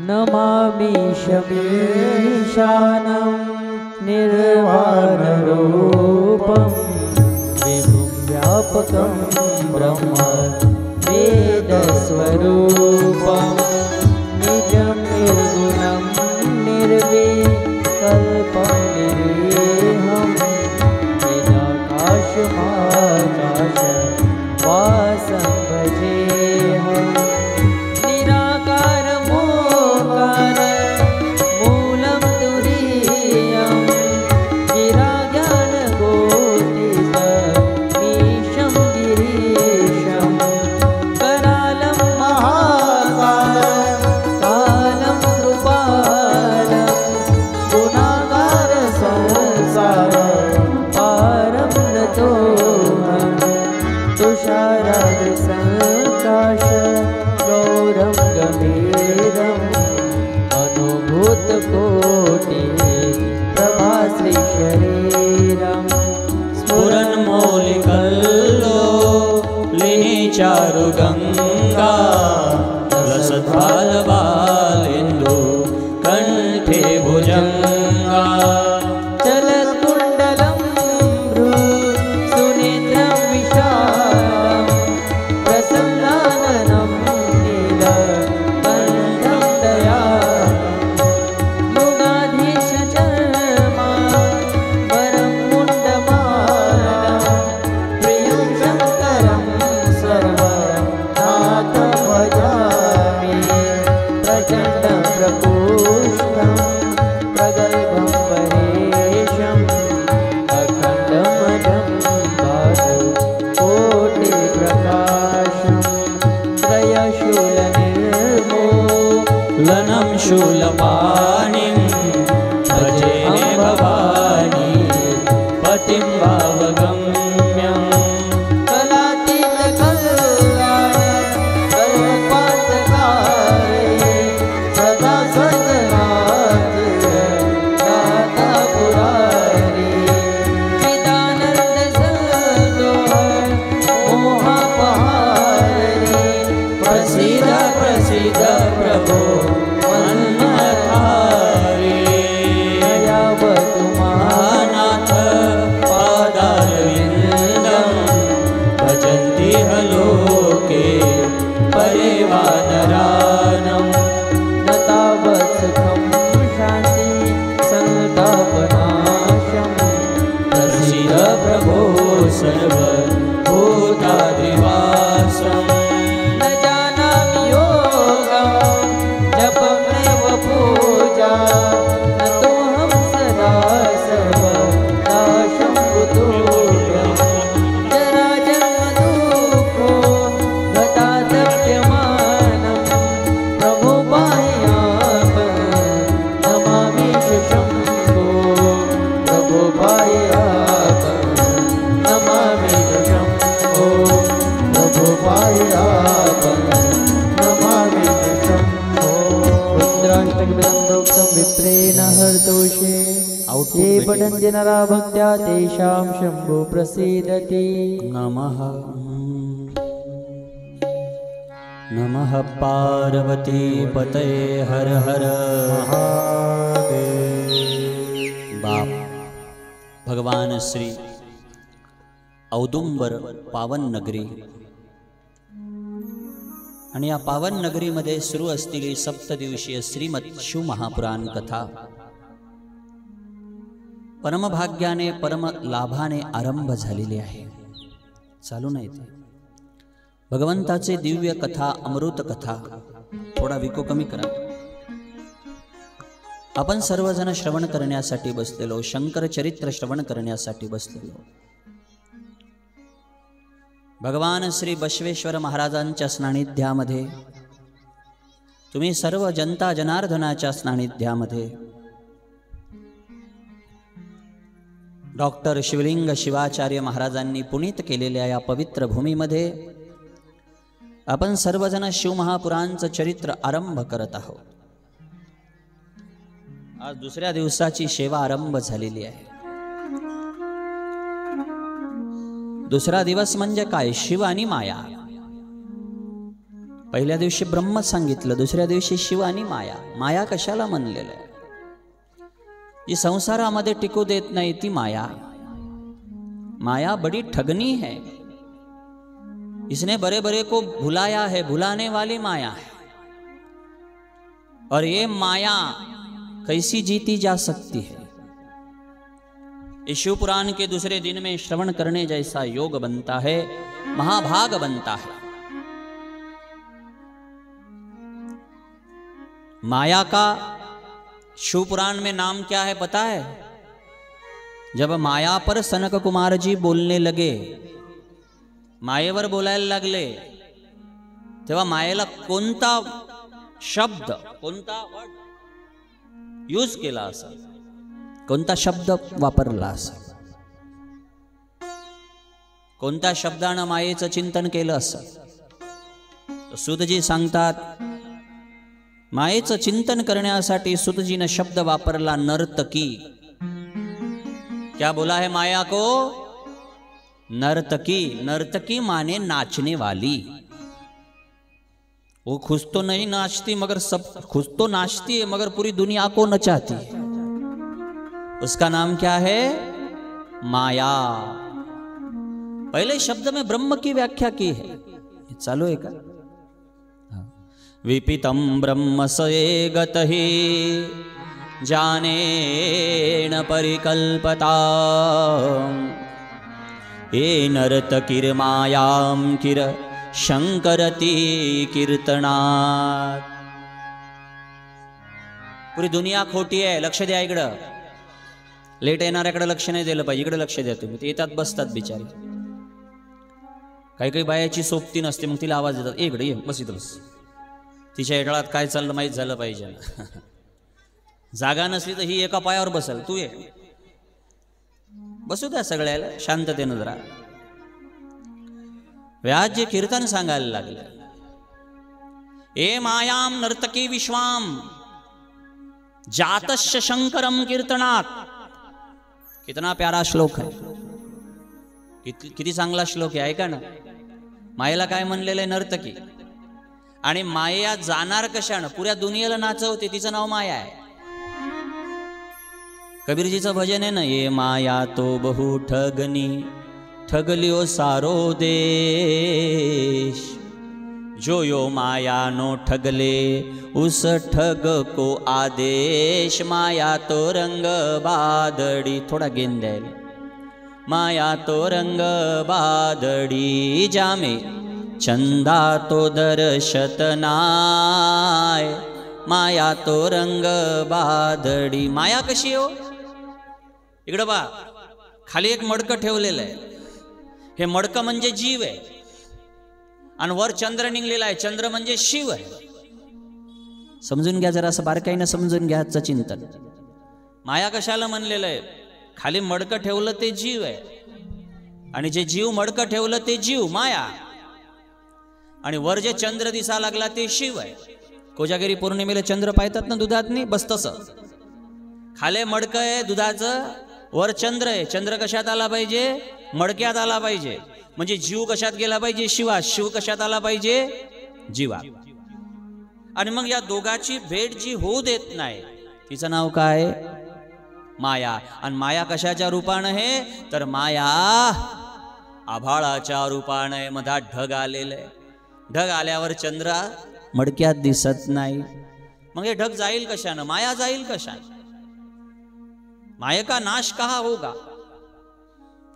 नमामि शमीशानं निर्वाणरूपं विभुं व्यापकं ब्रह्म वेदस्वरूपं निजं निर्गुणं निर्विकल्पं निरीहं निराकाशमाकाशवासं भजेऽहम् कोटि प्रभाश्री शरीरं स्फुरन्मौलिकल्लो लिनि चारु गंगा रसद्वालबालेन्दु कंठे भुजंगा चलत्कुण्डलं भ्रू सुनेत्रं विशालं प्रसन्नाननं नीलकण्ठं दया लनं शूलपाणिं भजे भवानी पतिं भावगम्यं कलातीतकल्याण कल्पान्तकारे सदा सद्गुणादाता पुरारी चिदानन्दसन्दोह मोहपहारी प्रसीद प्रसीद प्रभो महानाथ पादारविन्दं भजन्ति लोके परिवानरानं न तावत् सुखं शान्ति संतापनाशं प्रसीद प्रभो सर्वभूतादिवासम् न जानामि योगं जपमेव पूजा न तोऽहं सदा सर्वनाशं कुतोऽयं जराजन्मदुःखो गतातप्यमानं प्रभो पाह्यापं नमामि शम्भो प्रभो पाह्यापं नमामि शम्भो प्रभो पाह्यापं नमामि शम्भो रुद्राष्टकमिदं प्रोक्तं विप्रेण हरतोषे ये पठन्ति नरा भक्त्या तेषां शम्भो प्रसीदति नमः नमः पार्वती पतये हर हर महादेव। बाप भगवान श्री औदुंबर पावन नगरी आणि या पावन नगरीमध्ये सुरू असलेली सप्तदिवसीय श्रीमद शिव महापुराण कथा परमभाग्याने परम लाभाने आरंभ झालेली आहे। चालू नाही ते भगवंताचे दिव्य कथा अमृत कथा थोडा विको कमी करा। आपण सर्वजण श्रवण करण्यासाठी बसलेलो, शंकर चरित्र श्रवण करण्यासाठी बसलेलो। भगवान श्री बसवेश्वर महाराजांच्या सान्निध्यामध्ये तुम्ही सर्व जनता जनार्दनाच्या सान्निध्यामध्ये डॉक्टर शिवलिंग शिवाचार्य महाराजांनी पुनीत केलेल्या या पवित्र भूमीमध्ये आपण सर्वजण शिव महापुराणचं चरित्र आरंभ करत आहोत। आज दुसऱ्या दिवसाची सेवा आरंभ झालेली आहे। दुसरा दिवस म्हणजे काय? शिव आणि माया। पहिल्या दिवशी ब्रह्म सांगितलं, दुसऱ्या दिवशी शिव आणि माया. माया कशाला म्हणलेलं आहे? जी संसारामध्ये टिकू देत नाही ती माया. माया बड़ी ठगनी है, इसने बड़े बड़े को भुलाया है, भुलाने वाली माया है. और ये माया कैसी जीती जा सकती है? इस शिव पुराण के दूसरे दिन में श्रवण करने जैसा योग बनता है, महाभाग बनता है. माया का शिव पुराण में नाम क्या है पता है? जब माया पर सनक कुमार जी बोलने लगे, मायेवर बोलायला लागले, तेव्हा मायेला कोणता शब्द, कोणता वर्ड यूज केला असा, कोणता शब्द वापरला असा, कोणत्या शब्दानं मायेचं चिंतन केलं असं? सुतजी सांगतात, मायेचं चिंतन करण्यासाठी सुतजीनं शब्द वापरला नर्तकी. क्या बोला है माया को? नर्तकी. नर्तकी माने नाचने वाली. वो खुद तो नहीं नाचती मगर सब, खुद तो नाचती है मगर पूरी दुनिया को नचाती है. उसका नाम क्या है? माया. पहले शब्द में ब्रह्म की व्याख्या की है. चालू है का? विपितं ब्रह्म सये गतहि जानेन परिकल्पता ये नर्तकीर्मायां किर शंकरती कीर्तनात. पुरी दुनिया खोटी आहे. लक्ष द्या इकडं. लेट येणाऱ्याकडे लक्ष नाही दिलं पाहिजे, इकडे लक्ष द्या तुम्ही. ते येतात बसतात बिचारी. काही काही बायाची सोबती नसते, मग तिला आवाज देतात, इकडे ये, बस इथं बस. तिच्या एटाळात काय चाललं माहीत झालं पाहिजे ना. जागा नसली तर ही एका पायावर बसल, तू ये, बसू द्या सगळ्याला शांततेनं जरा. व्यास जे कीर्तन सांगायला लागले, ए मायाम नर्तकी विश्वाम जातस्य शंकरम कीर्तनात. कितना प्यारा श्लोक है, किती चांगला श्लोक आहे, ऐका ना. मायेला काय म्हणलेलं आहे? नर्तकी. आणि माया जाणार कशानं? पुऱ्या दुनियेला नाचवते, तिचं नाव माया आहे. कबीरजीचं भजन आहे ना, ये माया तो बहु ठगनी ठगलियो सारो देश, जो यो माया नो ठगले उस ठग को आदेश. माया तो रंग बादडी. थोडा गेन द्यायला. माया तो रंग बादडी जामे चंदा तो दर्शत नाय. माया तो रंग बादडी. माया कशी हो? इकडं बा, खाली एक मडकं ठेवलेलं आहे. हे मडकं म्हणजे जीव आहे आणि वर चंद्र निघलेला आहे. चंद्र म्हणजे शिव आहे. समजून घ्या जरा, असं बारकाईनं समजून घ्यायचं चिंतन. माया कशाला म्हणलेलं आहे? खाली मडकं ठेवलं ते जीव आहे, आणि जे जीव मडकं ठेवलं ते जीव माया, आणि वर जे चंद्र दिसा लागला ते शिव आहे. कोजागिरी पौर्णिमेला चंद्र पाहतात ना दुधातनी, बस तसं. खाले मडकं आहे दुधाचं, वर चंद्र आहे. चंद्र कशात आला पाहिजे? मडक्यात आला पाहिजे. म्हणजे जीव कशात गेला पाहिजे? शिवात. शिव कशात आला पाहिजे? जीवा. आणि मग या दोघाची भेट जी होऊ देत नाही तिचं नाव काय? माया. आणि माया कशाच्या रूपानं आहे? तर माया आभाळाच्या रूपानं आहे. मधात ढग आलेलं आहे. ढग आल्यावर चंद्र मडक्यात दिसत नाही. मग हे ढग जाईल कशानं? माया जाईल कशानं? माया का नाश कहाँ होगा?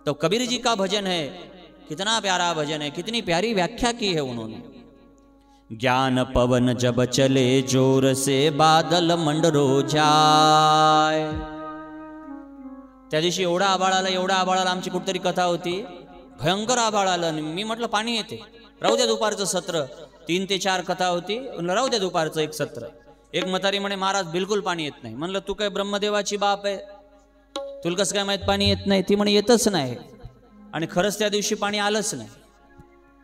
तो कबीर जी का भजन है, कितना प्यारा भजन है, कितनी प्यारी व्याख्या की है उन्होंने. ज्ञान पवन जब चले जोर से बादल मंडरो जाय. त्या दिवशी एवढा आभाळ आला, एवढा आभाळ आला. आमची कुठतरी कथा होती, भयंकर आभाळ आलं. मी म्हटलं पाणी येते, राहू द्या दुपारचं सत्र. 3 ते 4 कथा होती, राहू द्या दुपारचं एक सत्र. एक म्हातारी म्हणे, महाराज बिलकुल पाणी येत नाही. म्हणलं तू काय ब्रह्मदेवाची बाप आहे, तुला कसं काय माहित पाणी येत नाही? ती म्हणे येतच नाही. आणि खरंच त्या दिवशी पाणी आलंच नाही.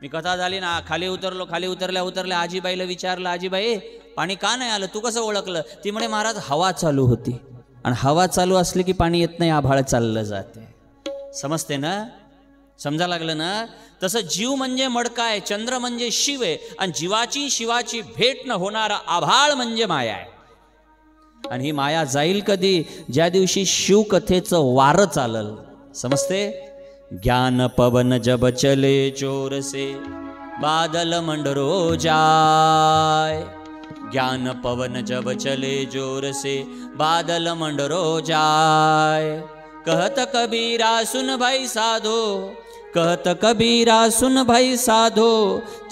मी कथा झाली ना, खाली उतरलो. खाली उतरल्या आजीबाईला विचारलं, आजीबाई पाणी का नाही आलं, तू कसं ओळखलं? ती म्हणे, महाराज हवा चालू होती, आणि हवा चालू असली की पाणी येत नाही, आभाळ चाललं जाते. समजते ना? समजा लागलं ना? तसं जीव म्हणजे मडका आहे, चंद्र म्हणजे शिव आहे, आणि जीवाची शिवाची भेट न होणारा आभाळ म्हणजे माया आहे. आणि ही माया जाईल कधी? ज्या दिवशी शिवकथेचं वारं चालल. समजते? ज्ञान पवन जब चले जोर से बादल मंडरो जाय. ज्ञान पवन जब चले जोर से बादल मंडरो जाय. कहत कबीरा सुन भाई साधो, कहत कबीरा सुन भाई साधो,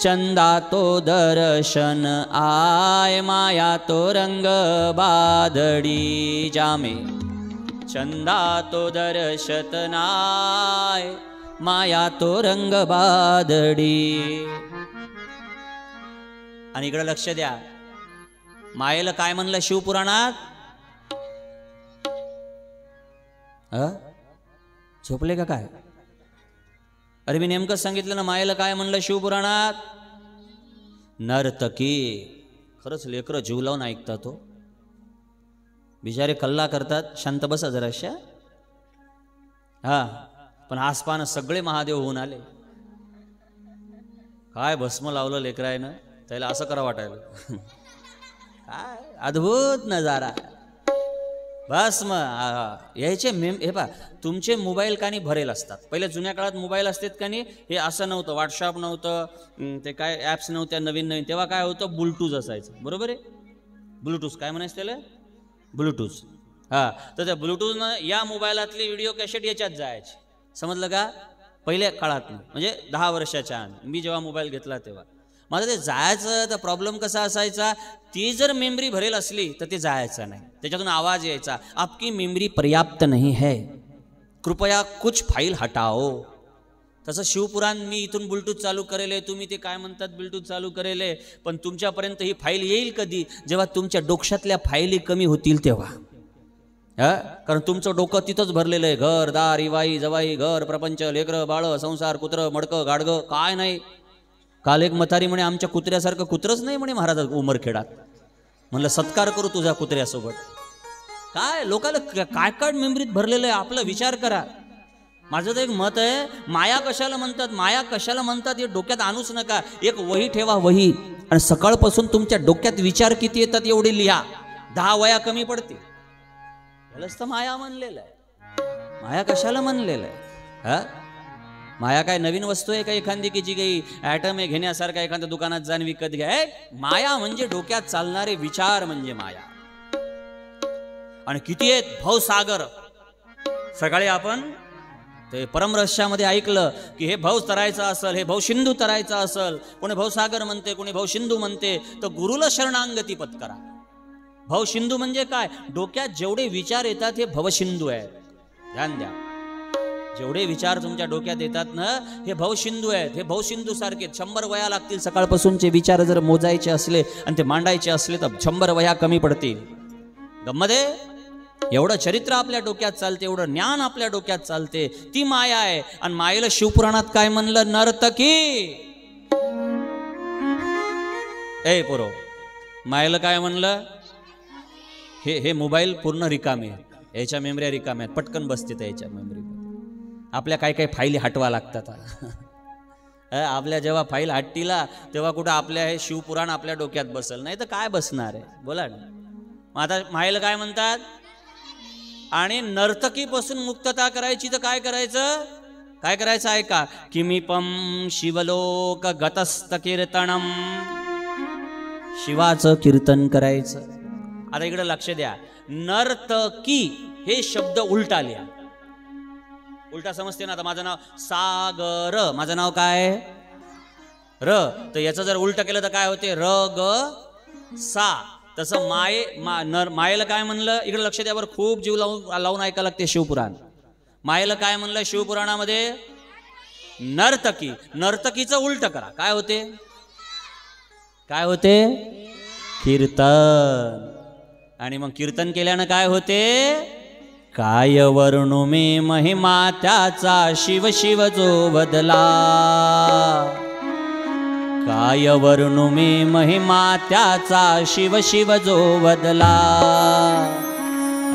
चंदा तो दर्शन आय. माया तो रंग बादड़ी जामे, चंदा तो दर्शत नाय. माया तो रंग बादड़ी. आणि इकडे लक्ष द्या, मायेला काय म्हणलं शिवपुराणात? झोपले का काय? अरे मी नेमकं सांगितलं ना, मायेला काय म्हणलं शिवपुराणात? नर्तकी. खरंच लेकरं जीव लावून ऐकतात हो, बिचारे कल्ला करतात. शांत बसा जराशा. हा, पण आसपान सगळे महादेव होऊन आले. काय भस्म लावलं लेकरायनं, त्याला असं करा वाटायला. काय अद्भुत नजारा. भस्म यायचे हे पा, तुमचे मोबाईल कानी भरेल असतात. पहिले जुन्या काळात मोबाईल असतात का नाही, हे असं नव्हतं, व्हॉट्सअप नव्हतं, ते काय ॲप्स नव्हत्या नवीन नवीन. तेव्हा काय होतं, ब्लूटूथ असायचं. बरोबर आहे? ब्लूटूथ काय म्हणायचं त्याला? ब्लूटूथ. हां, तर त्या ब्लूटूथनं या मोबाईलातली व्हिडिओ कॅसेट याच्यात जायची. समजलं का? पहिल्या काळात म्हणजे 10 वर्षाच्या मी जेव्हा मोबाईल घेतला तेव्हा माझं ते जायचं. तर प्रॉब्लेम कसा असायचा, ती जर मेमरी भरेल असली तर ते जायचं नाही, त्याच्यातून आवाज यायचा, आपकी मेमरी पर्याप्त नहीं है, कृपया कुछ फाईल हटाओ. तसं शिवपुराण मी इथून ब्लूटूथ चालू करेले, तुम्ही ते काय म्हणतात ब्लूटूथ चालू करेले, पण तुमच्यापर्यंत ही फाईल येईल कधी? जेव्हा तुमच्या डोक्यातल्या फाईली कमी होतील तेव्हा. कारण तुमचं डोकं तिथंच भरलेलं आहे. घर दार इवाई जवाई, घर प्रपंच, लेकरं बाळ, संसार, कुत्रं मडकं गाडगं काय नाही. काल एक मतारी म्हणे, आमच्या कुत्र्यासारखं कुत्रंच नाही म्हणे महाराज उमरखेडात. म्हणलं सत्कार करू तुझ्या कुत्र्यासोबत. काय लोकांना काय काय मेमरीत भरलेलं आहे, आपला विचार करा. माझं तर एक मत आहे, माया कशाला म्हणतात, माया कशाला म्हणतात हे डोक्यात आणूच नका. एक वही ठेवा, वही, आणि सकाळपासून तुमच्या डोक्यात विचार किती येतात एवढे लिहा. 10 वया कमी पडते. यालाच तर माया म्हणलेलं आहे. माया कशाला म्हणलेलं आहे? हा, माया काय नवीन वस्तू आहे का एखादी की जी काही ॲटम आहे घेण्यासारखा एखाद्या दुकानात जाऊन विकत घ्या? माया म्हणजे डोक्यात चालणारे विचार म्हणजे माया. आणि किती आहेत भवसागर. सकाळी आपण ते परमरहस्यामध्ये ऐकलं की हे भव तरायचं असेल, हे भवसिंधू तरायचं असेल, कोणी भवसागर म्हणते, कोणी भवसिंधू म्हणते, तर गुरुला शरणांगती पत्करा. भवसिंधू म्हणजे काय? डोक्यात जेवढे विचार येतात हे भवसिंधू आहेत. ध्यान द्या, जेवढे विचार तुमच्या डोक्यात येतात ना हे भवसिंधू आहेत. हे भवसिंधू सारखे 100 वया लागतील. सकाळपासूनचे विचार जर मोजायचे असले आणि ते मांडायचे असले तर 100 वया कमी पडतील. गंमत आहे. एवढं चरित्र आपल्या डोक्यात चालते, एवढं ज्ञान आपल्या डोक्यात चालते, ती माया आहे. आणि मायेला शिवपुराणात काय म्हणलं? नर्तकी. ए पोरो, मायेला काय म्हणलं? हे मोबाईल पूर्ण रिकामे आहेत, याच्या मेमऱ्या रिकाम्या आहेत, पटकन बसते याच्या मेमरीमध्ये. आपल्या काय काय फाईली हटवा लागतात. आपल्या जेव्हा फाईल हटतीला तेव्हा कुठं आपल्या हे शिवपुराण आपल्या डोक्यात बसल, नाही तर काय बसणार आहे? बोला ना. मग आता मायेला काय म्हणतात? आणि नर्तकीपासून मुक्तता करायची तर काय करायचं? काय करायचं ऐका. किमीपम शिवलोक गतस्त कीर्तनम. शिवाचं कीर्तन करायचं. आता इकडे लक्ष द्या, नर्तकी हे शब्द उलटा लिहा. उलटा समजते ना? आता माझं नाव सागर, माझं नाव काय? र. तर याचं जर उलट केलं तर काय होते? र ग सा. तसं मायेला काय म्हणलं? इकडे लक्ष द्या बरं, खूप जीव लावून ऐकायला लागते शिवपुराण. मायेला काय म्हणलं शिवपुराणामध्ये? नर्तकी. नर्तकीचं उलट करा, काय होते? काय होते? कीर्तन. आणि मग कीर्तन केल्यानं काय होते? काय वर्णू मी महिमा त्याचा, शिव शिव जो बदला. काय वर्णू मी महिमा त्याचा, शिव शिव जो बदला.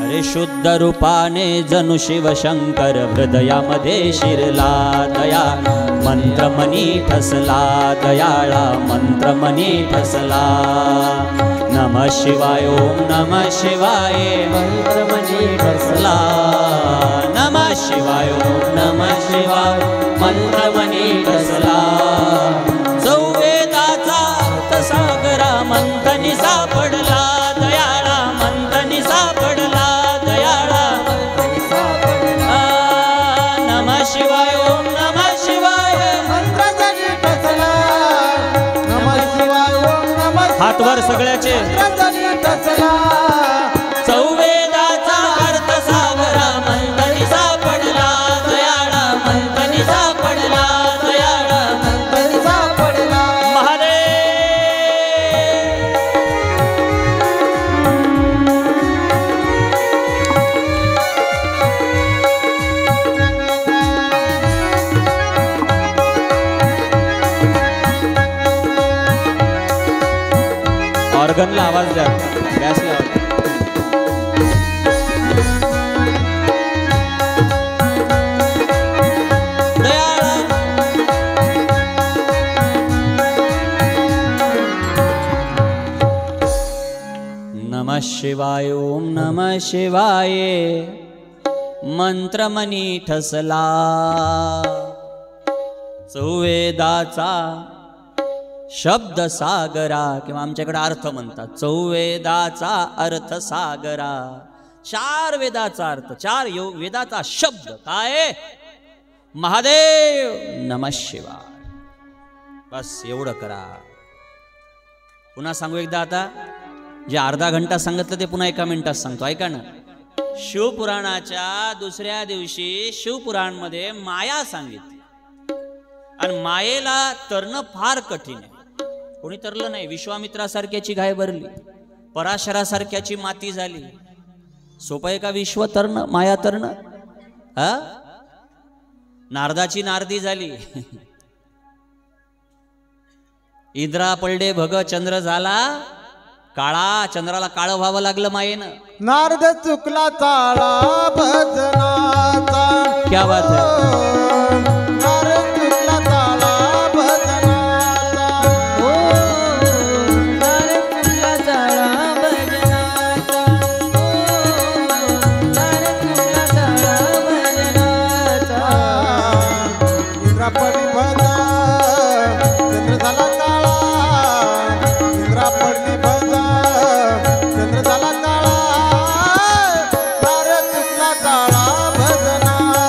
अरे शुद्ध रूपाने जणू शिवशंकर हृदयामध्ये शिरला दया मंत्रमणी ठसला दयाळा मंत्रमणी ठसला नमः शिवाय ओम नमः शिवाय मंत्रमणी ठसला नमः शिवाय ओम नमः शिवाय मंत्रमणी ठसला चौवेदाचा सागरा मंथनी सापडला दयाळा मंथनी सापडला दयाळा नमः शिवाय ओम नमः शिवाय मंत्रमणी ठसला नमः शिवाय ओम नमः हात वर सगळ्याचे मंत्रमणी ठसला चौवेदाचा अर्थ सागरा मंथनी सापडला दयाळा मंथनी सापडला दयाळा मंत्रमणी सापडला महादेव ऑर्गनला आवाज द्या गॅसला नमः शिवाय ओम नमः शिवाय मंत्रमणी ठसला चौवेदाचा शब्द सागरा किंवा आमच्याकडे अर्थ म्हणतात चौवेदाचा अर्थ सागरा चार वेदाचा अर्थ चार वेदाचा शब्द काय महादेव नमः शिवाय बस एवढं करा पुन्हा सांगू एकदा आता जे अर्धा घंटा सांगितलं ते पुन्हा 1 मिनिटात सांगतो ऐका ना शिवपुराणाच्या दुसऱ्या दिवशी शिवपुराणमध्ये माया सांगितली आणि मायेला तरणं फार कठीण आहे कोणी तरलं नाही विश्वामित्रासारख्याची घाय भरली पराशरासारख्याची माती झाली सोपं आहे का विश्व तरणं माया तरणं हा नारदाची नारदी झाली इंद्रा पलडे भग चंद्र झाला काळा चंद्राला काळं व्हावं लागलं मायेनं नारद चुकला चाळा भजनाचा क्या बात है नारद चुकला चाळा भजनाचा ओ नारद चुकला चाळा भजनाचा ओ नारद चुकला चाळा भजनाचा इंद्रापडी भजा चंद्र झाला काळा इंद्रापडी भजा चंद्र झाला काळा नारद चुकला चाळा भजनाचा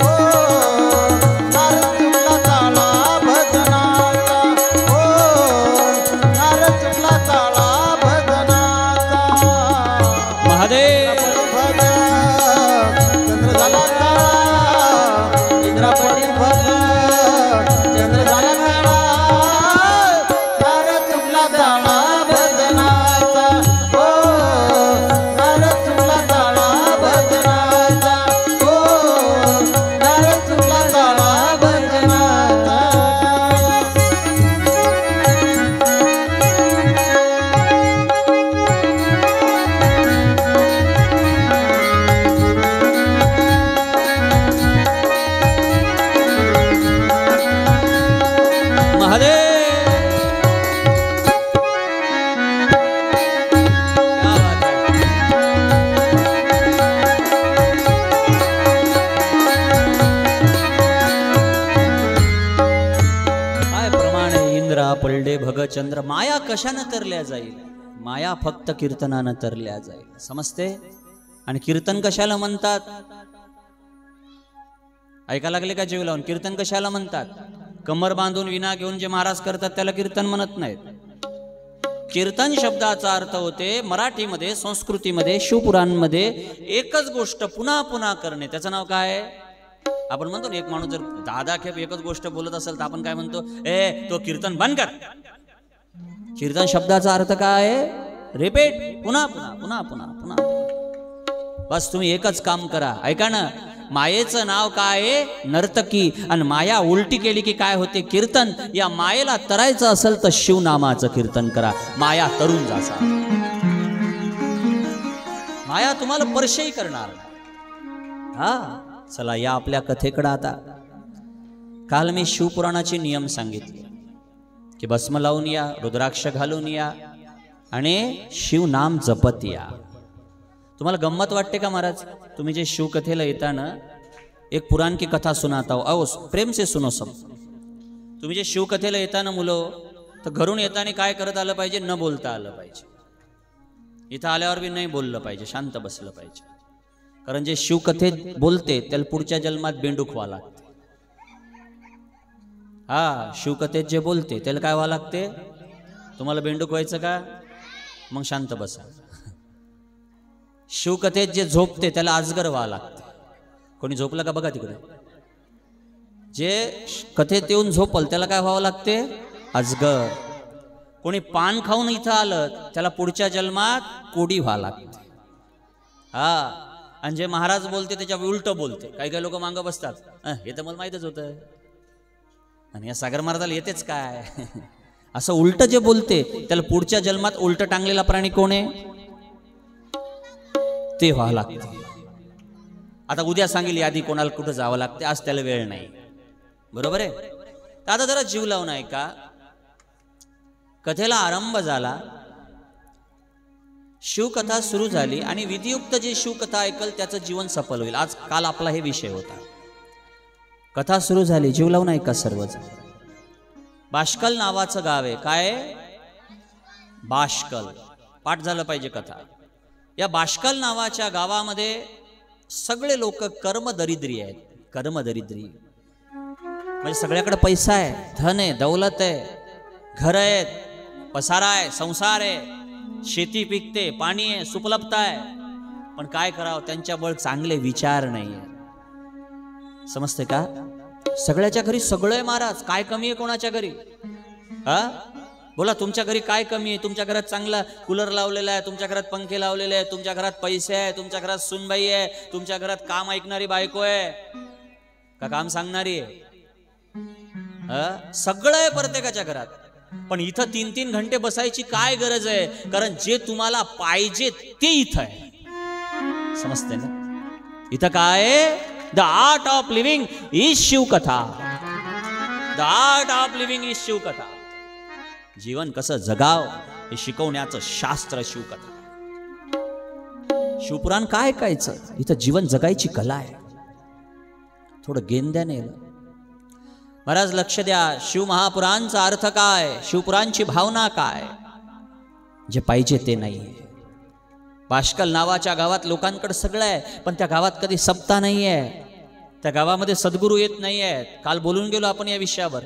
ओ नारद चुकला चाळा भजनाचा ओ नारद चुकला चाळा भजनाचा महादेव भजा चंद्र झाला काळा इंद्रापडी भजा चंद्र झाला काळा नारद चुकला चाळा भजनाचा ओ नारद चुकला चाळा भजनाचा ओ नारद चुकला चाळा भजनाचा महादेव क्या बात है काय प्रमाण आहे इंद्रा पलडे भगचंद्र माया कशानं तरल्या जाईल माया फक्त कीर्तनानं तरल्या जाईल समजते आणि कीर्तन कशाला म्हणतात ऐका लागले का जीव लावून कीर्तन कशाला म्हणतात कमर बांधून विना घेऊन जे महाराज करतात त्याला कीर्तन म्हणत नाहीत कीर्तन शब्दाचा अर्थ होते मराठीमध्ये संस्कृतीमध्ये शिवपुराणमध्ये एकच गोष्ट पुन्हा पुन्हा करणे त्याचं नाव काय आपण म्हणतो ना एक माणूस जर 10 खेप एकच गोष्ट बोलत असेल तर आपण काय म्हणतो ए तो कीर्तन बंद कर कीर्तन शब्दाचा अर्थ काय रिपीट पुन्हा पुन्हा पुन्हा पुन्हा पुन्हा बस तुम्ही एकच काम करा ऐका ना मायेचं नाव काय नर्तकी आणि माया उलटी केली की काय होते कीर्तन या मायेला तरायचं असेल तर शिवनामाचं कीर्तन करा माया तरुण जासा माया तुम्हाला स्पर्शही करणार नाही. हा, चला या आपल्या कथेकडे आता. काल मी शिवपुराणाचे नियम सांगितले की भस्म लावून या, रुद्राक्ष घालून या आणि शिवनाम जपत या. तुम्हाला गंमत वाटते का महाराज? तुम्ही जे शिवकथेला येता ना, एक पुराण की कथा सुनाता हो, आओ प्रेम से सुनो सब. तुम्ही जे शिवकथेला येता ना मुलं, तर घरून येताना काय करत आलं पाहिजे? न बोलता आलं पाहिजे. इथं आल्यावर बी नाही बोललं पाहिजे, शांत बसलं पाहिजे. कारण जे शिवकथेत बोलते त्याला पुढच्या जन्मात बेंडूक व्हावं लागते. हा, शिवकथेत जे बोलते त्याला काय व्हावं लागते? तुम्हाला बेंडूक व्हायचं का? मग शांत बसा. शिवकथेत जे झोपते त्याला अजगर व्हावं लागते. कोणी झोपलं का बघा तिकडे? जे कथेत येऊन झोपल त्याला काय व्हावं लागते? अजगर. कोणी पान खाऊन इथं आलं त्याला पुढच्या जन्मात कोडी व्हावं लागते. हा, आणि जे महाराज बोलते त्याच्या उलट बोलते. काही काही लोक मागं बसतात, हे तर मला माहीतच होतं, आणि या सागर महाराजाला येतेच काय? असं उलट जे बोलते त्याला पुढच्या जन्मात उलट टांगलेला प्राणी कोण आहे? ते व्हावं लागते. आता उद्या सांगेल यादी कोणाला कुठं जावं लागते, आज त्याला वेळ नाही. बरोबर आहे? तर आता जरा जीव लावून ऐका. कथेला आरंभ झाला, शिवकथा सुरू झाली आणि विधियुक्त जे शिवकथा ऐकल त्याचं जीवन सफल होईल. आज काल आपला हे विषय होता. कथा सुरू झाली, जीव लावून ऐका सर्वच. बाष्कल नावाचं गाव आहे. काय? बाष्कल. पाठ झालं पाहिजे कथा. या बाष्कल नावाच्या गावामध्ये सगळे लोक कर्मदरिद्री आहेत. कर्मदरिद्री म्हणजे सगळ्याकडे पैसा आहे, धन आहे, दौलत आहे, घर आहेत, पसारा आहे, संसार आहे, शेती पिकते, पाणी आहे, सुपलब्धता आहे, पण काय करावं? त्यांच्यावर चांगले विचार नाही आहे. समजते का? सगळ्याच्या घरी सगळं आहे महाराज. काय कमी आहे कोणाच्या घरी? हा, बोला, तुमच्या घरी काय कमी आहे? तुमच्या घरात चांगला कूलर लावलेला आहे, तुमच्या घरात पंखे लावलेले आहे, तुमच्या घरात पैसे आहे, तुमच्या घरात सुनबाई आहे, तुमच्या घरात काम ऐकणारी बायको आहे का काम सांगणारी आहे? सगळं आहे प्रत्येकाच्या घरात. पण इथं 3-3 घंटे बसायची काय गरज आहे? कारण जे तुम्हाला पाहिजे ते इथं आहे. समजते ना? इथं काय आहे? The art of living is शिवकथा. The art of living is शिवकथा. जीवन कसं जगाव हे शिकवण्याचं शास्त्र शिवकथा. शिवपुराण काय ऐकायचं? इथं जीवन जगायची कला आहे. थोडं गेंद्याने महाराज लक्ष द्या. शिवमहापुराणचा अर्थ काय? शिवपुराणची भावना काय? जे पाहिजे ते नाही. बाष्कल नावाच्या गावात लोकांकडे सगळं आहे, पण त्या गावात कधी सप्ताह नाही आहे. त्या गावामध्ये सद्गुरू येत नाही आहेत. काल बोलून गेलो आपण या विषयावर.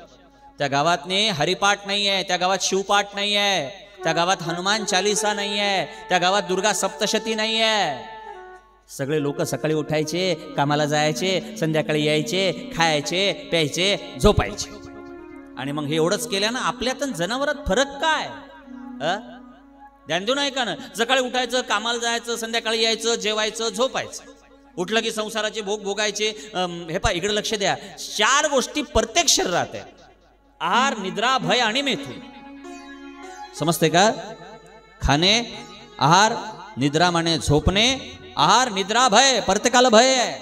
त्या गावात हरिपाठ नाही आहे, त्या गावात शिवपाठ नाही आहे, त्या गावात हनुमान चालीसा नाही आहे, त्या गावात दुर्गा सप्तशती नाही आहे. सगळे लोक सकाळी उठायचे, कामाला जायचे, संध्याकाळी यायचे, खायचे, प्यायचे, झोपायचे. आणि मग हे एवढंच केल्यानं आपल्यात जनावरात फरक काय? ध्यान देऊन ऐका ना. सकाळी उठायचं, कामाला जायचं, संध्याकाळी यायचं, जेवायचं, झोपायचं. उठलं की संसाराचे भोग भोगायचे. हे पहा, इकडे लक्ष द्या. 4 गोष्टी प्रत्येक शरीरात आहे: आहार, निद्रा, भय आणि मैथुन. समजते का? खाणे, आहार, निद्रा माने झोपणे, आहार, निद्रा, भय. प्रत्येकाला भय आहे.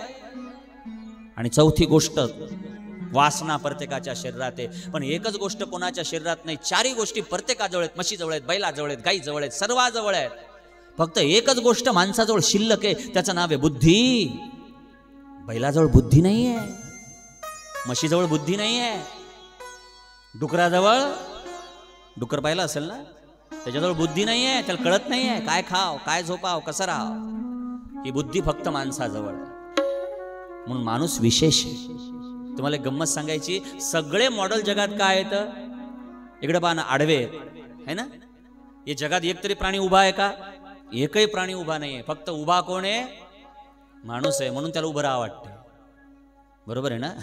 आणि चौथी गोष्ट वासना प्रत्येकाच्या शरीरात आहे. पण एकच गोष्ट कोणाच्या शरीरात नाही, 4ही गोष्टी प्रत्येकाजवळ आहेत. म्हशीजवळ आहेत, बैलाजवळ आहेत, गाईजवळ आहेत, सर्वाजवळ आहेत. फक्त एकच गोष्ट माणसाजवळ शिल्लक आहे, त्याचं नाव आहे बुद्धी. बैलाजवळ बुद्धी नाही आहे, म्हशीजवळ बुद्धी नाही आहे, डुकराजवळ, डुकर पाहिलं असेल ना, त्याच्याजवळ बुद्धी नाही आहे. त्याला कळत नाही आहे काय खाव, काय झोपाव, कसं राहाव. ही बुद्धी फक्त माणसाजवळ आहे. म्हणून माणूस विशेष आहे. तुम्हाला एक गंमत सांगायची. सगळे मॉडेल जगात काय आहेत? इकडे पहा ना, आडवे आहे ना. या जगात एक तरी प्राणी उभा आहे का? एकही प्राणी उभा नाहीये. फक्त उभा कोण आहे? माणूस आहे. म्हणून त्याला उभं राहावं वाटतं. बरोबर आहे ना?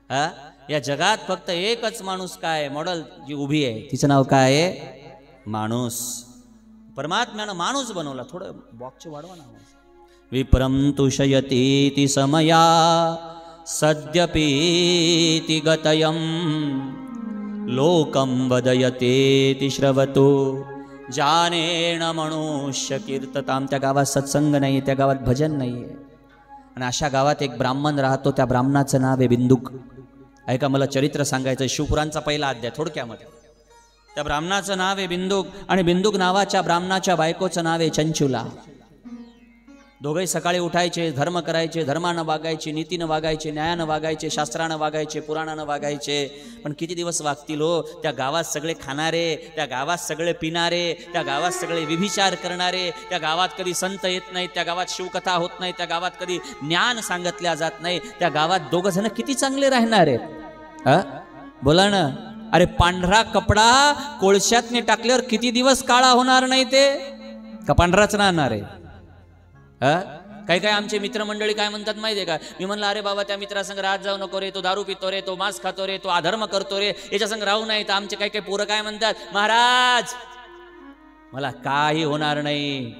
हा, या जगात फक्त एकच माणूस काय मॉडेल जी उभी आहे, तिचं नाव काय आहे? माणूस. परमात्म्यानं माणूस बनवला. थोडं बॉक्सचे वाढवा ना. विप्रम तुषयतीति समया सद्यपीति गतयम लोकं वदयतेति श्रवतो जानेन मनुष्य कीर्तताम. त्या गावात सत्संग नाही, त्या गावात भजन नाही आहे. आणि अशा गावात एक ब्राह्मण राहतो, त्या ब्राह्मणाचं नाव आहे बिंदुक. ऐका, मला चरित्र सांगायचं, शिवपुराणचा पहिला अध्याय थोडक्यामध्ये. त्या ब्राह्मणाचं नाव आहे बिंदुक, आणि बिंदुक नावाच्या ब्राह्मणाच्या बायकोचं नाव आहे चंचुला. दोघे सकाळी उठायचे, धर्म करायचे, धर्मानं वागायचे, नीतीनं वागायचे, न्यायानं वागायचे, शास्त्रानं वागायचे, पुराणानं वागायचे. पण किती दिवस वागतील हो? त्या गावात सगळे खाणारे, त्या गावात सगळे पिणारे, त्या गावात सगळे विभिचार करणारे, त्या गावात कधी संत येत नाहीत, त्या गावात शिवकथा होत नाही, त्या गावात कधी ज्ञान सांगितल्या जात नाही. त्या गावात दोघं जण किती चांगले राहणार आहेत? बोला ना. अरे पांढरा कपडा कोळशातने टाकल्यावर किती दिवस काळा होणार नाही ते? का पांढराच राहणार आहे? काही काही आमचे मित्रमंडळी काय म्हणतात माहितीये का? मी म्हणलं अरे बाबा, त्या मित्रासंग राहत जाऊ नको रे, तो दारू पितो रे, तो मांस खातो रे, तो अधर्म करतो रे, याच्या संग राहू नाही. तर आमचे काही काही पोरं काय म्हणतात, महाराज मला काही होणार नाही,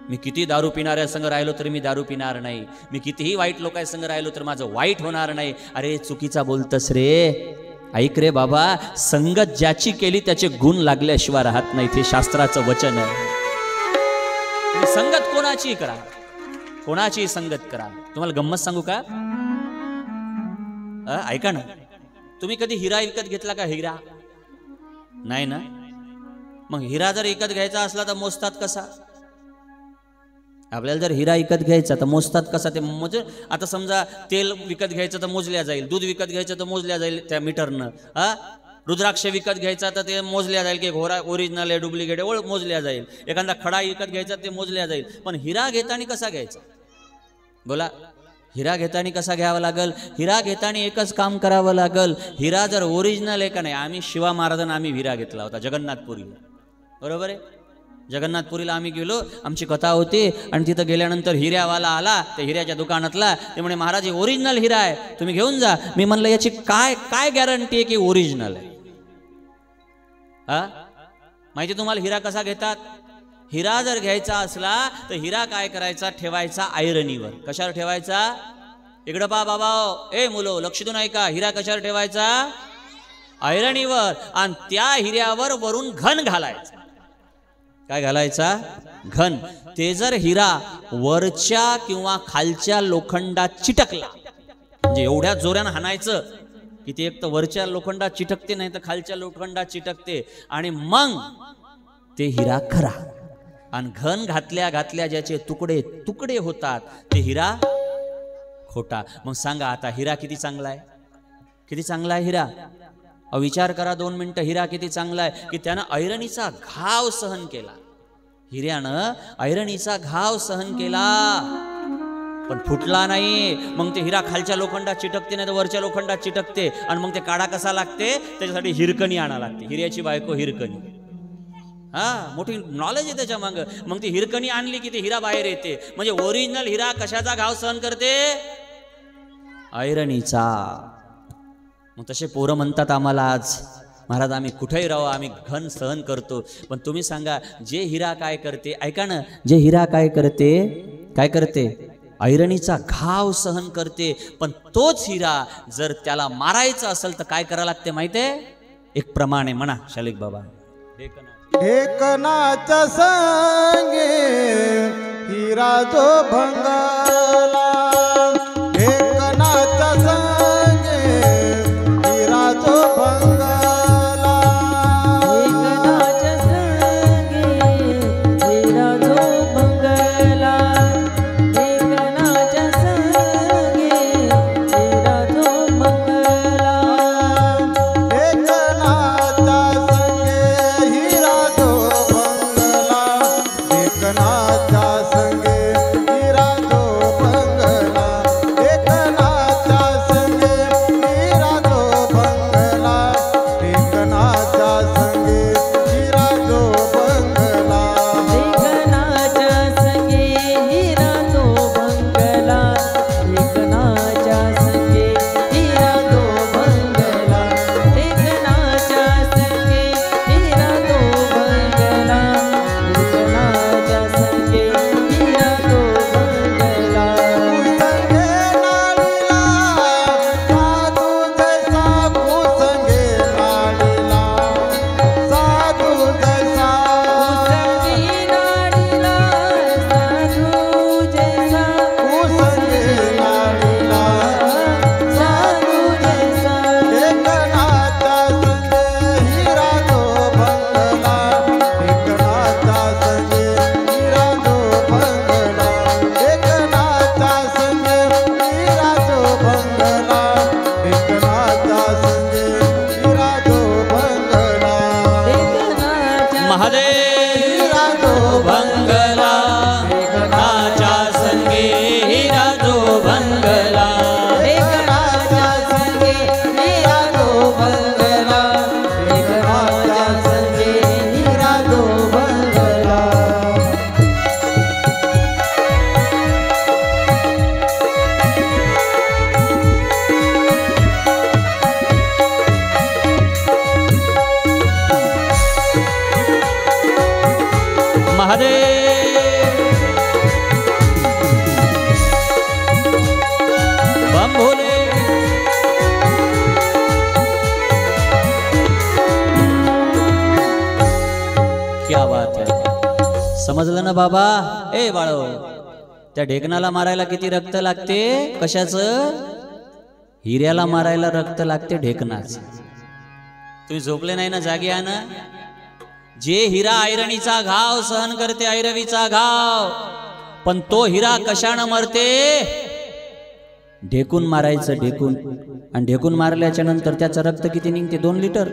मी किती दारू पिणाऱ्या संग राहिलो तरी मी दारू पिणार नाही, मी कितीही वाईट लोकांसंग राहिलो तर माझं वाईट होणार नाही. अरे चुकीचा बोलतस रे. ऐक रे बाबा, संगत ज्याची केली त्याचे गुण लागल्याशिवाय राहत नाही, ते शास्त्राचं वचन आहे. संगत कोणाची करा, कोणाची संगत करा. तुम्हाला गंमत सांगू का? ऐका ना, तुम्ही कधी हिरा विकत घेतला का? हिरा नाही ना. मग हिरा जर विकत घ्यायचा असला तर मोजतात कसा? आपल्याला जर हिरा विकत घ्यायचा तर मोजतात कसा? ते आता समजा तेल विकत घ्यायचं तर मोजल्या जाईल, दूध विकत घ्यायचं तर मोजल्या जाईल त्या मीटरनं. रुद्राक्ष विकत घ्यायचा तर ते मोजल्या जाईल की घोरा ओरिजिनल आहे डुप्लिकेट आहे मोजल्या जाईल. एखादा खडा विकत घ्यायचा ते मोजल्या जाईल. पण हिरा घेताना कसा घ्यायचा? बोला, हिरा घेताना कसा घ्यावा लागल? हिरा घेताना एकच काम करावं लागल, हिरा जर ओरिजिनल आहे का नाही. आम्ही शिवा महाराजांना आम्ही हिरा घेतला होता जगन्नाथपुरीला, बरोबर आहे. जगन्नाथपुरीला आम्ही गेलो, आमची कथा होती, आणि तिथं गेल्यानंतर हिऱ्यावाला आला त्या हिऱ्याच्या दुकानातला. ते म्हणे महाराज ओरिजिनल हिरा आहे, तुम्ही घेऊन जा. मी म्हणलं याची काय काय गॅरंटी आहे की ओरिजिनल आहे? माहिती तुम्हाला हिरा कसा घेतात? हिरा जर घ्यायचा असला तर हिरा काय करायचा? ठेवायचा आयरनीवर. कशावर ठेवायचा? इकडं पहा बाबा, ए मुलो लक्ष देऊन ऐका. हिरा कशावर ठेवायचा? आयरनीवर. आणि त्या हिऱ्यावर वरून घन घालायचा. काय घालायचा? घन. ते जर हिरा वरच्या किंवा खालच्या लोखंडात चिटकला, म्हणजे एवढ्या जोरानं हाणायचं की ते एक तर वरच्या लोखंडात चिटकते, नाही तर खालच्या लोखंडात चिटकते, आणि मग ते हिरा खरा. आणि घन घातल्या घातल्या ज्याचे तुकडे तुकडे होतात ते हिरा खोटा. मग सांगा आता हिरा किती चांगला आहे? किती चांगला आहे हिरा? विचार करा 2 मिनिटं. हिरा किती चांगला आहे की त्यानं ऐरणीचा घाव सहन केला. हिऱ्यानं ऐरणीचा घाव सहन केला पण फुटला नाही. मग ते हिरा खालच्या लोखंडात चिटकते, नाही तर वरच्या लोखंडात चिटकते. आणि मग ते काढा कसा लागते? त्याच्यासाठी हिरकणी आणा लागते. हिऱ्याची बायको हिरकणी. मोठी नॉलेज आहे त्याच्या मागं. मग ती हिरकणी आणली की ती हिरा बाहेर येते. म्हणजे ओरिजिनल हिरा कशाचा घाव सहन करते? ऐरणीचा. मग तसे पोरं म्हणतात आम्हाला आज, महाराज आम्ही कुठेही राहू आम्ही घन सहन करतो. पण तुम्ही सांगा, जे हिरा काय करते? ऐका ना, जे हिरा काय करते? काय करते? ऐरणीचा घाव सहन करते. पण तोच हिरा जर त्याला मारायचा असेल तर काय करायला लागते माहितीये? एक प्रमाण आहे, म्हणा शालिक बाबा. एकनाथ संगे हिरा जो भंगला, एकनाथ संगे हिरा जो भंगला, एकनाथ संगे हिरा जो भंगला, एकनाथ संगे हिरा जो भंगला, एकनाथ संगे हिरा जो भंगला, एकनाथ संगे हिरा जो हिरा जो भंगला मेघनाच्या संगे हिरा जो भंगला मेघनाच्या संगे हिरा जो भंगला मेघनाच्या संगे हिरा जो भंगला महादेव बम भोले क्या बात है समजलं ना बाबा ए बाळो त्या ढेकणाला मारायला किती रक्त लागते कशाचं हिऱ्याला मारायला रक्त लागते ढेकणाचं तुम्ही झोपले नाही ना जागी आहे ना जे हिरा ऐरणीचा घाव सहन करते ऐरवीचा घाव पण तो हिरा कशानं मरते ढेकून मारायचं ढेकून आणि ढेकून मारल्याच्या नंतर त्याचं रक्त किती निघते 2 लिटर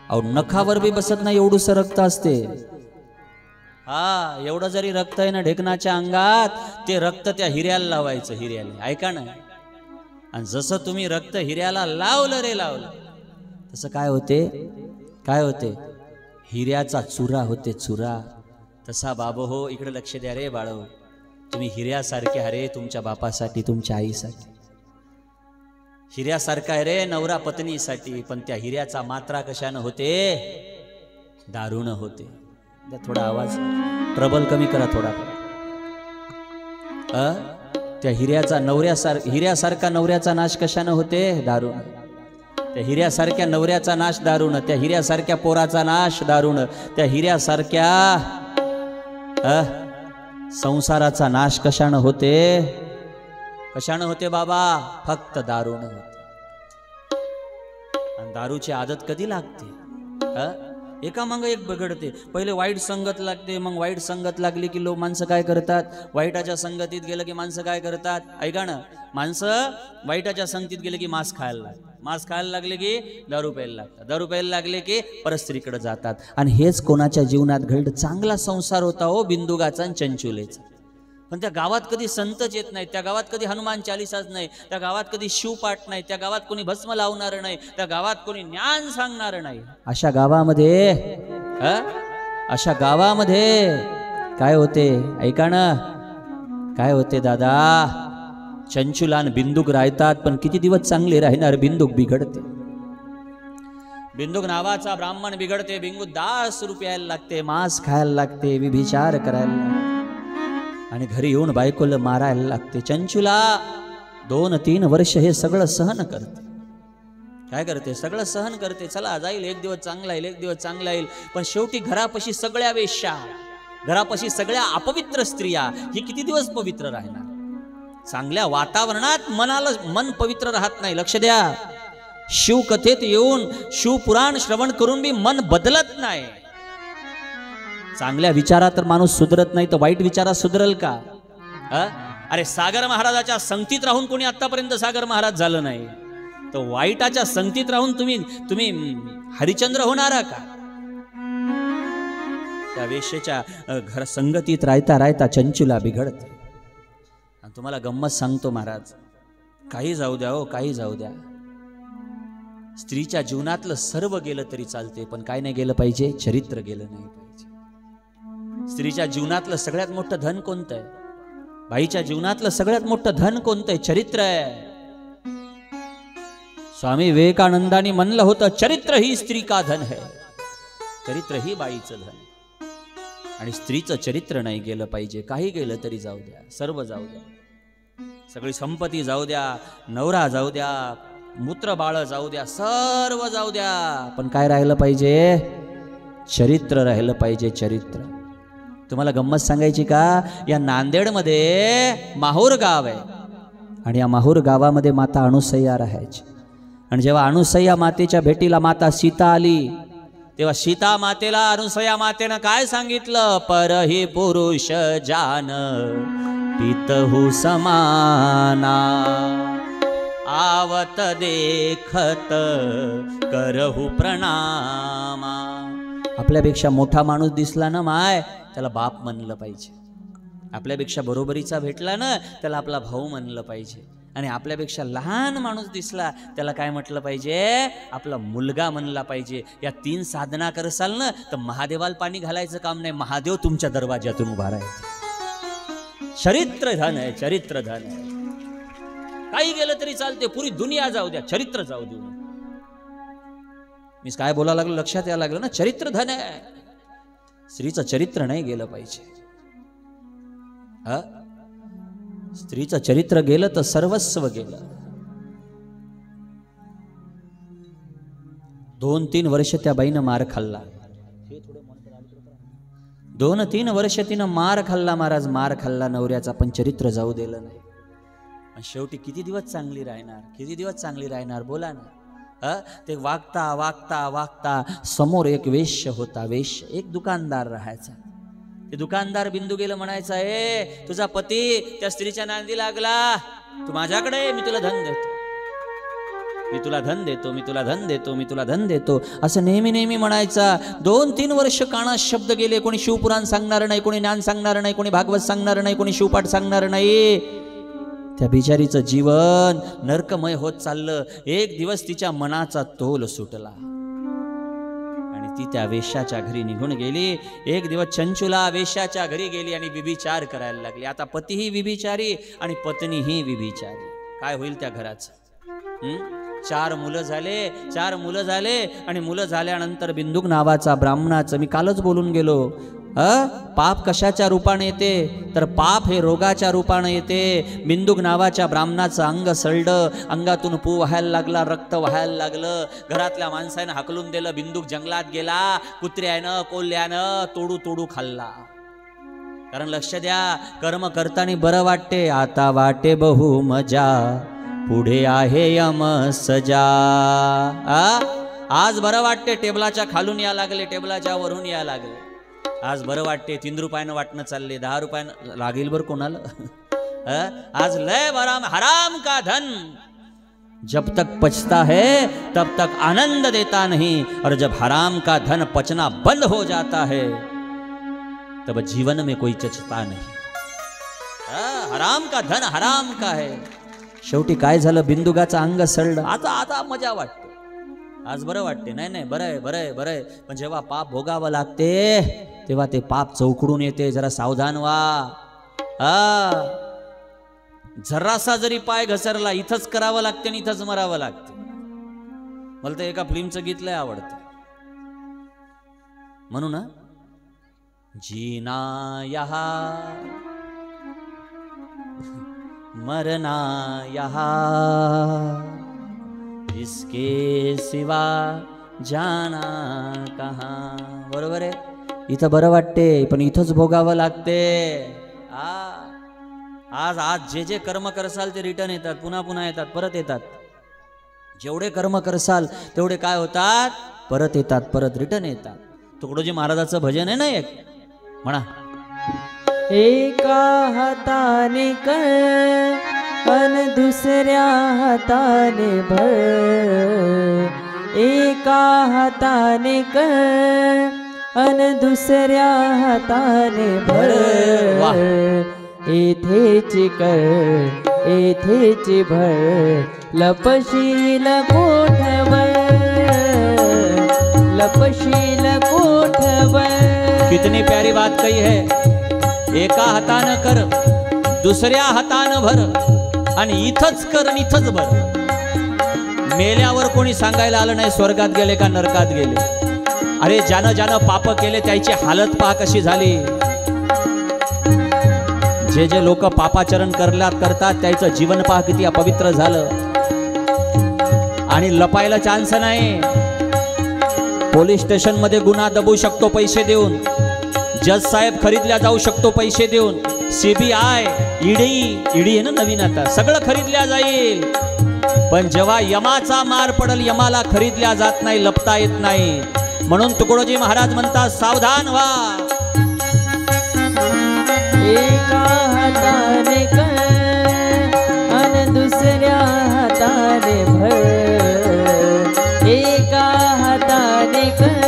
अहो नखावर बी बसत नाही एवढंसं रक्त असते हा एवढं जरी रक्त आहे ना ढेकणाच्या अंगात ते रक्त त्या हिऱ्याला लावायचं हिऱ्याला ऐका ना आणि जसं तुम्ही रक्त हिऱ्याला लावलं रे लावलं तसं काय होते हिऱ्याचा चुरा होते चुरा तसा बाबो हो इकडे लक्ष द्या रे बाळो तुम्ही हिऱ्यासारखे अरे तुमच्या बापासाठी तुमच्या आईसाठी हिऱ्यासारखा आहे रे नवरा पत्नीसाठी पण त्या हिऱ्याचा मात्रा कशानं होते दारूनं होते थोडा आवाज ट्रबल कमी करा थोडा त्या हिऱ्यासारखा नवऱ्याचा नाश कशानं होते दारूनं त्या हिऱ्यासारख्या नवऱ्याचा नाश दारुण त्या हिऱ्यासारख्या पोराचा नाश दारुण त्या हिऱ्यासारख्या संसाराचा नाश कशानं होते बाबा फक्त दारुण होते आणि दारूची आदत कधी लागते एका मग एक बिघडते पहिले वाईट संगत लागते मग वाईट संगत लागली की लोक माणसं काय करतात वाईटाच्या संगतीत गेलं की माणसं काय करतात ऐका ना माणसं वाईटाच्या संगतीत गेले की मांस खायला लागतात मांस खायला लागले की दारू प्यायला लागतात दारू प्यायला लागले की परस्त्रीकडे जातात आणि हेच कोणाच्या जीवनात घडलं चांगला संसार होता हो बिंदुगाचा आणि चंचुलेचा पण त्या गावात कधी संतच येत नाही त्या गावात कधी हनुमान चालीसाच नाही त्या गावात कधी शिवपाठ नाही त्या गावात कोणी भस्म लावणार नाही त्या गावात कोणी ज्ञान सांगणार नाही अशा गावामध्ये काय होते ऐका ना काय होते दादा चंचुलान बिंदुक राहतात पण किती दिवस चांगले राहणार बिंदुक बिघडते बिंदुक नावाचा ब्राह्मण बिघडते बिंदू 10 रुपयाला लागते मांस खायला लागते विभिचार करायला लागते आणि घरी येऊन बायकोला मारायला लागते चंचुला 2-3 वर्ष हे सगळं सहन करते काय करते सगळं सहन करते चला जाईल एक दिवस चांगला येईल पण शेवटी घरापाशी सगळ्या वेश्या घरापाशी सगळ्या अपवित्र स्त्रिया ही किती दिवस पवित्र राहणार चांगल्या वातावरणात मन पवित्र राहत नाही लक्ष द्या शिवकथेत येऊन शिवपुराण श्रवण करून बी मन बदलत नाही चांगल्या विचारात तर माणूस सुधरत नाही तर वाईट विचारात सुधरल का अरे सागर महाराजाच्या संगतीत राहून कोणी आतापर्यंत सागर महाराज झालं नाही तर वाईटाच्या संगतीत राहून तुम्ही हरिचंद्र होणार का त्या वेश्येच्या घर संगतीत राहता चंचुला बिघडते आणि तुम्हाला गंमत सांगतो महाराज काही जाऊ द्या हो काही जाऊ द्या स्त्रीच्या जीवनातलं सर्व गेलं तरी चालते पण काय नाही गेलं पाहिजे चरित्र गेलं नाही पाहिजे स्त्रीच्या जीवनातलं सगळ्यात मोठं धन कोणतं आहे बाईच्या जीवनातलं सगळ्यात मोठं धन कोणतं आहे चरित्र आहे स्वामी विवेकानंदांनी म्हणलं होतं चरित्र ही स्त्री का धन है चरित्र ही बाईचं धन आणि स्त्रीचं चरित्र नाही गेलं पाहिजे काही गेलं तरी जाऊ द्या सर्व जाऊ द्या सगळी संपत्ती जाऊ द्या नवरा जाऊ द्या मूत्र बाळ जाऊ द्या सर्व जाऊ द्या पण काय राहिलं पाहिजे चरित्र राहिलं पाहिजे चरित्र तुम्हाला गंमत सांगायची का या नांदेडमध्ये माहूर गाव आहे आणि या माहूर गावामध्ये माता अनुसय्या राहायची आणि जेव्हा अनुसय्या मातेच्या भेटीला माता सीता आली तेव्हा सीता मातेला अनुसया मातेनं काय सांगितलं परही पुरुष जान पितहु समाना आवत देखत करहु प्रणामा आपल्यापेक्षा मोठा माणूस दिसला ना माय, त्याला बाप म्हणलं पाहिजे. आपल्यापेक्षा बरोबरीचा भेटला ना, त्याला आपला भाऊ म्हणलं पाहिजे. आणि आपल्यापेक्षा लहान माणूस दिसला, त्याला काय म्हटलं पाहिजे? आपला मुलगा म्हणला पाहिजे. या 3 साधना करसाल ना, तर महादेवाला पाणी घालायचं काम नाही, महादेव तुमच्या दरवाज्यातून उभा राहायचं. चरित्र धन आहे, चरित्र धन आहे. काही गेलं तरी चालते, पुरी दुनिया जाऊ द्या, चरित्र जाऊ देऊ. मी काय बोलायला लागलो लक्षात यायला लागलं ना, चरित्र धन आहे. स्त्रीचं चरित्र नाही गेलं पाहिजे. स्त्रीचं चरित्र गेलं तर सर्वस्व गेलं. 2-3 वर्ष त्या बाईनं मार खाल्ला. 2-3 वर्ष तिनं मार खाल्ला महाराज, मार खाल्ला नवऱ्याचा, पण चरित्र जाऊ दिलं नाही. शेवटी किती दिवस चांगली राहणार, किती दिवस चांगली राहणार बोला ना. ते वागता वागता वागता समोर एक वेश्य होता, वेश्य, एक दुकानदार राहायचा. ते दुकानदार बिंदू गेलं, म्हणायचा, ए तुझा पती त्या स्त्रीच्या नांदी लागला, तू माझ्याकडे, मी तुला धन देतो, मी तुला धन देतो, मी तुला धन देतो, मी तुला धन देतो, असं नेहमी नेहमी म्हणायचा. 2-3 वर्ष कानात शब्द गेले. कोणी शिवपुराण सांगणार नाही, कोणी ज्ञान सांगणार नाही, कोणी भागवत सांगणार नाही, कोणी शिवपाठ सांगणार नाही. त्या बिचारीचं जीवन नरकमय होत चाललं. एक दिवस तिच्या मनाचा तोल सुटला आणि ती त्या वेश्याच्या घरी निघून गेली. एक दिवस चंचुला वेश्याच्या घरी गेली आणि विभिचार करायला लागली. आता पतीही विभिचारी आणि पत्नीही विभिचारी. काय होईल त्या घराचं? 4 मुलं झाले, 4 मुलं झाले आणि मुलं झाल्यानंतर बिंदुक नावाचा ब्राह्मणाचं, मी कालच बोलून गेलो, पाप कशाच्या रूपाने येते तर पाप हे रोगाच्या रूपाने येते. बिंदुक नावाच्या ब्राह्मणाचं अंग सळलं, अंगातून पू व्हायला लागला, रक्त व्हायला लागलं. घरातल्या माणसानं हाकलून दिलं. बिंदुक जंगलात गेला, कुत्र्यानं कोल्ह्यानं तोडू तोडू खाल्ला. कारण लक्ष द्या, कर्म करताना बरं वाटते, आता वाटे बहु मजा, पुढे आहे यम सजा. आज बरं वाटते, टेबलाच्या खालून या लागले, टेबलाच्या वरून या लागले. आज बरं वाटते, 3 रुपयानं वाटणं चालले, 10 रुपयानं लागेल बरं कोणाला. आज लय बरा हराम का धन जब तक पचता है तब तक आनंद देता नहीं, और जब हराम का धन पचना बंद हो जाता है तब जीवन में कोई चचता नहीं. हराम का धन हराम का है. शेवटी काय झालं, बिंदुगाचं अंग सळलं. आता मजा वाटते, आज बरं वाटते. नाही बरं आहे, बरं आहे, बरं आहे. पण जेव्हा पाप भोगावं लागते तेव्हा ते पाप चौकडून येते. जरा सावधान व्हा. जरासा जरी पाय घसरला, इथंच करावं लागते आणि इथंच मरावं लागते. मला तर एका फिल्मचं गीत लय आवडतं, म्हणू ना, जीना यहाँ मरना यहाँ, इसके सिवा जाना कहाँ. बरोबर आहे. इथं बरं वाटते पण इथंच भोगावं लागते. आज जे कर्म करसाल ते रिटर्न येतात, पुन्हा पुन्हा येतात, परत येतात. जेवढे कर्म करसाल तेवढे काय होतात, परत येतात, परत रिटर्न येतात. तुकडोजी महाराजाचं भजन आहे ना एक, म्हणा. एका हाताने कर अन दुसऱ्या हाताने भर, एका हाताने कर अन दुसऱ्या हाताने भर. येथेच कर येथेच भर, लपशील कोठवर लपशील कोठवर. कितनी प्यारी बात कही है. एका हातानं कर, दुसऱ्या हातानं भर, आणि इथंच कर आणि इथंच भर. मेल्यावर कोणी सांगायला आलं नाही स्वर्गात गेले का नरकात गेले. अरे ज्यानं पाप केले त्याची हालत पहा कशी झाली. जे लोक पापाचरण करतात त्याचं जीवन पहा किती अपवित्र झालं. आणि लपायला चान्स नाही. पोलीस स्टेशन मध्ये गुन्हा दबू शकतो पैसे देऊन, जज साहेब खरीदल्या जाऊ शकतो पैसे देऊन, CBI ईडी आहे ना नवीन, आता सगळं खरीदल्या जाईल. पण जेव्हा यमाचा मार पडल, यमाला खरीदल्या जात नाही, लपता येत नाही. म्हणून तुकडोजी महाराज म्हणतात, सावधान व्हा. एका हाताने कर अन दुसऱ्या हाताने भर, एका हाताने कर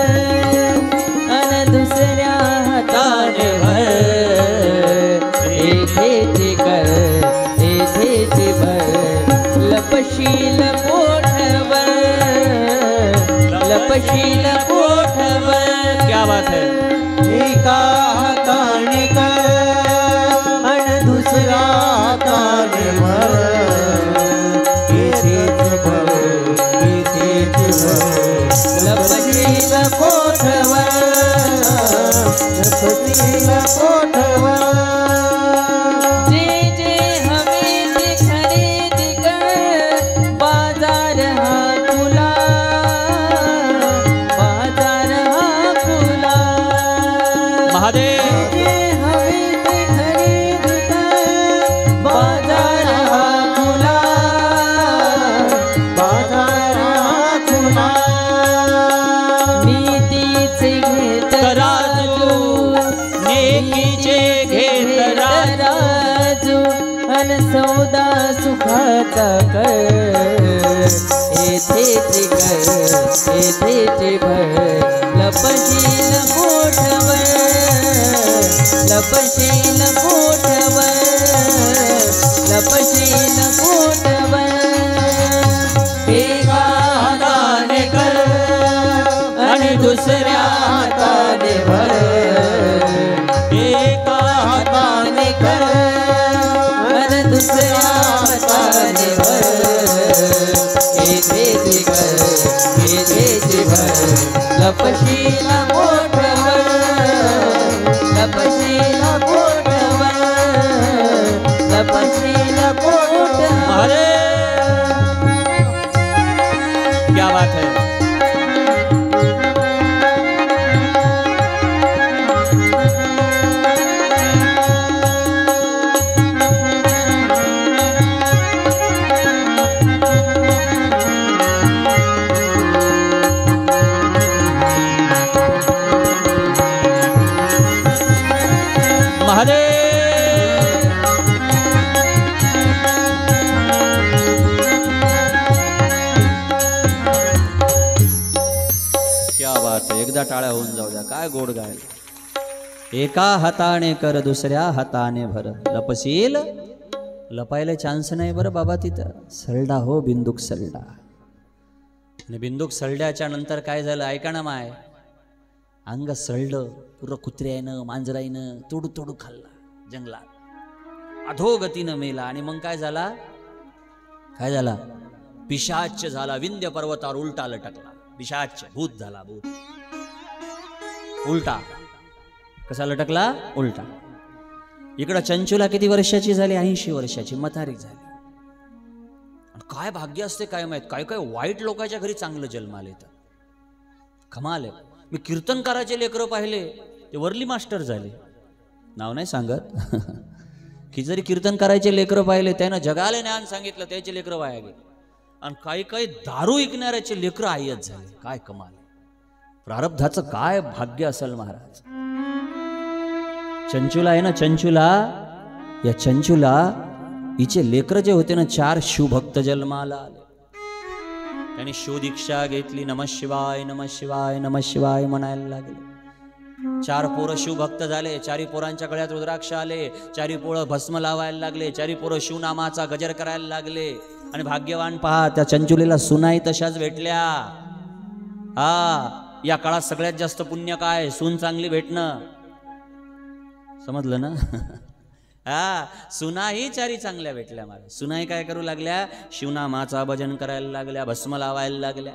लपशील कोठवर. क्या बात है. एका हाताने कर आणि दुसऱ्या हाताने भर. येथेच भर, येथेच भर. लपशील कोठवर. लपशील कोठवर. जे जे हवे ते खरेदी कर. बाजार हा खुला, बाजार हा खुला. महादेव. जे हवे ते खरेदी कर. बाजार हा खुला, बाजार हा खुला. नीतीचे घेत तराजू, नेकीचे घेत राजू. अन सौदा सुखाचा कर. येथेच कर, येथेच भर. लपशील कोठवर, लपशील कोठवर, लपशील कोठवर. एका हाताने कर आणि दुसऱ्या हाताने भर. एका हाताने कर आणि दुसऱ्या हाताने भर. येथेच कर, येथेच भर. लपशील कोठवर, लपशील कोठवर, लपशील कोठवर. महादेव. क्या बात है. महादेव. क्या बात आहे. एकदा टाळ्या होऊन जाऊ द्या. काय गोड गायल. एका हाताने कर दुसऱ्या हाताने भर. लपशील, लपायला चान्स नाही बरं बाबा तिथं. सरडा हो बिंदूक सरडा. आणि बिंदूक सरड्याच्या नंतर काय झालं ऐका ना माय. अंग सळलं पुरं. कुत्र्यानं मांजराईनं तोडू तोडू खाल्ला जंगलात. अधोगतीनं मेला. आणि मग काय झाला, काय झाला, पिशाच झाला. विंध्य पर्वतावर उलटा लटकला. पिशाच भूत झाला. भूत उलटा. कसा लटकला, उलटा. इकडं चंचूला किती वर्षाची झाली, 80 वर्षाची म्हातारी झाली. काय भाग्य असते काय माहित. काय काय वाईट लोकांच्या घरी चांगलं जन्माला येतं. कमाल आहे. मी कीर्तनकाराचे लेकरं पाहिले ते वर्ली मास्टर झाले. नाव नाही सांगत. की जरी कीर्तनकाराचे लेकरं पाहिले त्यानं जगाला ज्ञान सांगितलं, त्याचे लेकरं वाया गेले. आणि काही काही दारू ऐकणाऱ्याचे लेकरं आयत झाले. काय कमाल. प्रारब्धाचं काय भाग्य असेल महाराज. चंचूला आहे ना, चंचूला, या चंचूला हिचे लेकरं जे होते ना 4 शिवभक्त जन्माला आले. त्यांनी शिवदीक्षा घेतली. नमः शिवाय, नमः शिवाय, नमः शिवाय म्हणायला लागले. 4 पोरं शिवभक्त झाले. 4 पोरांच्या गळ्यात रुद्राक्ष आले. 4 पोरं भस्म लावायला लागले. 4 पोरं शिवनामाचा गजर करायला लागले. आणि भाग्यवान पहा, त्या चंचुलीला सुनाई तशाच भेटल्या. हा, या काळात सगळ्यात जास्त पुण्य काय, सून चांगली भेटणं. समजलं ना. हा, सुनाही 4 चांगल्या भेटल्या मला. सुनाही काय करू लागल्या, शिवनामाचा भजन करायला लागल्या, भस्म लावायला लागल्या,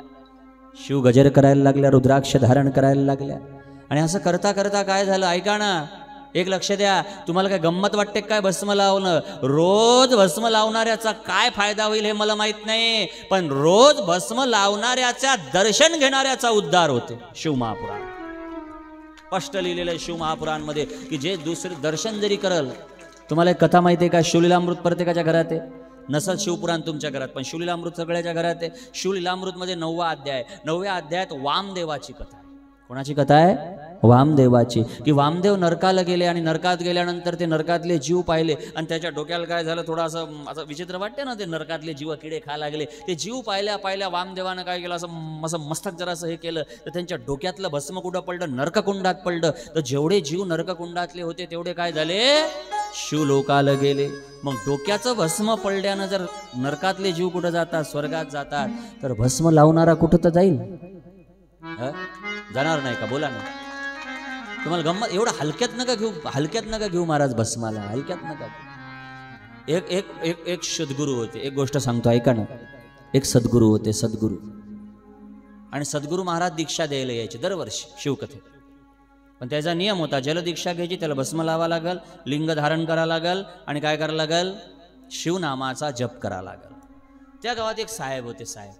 शिव गजर करायला लागल्या, रुद्राक्ष धारण करायला लागल्या. आणि असं करता करता काय झालं ऐका ना. एक लक्ष द्या. तुम्हाला काय गंमत वाटते काय भस्म लावणं. रोज भस्म लावणाऱ्याचा काय फायदा होईल हे मला माहित नाही, पण रोज भस्म लावणाऱ्याच्या दर्शन घेणाऱ्याचा उद्धार होते. शिवमहापुराण स्पष्ट लिहिलेलं आहे शिवमहापुराणमध्ये की जे दुसरे दर्शन जरी करल. तुम्हाला एक कथा माहिती आहे का. शिवलीलामृत प्रत्येकाच्या घरात आहे. नसत शिवपुराण तुमच्या घरात, पण शिवलीलामृत सगळ्याच्या घरात आहे. शिवलीलामृतमध्ये 9वा अध्याय. 9व्या अध्यायात वामदेवाची कथा आहे. कोणाची कथा आहे, वामदेवाची. की वामदेव नरकाला गेले आणि नरकात गेल्यानंतर ते नरकातले जीव पाहिले आणि त्याच्या डोक्याला काय झालं, थोडं असं विचित्र वाटते ना, ते नरकातले जीव किडे खा लागले. ते जीव पाहिल्या वामदेवानं काय केलं, असं मस्तक जरा असं हे केलं तर त्यांच्या डोक्यातलं भस्म कुठं पडलं, नरककुंडात पडलं. तर जेवढे जीव नरककुंडातले होते तेवढे काय झाले, शिवलोकाला गेले. मग डोक्याचं भस्म पडल्यानं जर नरकातले जीव कुठं जातात, स्वर्गात जातात, तर भस्म लावणारा कुठं तर जाईल. जाणार नाही का? बोला ना. तुम्हाला गंमत एवढं हलक्यात नका घेऊ महाराज भस्माला, हलक्यात नका घेऊ. एक एक एक एक सद्गुरू होते. एक गोष्ट सांगतो ऐका ना. एक सद्गुरू होते, सद्गुरू. आणि सद्गुरू महाराज दीक्षा द्यायला यायचे दरवर्षी शिवकथेत. पण त्याचा नियम होता, जलदीक्षा घ्यायची, त्याला भस्म लावा लागल, लिंग धारण करा लागल आणि काय करा लागल, शिवनामाचा जप करा लागल. त्या गावात एक साहेब होते. साहेब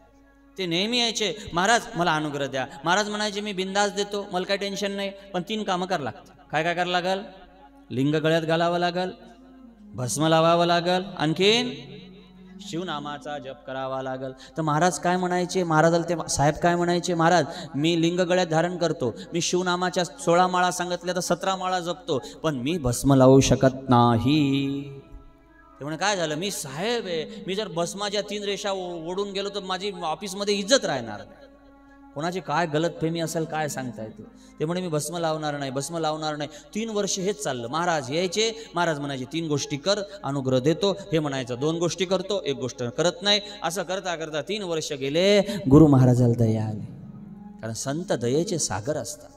ते नेहमी यायचे, महाराज मला अनुग्रह द्या. महाराज म्हणायचे मी बिंदास देतो, मला काही टेन्शन नाही, पण 3 कामं करावं लागतं. काय काय करावं लागल? लिंग गळ्यात घालावं लागल, भस्म लावावं लागल, आणखीन शिवनामाचा जप करावा लागल. तर महाराज काय म्हणायचे, महाराजाला ते साहेब काय म्हणायचे, महाराज मी लिंग गळ्यात धारण करतो, मी शिवनामाच्या 16 माळा सांगितल्या तर 17 माळा जपतो, पण मी भस्म लावू शकत नाही. ते म्हणे काय झालं, मी साहेब आहे, मी जर भस्माच्या 3 रेषा ओढून गेलो तर माझी ऑफिसमध्ये इज्जत राहणार नाही. कोणाची काय गलतफहमी असेल काय सांगता येते. ते म्हणे मी भस्म लावणार नाही, भस्म लावणार नाही. 3 वर्ष हेच चाललं. महाराज यायचे, महाराज म्हणायचे 3 गोष्टी कर, अनुग्रह देतो. हे म्हणायचं 2 गोष्टी करतो, 1 गोष्ट करत नाही. असं करता करता 3 वर्ष गेले. गुरु महाराजाला दया आली, कारण संत दयेचे सागर असतात.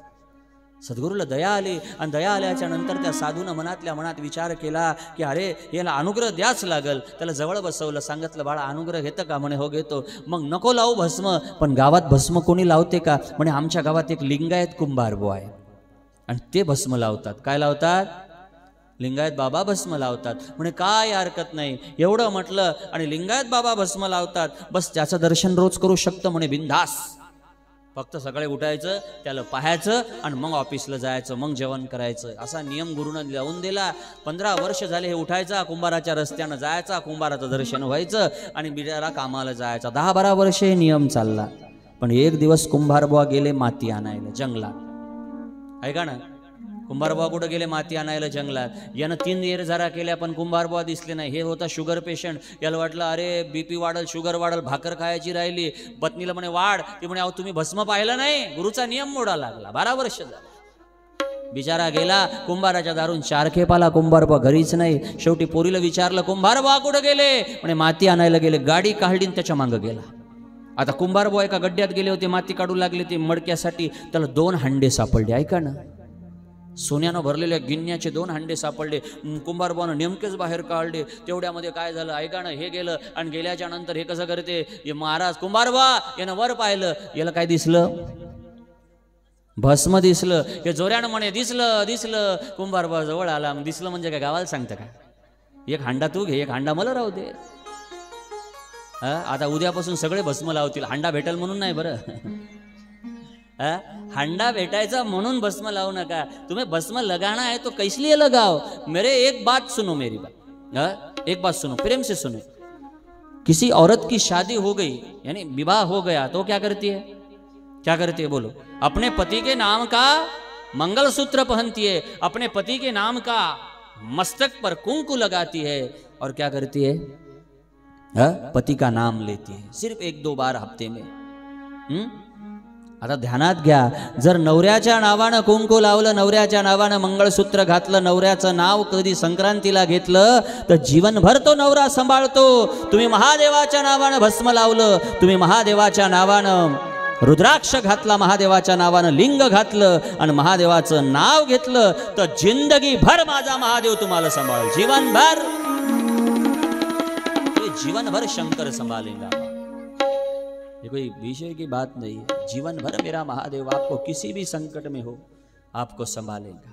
सद्गुरूला दया आली आणि दया आल्याच्या नंतर त्या साधूनं मनातल्या मनात विचार केला की अरे याला अनुग्रह द्याच लागल. त्याला जवळ बसवलं, सांगितलं बाळा अनुग्रह घेतं का? म्हणे हो घेतो. मग नको लावू भस्म, पण गावात भस्म कोणी लावते का? म्हणे आमच्या गावात एक लिंगायत कुंभारबुवा आहे आणि ते भस्म लावतात. काय लावतात? लिंगायत बाबा भस्म लावतात. म्हणे काय हरकत नाही. एवढं म्हटलं आणि लिंगायत बाबा भस्म लावतात, बस त्याचं दर्शन रोज करू शकतं म्हणे बिंदास. फक्त सकाळी उठायचं, त्याला पाहायचं आणि मग ऑफिसला जायचं, मग जेवण करायचं, असा नियम गुरुनं लावून दिला. 15 वर्ष झाले हे उठायचा, कुंभाराच्या रस्त्यानं जायचा, कुंभाराचं दर्शन व्हायचं आणि बिचारा कामाला जायचा. 10-12 वर्ष हे नियम चालला. पण एक दिवस कुंभारबुवा गेले माती आणायला जंगलात. ऐका ना, कुंभारबुवा कुठं गेले? माती आणायला जंगलात. यानं 3 येरझारा केल्या पण कुंभारबुवा दिसले नाही. हे होता शुगर पेशंट. याला वाटलं अरे बीपी वाढल, शुगर वाढल, भाकर खायची राहिली. पत्नीला म्हणे वाढ. ती म्हणे अहो तुम्ही भस्म पाहिलं नाही, गुरुचा नियम मोडा लागला. 12 वर्ष झालं. बिचारा गेला कुंभाराच्या दारून 4 खेप आला. कुंभारबुवा घरीच नाही. शेवटी पोरीला विचारलं कुंभारबुवा कुठं गेले? म्हणे माती आणायला गेले. गाडी काढली त्याच्या मागं गेला. आता कुंभारबुवा एका गड्ड्यात गेले होते, माती काढू लागले ते मडक्यासाठी. त्याला 2 हांडे सापडले. ऐका ना, सोन्यानं भरलेल्या गिन्याचे 2 हांडे सापडले. कुंभारबुवानं नेमकेच बाहेर काढले. तेवढ्यामध्ये काय झालं ऐका ना, हे गेलं आणि गेल्याच्या नंतर हे कसं करते, हे महाराज कुंभारबुवा यानं वर पाहिलं. याला काय दिसलं? भस्म दिसलं. हे जोऱ्यानं म्हणे दिसलं दिसलं. कुंभारबुवा जवळ आला. दिसलं म्हणजे काय गावाला सांगतं का? एक हांडा तू घे, एक हांडा मला राहू दे. आता उद्यापासून सगळे भस्म लावतील. हांडा भेटेल म्हणून नाही बरं. हांडा भेटायचा म्हणून भस्म लावू नका. तुम्हें भस्म लगाना है तो किस लिए लगाओ? मेरे एक बात सुनो, मेरी बात, एक बात सुनो, प्रेम से सुनो. किसी औरत की शादी हो गई, यानी विवाह हो गया, तो क्या करती है? क्या करती है बोलो? अपने पति के नाम का मंगलसूत्र पहनती है, अपने पति के नाम का मस्तक पर कुंकु लगाती है और क्या करती है? पति का नाम लेती है, सिर्फ 1-2 बार हफ्ते में. आता ध्यानात घ्या, जर नवऱ्याच्या नावानं कुंकू लावलं, नवऱ्याच्या नावानं मंगळसूत्र घातलं, नवऱ्याचं नाव कधी संक्रांतीला घेतलं तर जीवनभर तो नवरा सांभाळतो. तुम्ही महादेवाच्या नावानं भस्म लावलं, तुम्ही महादेवाच्या नावानं रुद्राक्ष घातला, महादेवाच्या नावानं लिंग घातलं आणि महादेवाचं नाव घेतलं तर जिंदगी भर माझा महादेव तुम्हाला सांभाळ. जीवनभर, जीवनभर शंकर संभालेगा. ये कोई विषय की बात नहीं है. जीवन भर मेरा महादेव आपको किसी भी संकट में हो आपको संभालेगा.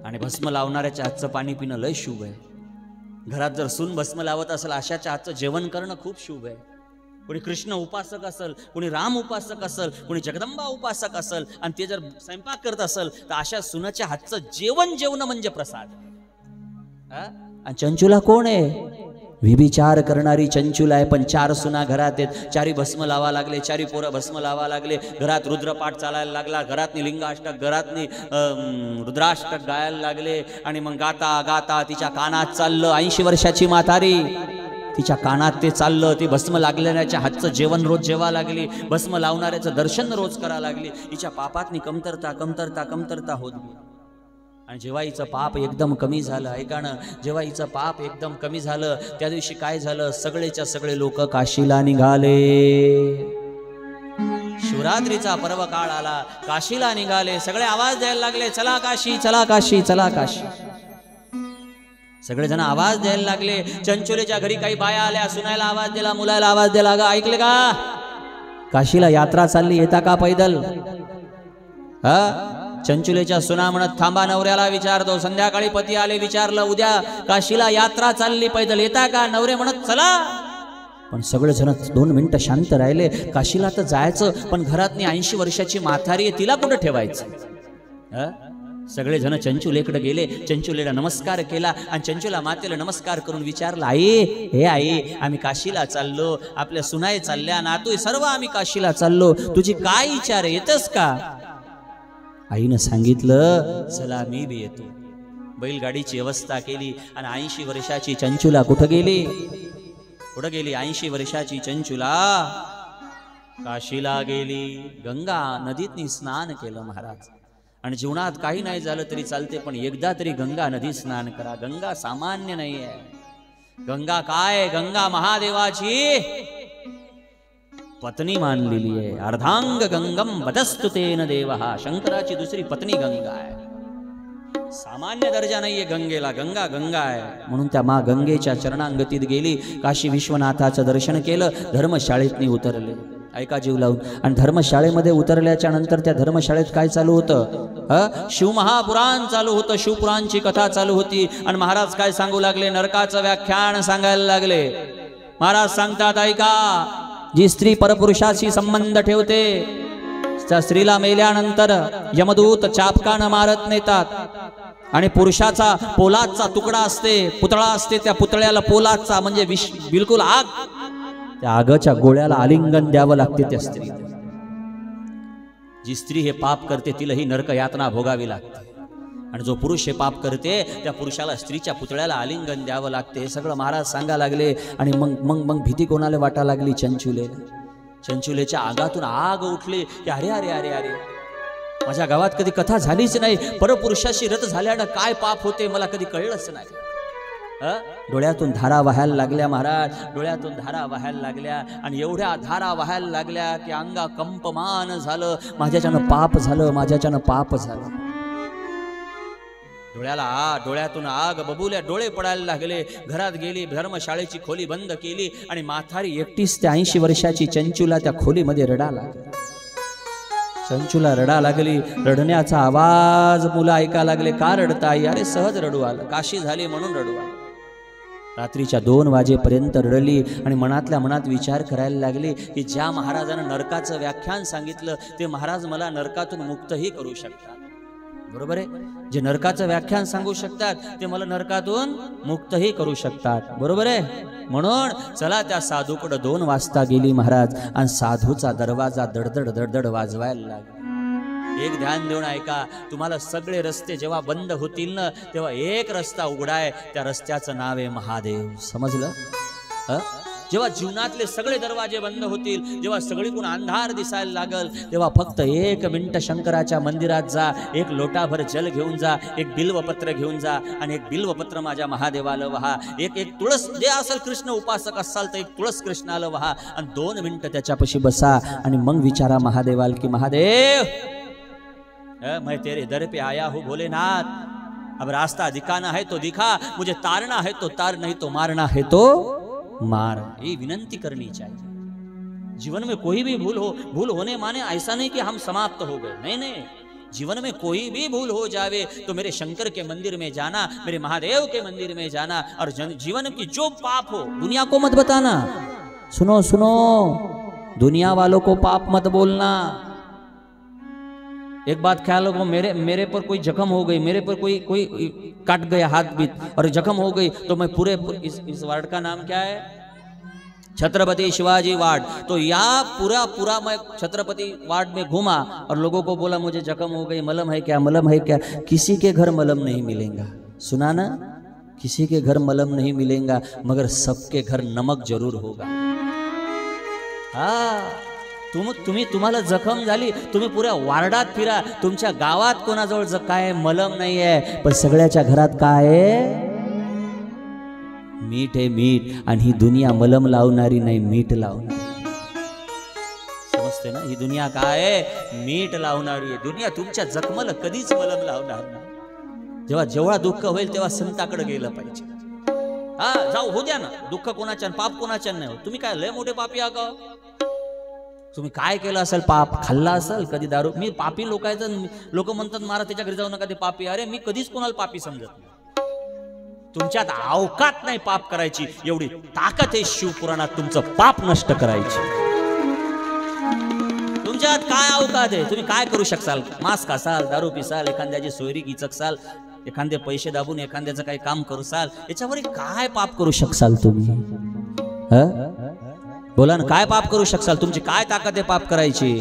आणि भस्म लावणाऱ्याच्या हातचं पाणी पिणं लय शुभ आहे. घरात जर सून भस्म लावत असेल अशाच्या हातचं जेवण करणं खूप शुभ आहे. कोणी कृष्ण उपासक असेल, कोणी राम उपासक असेल, कोणी जगदंबा उपासक असेल आणि ते जर स्वयंपाक करत असेल तर अशा सुनाच्या हातचं जेवण जेवणं म्हणजे प्रसाद. आणि चंचुला कोण आहे? विचार करणारी चंचुला आहे. पण 4 सुना घरात आहेत, 4 भस्म लावा लागले, 4 पोरं भस्म लावा लागले. घरात रुद्रपाठ चालायला लागला, घरातनी लिंगाष्टक, घरातनी रुद्राष्टक गायला लागले. आणि मग गाता गाता तिच्या कानात चाललं. 80 वर्षाची म्हातारी, तिच्या कानात ते चाललं. ती भस्म लागलेल्याच्या हातचं जेवण रोज जेवा लागली, भस्म लावणाऱ्याचं दर्शन रोज करा लागली. तिच्या पापातनी कमतरता कमतरता कमतरता होत गेली. आणि जेव्हा हिचं पाप एकदम कमी झालं, ऐका ना, जेव्हा हिचं पाप एकदम कमी झालं त्या दिवशी काय झालं, सगळेच्या सगळे लोक काशीला निघाले. शिवरात्रीचा पर्व काळ आला, काशीला निघाले, सगळे आवाज द्यायला लागले, चला काशी, चला काशी, चला काशी. सगळेजण आवाज द्यायला लागले. चंचुलेच्या घरी काही बाया आल्या, सुनायला आवाज दिला, मुलाला आवाज दिला, गा ऐकले का, काशीला यात्रा चालली, येता का पैदल? चंचुलेच्या सुना म्हणत थांबा, नवऱ्याला विचारतो. संध्याकाळी पती आले, विचारलं, उद्या काशीला यात्रा चालली, पैदल येता का? नवरे म्हणत चला. पण सगळेजण 2 मिनिटं शांत राहिले. काशीला तर जायचं, पण घरातनी 80 वर्षाची म्हातारी आहे, तिला कुठं ठेवायचं? सगळेजण चंचुलेकडे गेले, चंचुलेला नमस्कार केला आणि चंचुला मातेला नमस्कार करून विचारलं, आई, हे आई, आम्ही काशीला चाललो, आपल्या सुनाई चालल्या, नातू सर्व आम्ही काशीला चाललो, तुझी काय इच्छा रे, येतस का? आईनं सांगितलं, चला मी बी येतो. बैलगाडीची व्यवस्था केली आणि 80 वर्षाची चंचुला कुठं गेली? कुठं गेली? 80 वर्षाची चंचुला काशीला गेली. गंगा नदीतनी स्नान केलं महाराज. आणि जीवनात काही नाही झालं तरी चालते, पण एकदा तरी गंगा नदी स्नान करा. गंगा सामान्य नाही आहे. गंगा काय? गंगा महादेवाची पत्नी मानलेली आहे. अर्धांग गंगम वदस्तु तेन देवहा. शंकराची दुसरी पत्नी गंगा आहे. सामान्य दर्जा नाहीये गंगेला. गंगा गंगा आहे. म्हणून त्या मा गंगेच्या चरणांगतीत गेली. काशी विश्वनाथाचं दर्शन केलं. धर्मशाळेतनी उतरले. ऐका जीव लावून. आणि धर्मशाळेमध्ये उतरल्याच्या नंतर त्या धर्मशाळेत काय चालू होतं? शिवमहापुराण चालू होतं. शिवपुराणची कथा चालू होती. आणि महाराज काय सांगू लागले? नरकाचं व्याख्यान सांगायला लागले. महाराज सांगतात, ऐका, जी स्त्री परपुरुषाशी संबंध ठेवते, त्या स्त्रीला मेल्यानंतर यमदूत चापकानं मारत नेतात. आणि पुरुषाचा पोलादचा तुकडा असते, पुतळा असते, त्या पुतळ्याला पोलादचा म्हणजे बिलकुल आग, त्या आगाच्या गोळ्याला आलिंगन द्यावं लागते त्या स्त्री. जी स्त्री हे पाप करते तिला ही नरक यातना भोगावी लागते. आणि जो पुरुष हे पाप करते त्या पुरुषाला स्त्रीच्या पुतळ्याला आलिंगन द्यावं लागते. हे सगळं महाराज सांगा लागले. आणि मग मग मग भीती कोणाला वाटा लागली? चंचुलेच्या आगातून आग उठली की अरे अरे अरे अरे, माझ्या गावात कधी कथा झालीच नाही. परपुरुषाशी रत झाल्यानं काय पाप होते मला कधी कळलंच नाही. डोळ्यातून धारा वाहायला लागल्या महाराज. डोळ्यातून धारा वाहायला लागल्या. आणि एवढ्या धारा वाहायला लागल्या की अंगा कंपमान झालं. माझ्याच्यानं पाप झालं, माझ्याच्यानं पाप झालं. डोळ्यातून आग बबुल्या, डोळे पडायला लागले. घरात गेली, धर्मशाळेची खोली बंद केली. आणि म्हातारी एकटीच त्या 80 वर्षाची चंचुला त्या खोलीमध्ये रडा लागली. चंचुला रडा लागली. रडण्याचा आवाज मुलं ऐका लागले. का रडता आई? अरे सहज रडू आलं, काशी झाली म्हणून रडू आलं. रात्रीच्या 2 वाजेपर्यंत रडली. आणि मनातल्या मनात विचार करायला लागली की ज्या महाराजानं नरकाचं व्याख्यान सांगितलं ते महाराज मला नरकातून मुक्तही करू शकतात. बरोबर आहे? जे नरकाचं व्याख्यान सांगू शकतात ते मला नरकातून मुक्तही करू शकतात. बरोबर आहे? म्हणून चला त्या साधूकडे 2 वाजता गेली महाराज. आणि साधूचा दरवाजा दडदड दडदड वाजवायला लागला. एक ध्यान देऊन ऐका, तुम्हाला सगळे रस्ते जेव्हा बंद होतील ना तेव्हा एक रस्ता उघडाय. त्या रस्त्याचं नाव आहे महादेव. समजलं? जेव्हा जीवनातले सगळे दरवाजे बंद होतील, जेव्हा सगळीकडून अंधार दिसायला लागल, तेव्हा फक्त 1 मिनिट शंकराच्या मंदिरात जा. एक लोटाभर जल घेऊन जा, एक बिल्वपत्र घेऊन जा. आणि एक बिल्वपत्र माझ्या महादेवाला वहा. एक तुळस, जे असेल कृष्ण उपासक असाल तर एक तुळस कृष्णाला वहा. आणि 2 मिनिटं त्याच्यापाशी बसा. आणि मग विचारा महादेवाल की महादेव, मैं तेरे दर पे आया हूँ भोलेनाथ, अब रास्ता दिखाना है तो दिखा, मुझे तारना है तो तार, नहीं तो मारना है तो मार. ये विनंती करनी चाहिए. जीवन में कोई भी भूल होने माने ऐसा नहीं कि हम समाप्त हो गए. नहीं नहीं, जीवन में कोई भी भूल हो जावे तो मेरे शंकर के मंदिर में जाना, मेरे महादेव के मंदिर में जाना. और जीवन की जो पाप हो दुनिया को मत बताना. सुनो सुनो, दुनिया वालों को पाप मत बोलना. एक बात ख्याल रखो, मेरे पर कोई जख्म हो गई, मेरे पर कोई काट गया हाथ बीत और जख्म हो गई तो मैं पूरे इस वार्ड का नाम क्या है? छत्रपति शिवाजी वार्ड. तो या पूरा मैं छत्रपति वार्ड में घूमा और लोगों को बोला मुझे जख्म हो गई, मलम है क्या, मलम है क्या. किसी के घर मलम नहीं मिलेगा. सुना ना? किसी के घर मलम नहीं मिलेगा, मगर सबके घर नमक जरूर होगा. हाँ, तुम्हाला जखम झाली, तुम्ही पुऱ्या वार्डात फिरा, तुमच्या गावात कोणाजवळ काय मलम नाही आहे, पण सगळ्याच्या घरात काय आहे? मीठ आहे, मीठ. आणि ही दुनिया मलम लावणारी नाही, मीठ लावणारी. समजतं? असते ना, ही दुनिया काय आहे, मीठ लावणारी आहे दुनिया. तुमच्या जखमाला कधीच मलम लावणार नाही. जेव्हा जेवढा दुःख होईल तेव्हा संताकडे गेलं पाहिजे. हा जाऊ हो द्या ना, दुःख कोणाच्या पाप कोणाच्या नाही हो. तुम्ही काय लय मोठे पापी आहा का? तुम्ही काय केलं असेल, पाप खाल्ला असेल कधी दारू. मी पापी लोकांचं, लोक म्हणतात महाराज त्याच्या घरी जाऊ नका ते पापी. अरे मी कधीच कोणाला पापी समजत नाही. तुमच्यात अवकात नाही पाप करायची, एवढी ताकद आहे शिवपुराणात तुमचं पाप नष्ट करायची. तुमच्यात काय अवकात आहे, तुम्ही काय करू शकाल? मांस खासाल, दारू पिसाल, एखाद्याची सोयरी गिचकसाल, एखादे पैसे दाबून एखाद्याचं काही काम करूसाल, याच्यावर काय पाप करू शकाल तुम्ही? बोला ना, काय पाप करू शकाल? तुमची काय ताकद आहे पाप करायची?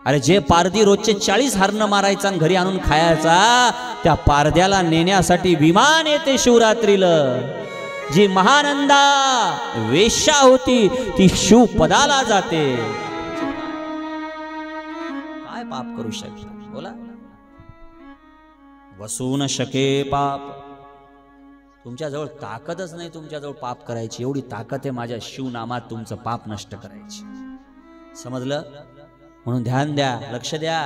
अरे जे पारधी रोजचे 40 हरण मारायचा आणि घरी आणून खायचा, त्या पारद्याला नेण्यासाठी विमान येते शिवरात्रीला. जी महानंदा वेश्या होती ती शिवपदाला जाते. काय पाप करू शकता? बोला. वसू न शके पाप. तुमच्याजवळ ताकदच नाही तुमच्याजवळ पाप करायची. एवढी ताकद आहे माझ्या शिवनामात तुमचं पाप नष्ट करायची. समजलं? म्हणून ध्यान द्या, लक्ष द्या.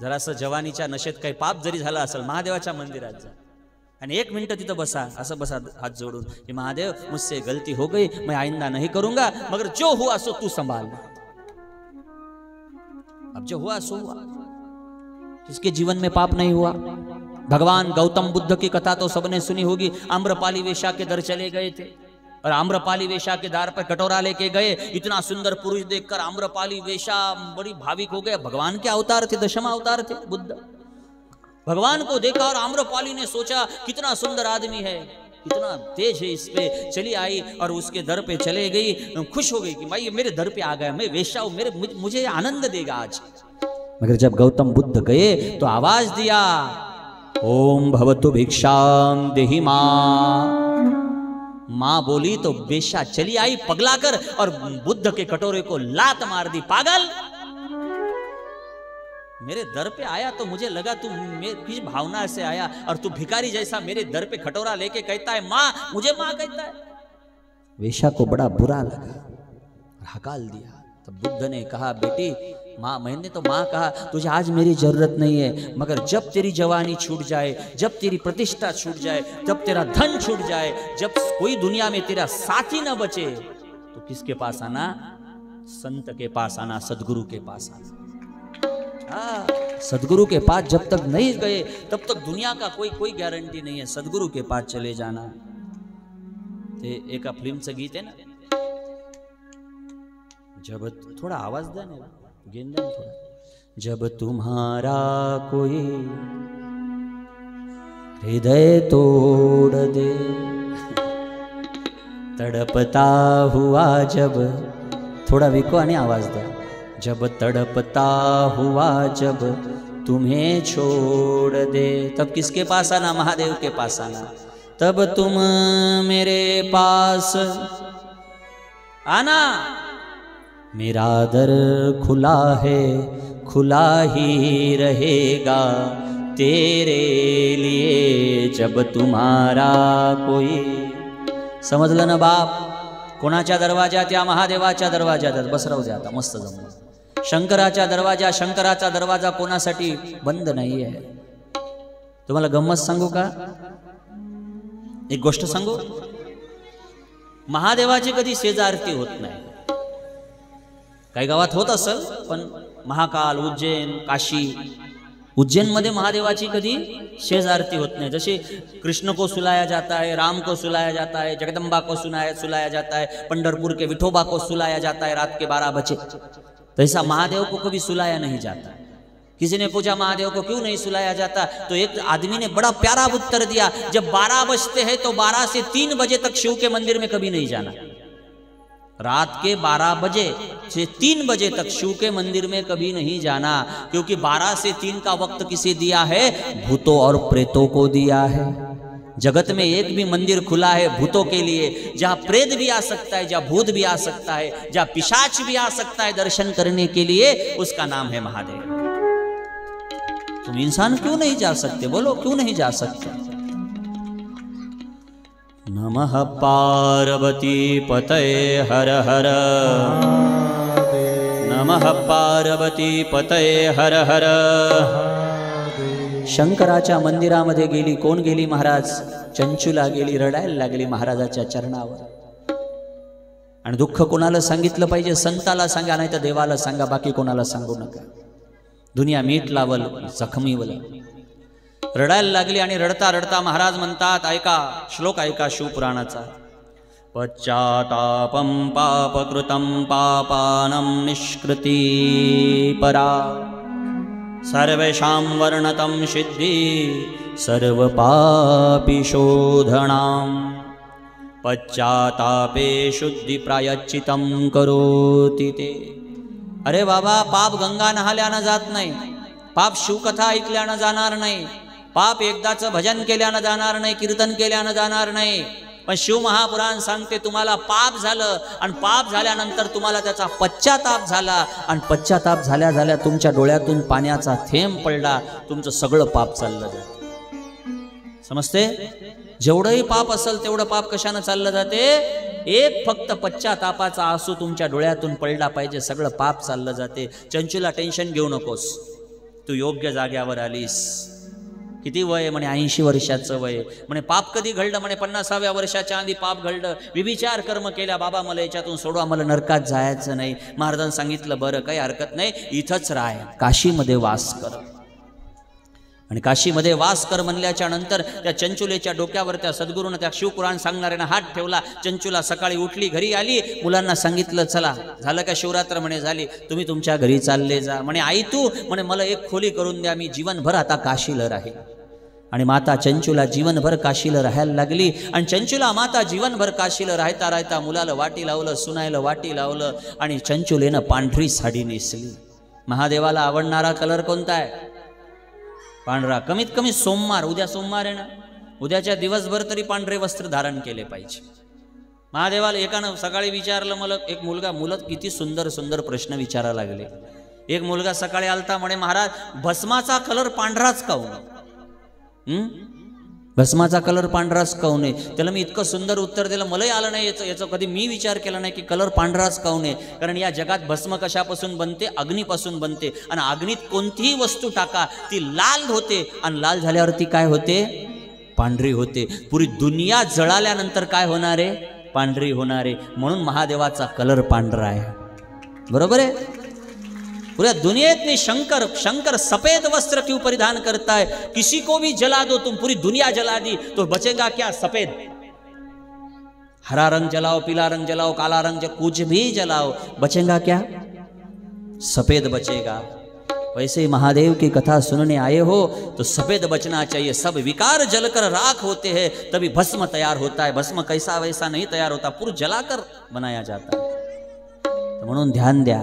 जरासं जवानीच्या नशेत काही पाप जरी झाला असेल, महादेवाच्या मंदिरात जा आणि 1 मिनिट तिथं बसा, असं बसा हात जोडून की महादेव मुझसे गलती हो गई, मैं आइंदा नहीं करूंगा, मगर जो हुआ सो तू संभाल. अब जो हुआ सो हुआ. किसके जीवन में पाप नहीं हुआ? भगवान गौतम बुद्ध की कथा तो सबने सुनी होगी. आम्रपाली वेश्या के दर चले गए थे और आम्रपाली वेश्या के द्वार पर कटोरा लेके गए. इतना सुंदर पुरुष देखकर आम्रपाली वेश्या बड़ी भाविक हो गए. भगवान के अवतार थे, दशम अवतार थे बुद्ध. भगवान को देखा और आम्रपाली ने सोचा कितना सुंदर आदमी है, कितना तेज है इस पे. चली आई और उसके दर पे चले गई. खुश हो गई कि भाई मेरे दर पे आ गया, मैं वेश्या हूं, मुझे आनंद देगा आज. मगर जब गौतम बुद्ध गए तो आवाज दिया, ओम भवतु भिक्षाम देहि मां. मां बोली तो वेश्या चली आई पगलाकर और बुद्ध के कटोरे को लात मार दी. पागल, मेरे दर पे आया तो मुझे लगा तू किस भावना से आया और तू भिखारी जैसा मेरे दर पे कटोरा लेके कहता है मां, मुझे मां कहता है. वेश्या को बड़ा बुरा लगा, हकाल दिया. तो बुद्ध ने कहा, बेटी माँ, मैंने तो माँ कहा तुझे आज मेरी जरूरत नहीं है, मगर जब तेरी जवानी छूट जाए, जब तेरी प्रतिष्ठा छूट जाए, जब तेरा धन छूट जाए, जब कोई दुनिया में तेरा साथी न बचे, तो किसके पास आना? संत के पास आना, सदगुरु के पास आना. सदगुरु के पास जब तक नहीं गए तब तक दुनिया का कोई गारंटी नहीं है. सदगुरु के पास चले जाना. ते एका फिल्मचं गीत आहे ना, जब थोड़ा आवाज दे ना, गेंदा थोड़ा. जब तुम्हारा कोई हृदय तोड़ दे, तड़पता हुआ जब, थोड़ा विको आणि आवाज द्या. जब तड़पता हुआ जब तुम्हें छोड़ दे, तब किसके पास आना? महादेव के पास आना. तब तुम मेरे पास आना. मेरा दर खुला है, खुला ही रहेगा तेरे लिए जब तुम्हारा कोई. समजलं ना बाप? कोणाच्या दरवाजात? या महादेवाच्या दरवाजात. बस राहू द्या आता, मस्त जमलं. शंकराच्या दरवाजा, शंकराचा दरवाजा कोणासाठी बंद नाही आहे. तुम्हाला गंमत सांगू का? एक गोष्ट सांगू. महादेवाची कधी शेजारती होत नाही. काही गावात होत असेल, पण महाकाल, उज्जैन, काशी, उज्जैन मध्ये महादेवाची कधी शेजारती होत नहीं. जैसे कृष्ण को सुलाया जाता है, राम को सुलाया जाता है, जगदम्बा को सुलाया जाता है, पंढरपुर के विठोबा को सुलाया जाता है रात के 12 बजे, तो ऐसा महादेव को कभी सुलाया नहीं जाता. किसी ने पूछा महादेव को क्यों नहीं सुलाया जाता, तो एक आदमी ने बड़ा प्यारा उत्तर दिया, जब 12 बजते हैं तो 12 से 3 बजे तक शिव के मंदिर में कभी नहीं जाना. रात के 12 बजे से 3 बजे तक शिव के मंदिर में कभी नहीं जाना, क्योंकि 12 से 3 का वक्त किसे दिया है? भूतों और प्रेतों को दिया है. जगत में एक भी मंदिर खुला है भूतों के लिए, जहाँ प्रेत भी आ सकता है, जहाँ भूत भी आ सकता है, जहाँ पिशाच भी आ सकता है दर्शन करने के लिए, उसका नाम है महादेव. तुम इंसान क्यों नहीं जा सकते? बोलो क्यों नहीं जा सकते? नमः पार्वती पतये हर हर. नमः पार्वती पतये हर हर। शंकराच्या मंदिरामध्ये गेली, कोण गेली महाराज? चंचुला गेली, रडायला लागली महाराजाच्या चरणावर। आणि दुःख कोणाला सांगितलं पाहिजे? संताला सांगा, नाही तर देवाला सांगा, बाकी कोणाला सांगू नका। दुनिया मीठ लावल जखमीवल। रडायला लागली आणि रडता रडता महाराज म्हणतात, ऐका श्लोक, ऐका शिवपुराणाचा। पश्चातापं पापकृतं पापानं निष्कृती परा सर्वेषां वर्णतं सिद्धि सर्वपापी शोधनां पश्चातापे शुद्धि प्रायश्चितं करोति ते। अरे बाबा, पाप गंगा नहाल्यानं जात नाही, पाप शिवकथा ऐकल्यानं जाणार नाही, पाप एकदाचं भजन केल्यानं जाणार नाही, कीर्तन केल्यानं जाणार नाही। पण शिवमहापुराण सांगते तुम्हाला पाप झालं आणि पाप झाल्यानंतर तुम्हाला त्याचा पश्चाताप झाला आणि पश्चाताप झाल्या झाल्या तुमच्या डोळ्यातून पाण्याचा थेंब पडला, तुमचं सगळं पाप चाललं जातं। समजते? जेवढंही पाप असेल तेवढं पाप कशानं चाललं जाते? एक फक्त पश्चातापाचा आसू तुमच्या डोळ्यातून पडला पाहिजे, सगळं पाप चाललं जाते। चंचूला टेन्शन घेऊ नकोस, तू योग्य जाग्यावर आलीस। किती वय? म्हणे 80 वर्षाचं वय। म्हणे पाप कधी घडलं? म्हणे 50व्या वर्षाच्या आधी पाप घडलं। विविचार कर्म केल्या, बाबा मला याच्यातून सोडवा, मला नरकात जायचं नाही। महाराजांनी सांगितलं, बरं काही हरकत नाही, इथंच राह, काशीमध्ये वास कर। आणि काशीमध्ये वास कर म्हणल्याच्या नंतर त्या चंचुलेच्या डोक्यावर त्या सद्गुरूनं, त्या शिवपुराण सांगणाऱ्यानं हात ठेवला। चंचुला सकाळी उठली, घरी आली, मुलांना सांगितलं, चला झालं का शिवरात्र? म्हणे झाली, तुम्ही तुमच्या घरी चालले जा। म्हणे आई तू? म्हणे मला एक खोली करून द्या, मी जीवनभर आता काशीला राहील। आणि माता चंचुला जीवनभर काशीला राहायला लागली। आणि चंचुला माता जीवनभर काशीला राहता राहता मुलाला वाटी लावलं, सुनायला वाटी लावलं आणि चंचुलेनं पांढरी साडी नेसली। महादेवाला आवडणारा कलर कोणता आहे? पांढरा। कमीत कमी सोमवार, उद्या सोमवार आहे ना, उद्याच्या दिवसभर तरी पांढरे वस्त्र धारण केले पाहिजे। महादेवाला एकानं सकाळी विचारलं, मला एक मुलं किती सुंदर सुंदर प्रश्न विचारायला लागले। एक मुलगा सकाळी आलता, म्हणे महाराज भस्माचा कलर पांढराच काऊन? भस्माचा कलर पांढराच काऊन आहे? त्याला मी इतकं सुंदर उत्तर दिलं, मलाही आलं नाही याचं कधी मी विचार केला नाही की कलर पांढराच काऊन आहे। कारण या जगात भस्म कशापासून बनते? अग्नीपासून बनते। आणि अग्नीत कोणतीही वस्तू टाका ती लाल होते आणि लाल झाल्यावरती काय होते? पांढरी होते। पुरी दुनिया जळाल्यानंतर काय होणार आहे? पांढरी होणार आहे। म्हणून महादेवाचा कलर पांढरा आहे, बरोबर आहे? पूरा दुनिया में शंकर सफेद वस्त्र क्यों परिधान करता है? किसी को भी जला दो तुम, पूरी दुनिया जला दी तो बचेगा क्या? सफेद। हरा रंग जलाओ, पीला रंग जलाओ, काला रंग कुछ भी जलाओ, बचेगा क्या? सफेद बचेगा। वैसे महादेव की कथा सुनने आए हो तो सफेद बचना चाहिए। सब विकार जलकर राख होते हैं, तभी भस्म तैयार होता है। भस्म कैसा वैसा नहीं तैयार होता, पूरा जलाकर बनाया जाता है। तो म्हणून ध्यान द्या।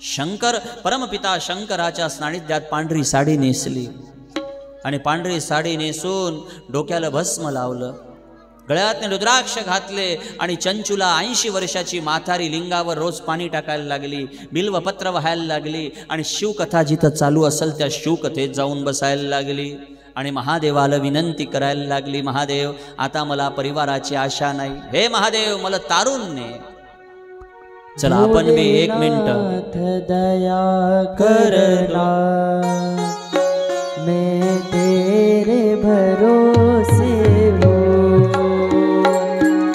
शंकर, परमपिता शंकराच्या सानिध्यात पांढरी साडी नेसली आणि पांढरी साडी नेसून डोक्याला भस्म लावलं, गळ्यात रुद्राक्ष घातले आणि चंचुला 80 वर्षाची म्हातारी लिंगावर रोज पाणी टाकायला लागली, बिल्वपत्र व्हायला लागली आणि शिवकथा जिथं चालू असेल त्या शिवकथेत जाऊन बसायला लागली आणि महादेवाला विनंती करायला लागली, महादेव आता मला परिवाराची आशा नाही, हे महादेव मला तारून ने। चला आपण भी 1 मिनिट दया करना, मैं तेरे भरोसे हूँ।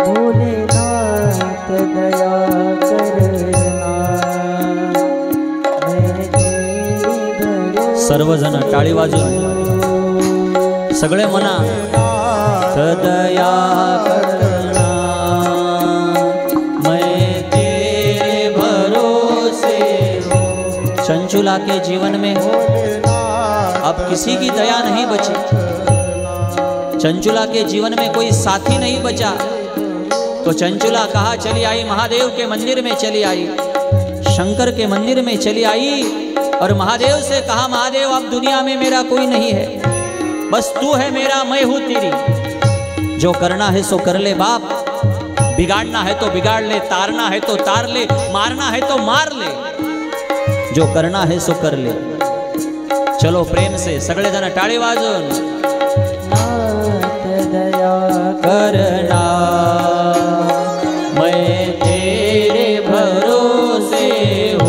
भोलेनाथ दया करना, मैं तेरे भरोसे। सर्वजण टाळी वाजून सगळे म्हणा, दया करना, मैं तेरे भरोसे हूँ। चंचुला के जीवन में अब किसी की दया नहीं बची। चंचुला के जीवन में कोई साथी नहीं बचा, तो चंचुला कहाँ चली आई? महादेव के मंदिर में चली आई, शंकर के मंदिर में चली आई और महादेव से कहा, महादेव अब दुनिया में मेरा कोई नहीं है, बस तू है मेरा, मैं हूं तेरी। जो करना है सो कर ले बाप, बिगाड़ना है तो बिगाड़ ले, तारना है तो तार ले, मारना है तो मार ले, जो करना है सो कर ले। चलो प्रेम से सगळे जण टाळी वाजून, नाथ दया करना, मैं तेरे भरोसे हूँ।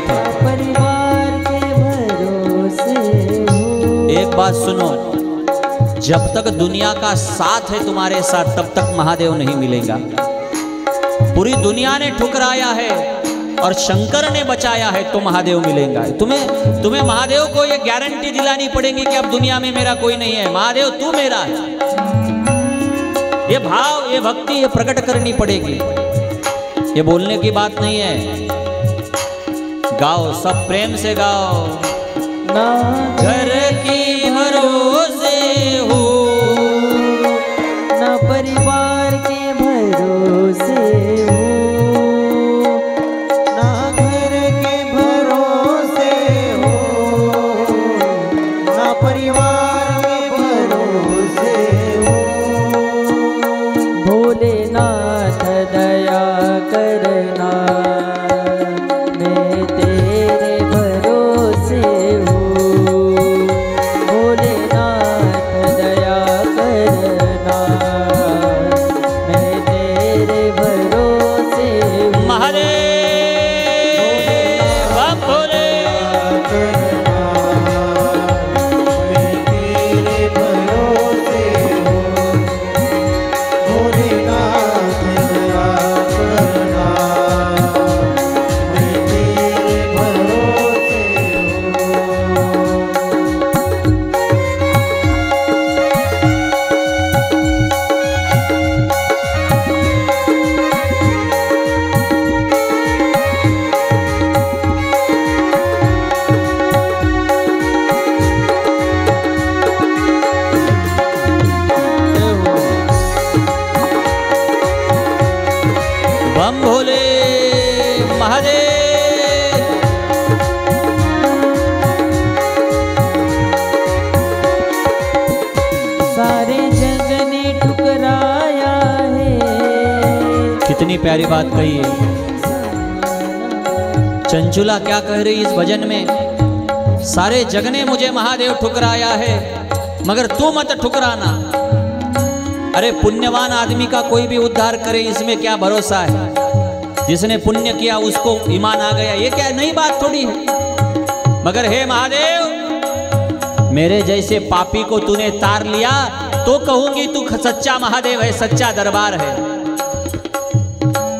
बात है। परिवार के भरोसे हो। एक बात सुनो, जब तक दुनिया का साथ है तुम्हारे साथ, तब तक महादेव नहीं मिलेगा। पूरी दुनिया ने ठुकराया है और शंकर ने बचाया है तो महादेव मिलेगा। तुम्हें महादेव को ये गारंटी दिलानी पड़ेगी कि अब दुनिया में मेरा कोई नहीं है, महादेव तू मेरा है। ये भाव, ये भक्ति, ये प्रकट करनी पड़ेगी। ये बोलने की बात नहीं है। गाओ, सब प्रेम से गाओ। ना घर की भरोसे हो, ना परिवार के भरोसे हो, ना घर के भरोसे हो, ना परिवार के भरोसे हो। भोलेनाथ दया करना, मैं तेरे भरोसे हूँ। भोलेनाथ दया करना, मैं तेरे भरोसे हूँ। महादेव बम भोले। मैं तेरे भरोसे हूँ। भोलेनाथ दया करना, मैं तेरे भरोसे हूँ। बम भोले महादेव। सारे जग ने ठुकराया है। कितनी प्यारी बात कही है। चंचुला क्या कह रही इस भजन में? सारे जग ने मुझे महादेव ठुकराया है, मगर तू मत ठुकराना। अरे पुण्यवान आदमी का कोई भी उद्धार करे, इसमें क्या भरोसा है? जिसने पुण्य किया उसको ईमान आ गया, ये क्या नई बात थोड़ी है। मगर हे महादेव, मेरे जैसे पापी को तूने तार लिया तो कहूंगी तू सच्चा महादेव है, सच्चा दरबार है,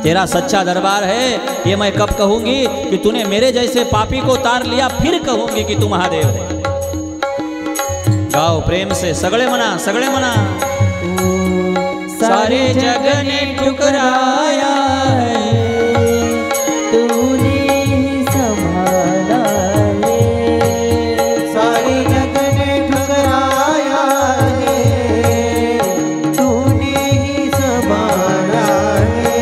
तेरा सच्चा दरबार है। ये मैं कब कहूंगी कि तूने मेरे जैसे पापी को तार लिया, फिर कहूंगी कि तू महादेव है। गाओ प्रेम से, सगळे मना, सगळे मना। सारे जग ने ठुकराया है, तूने ही संभाला है। सारे जग ने ठुकराया है, तूने ही संभाला है।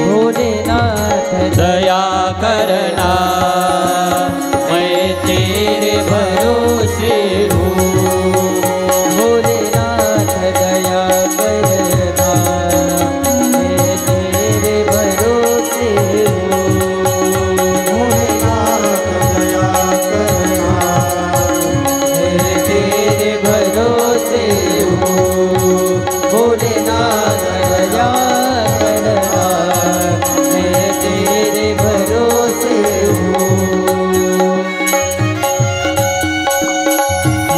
भोलेनाथ दया करना, मैं तेरे भरोसे हूँ। भोलेनाथ दया करना, मैं तेरे भरोसे हूँ। भोलेनाथ दया करना, मैं तेरे भरोसे हूँ। भोलेनाथ दया करना, मैं तेरे भरोसे हूँ।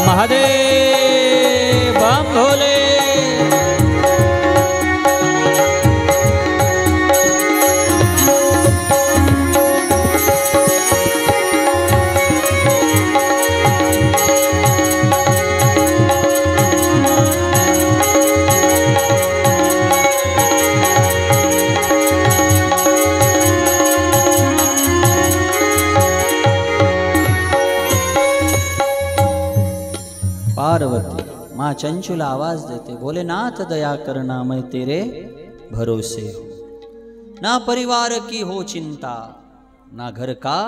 महादेव बम भोले। पार्वती माँ चंचुला आवाज देते, भोलेनाथ दया करना, मैं तेरे भरोसे हूँ। ना परिवार की हो चिंता, ना घर का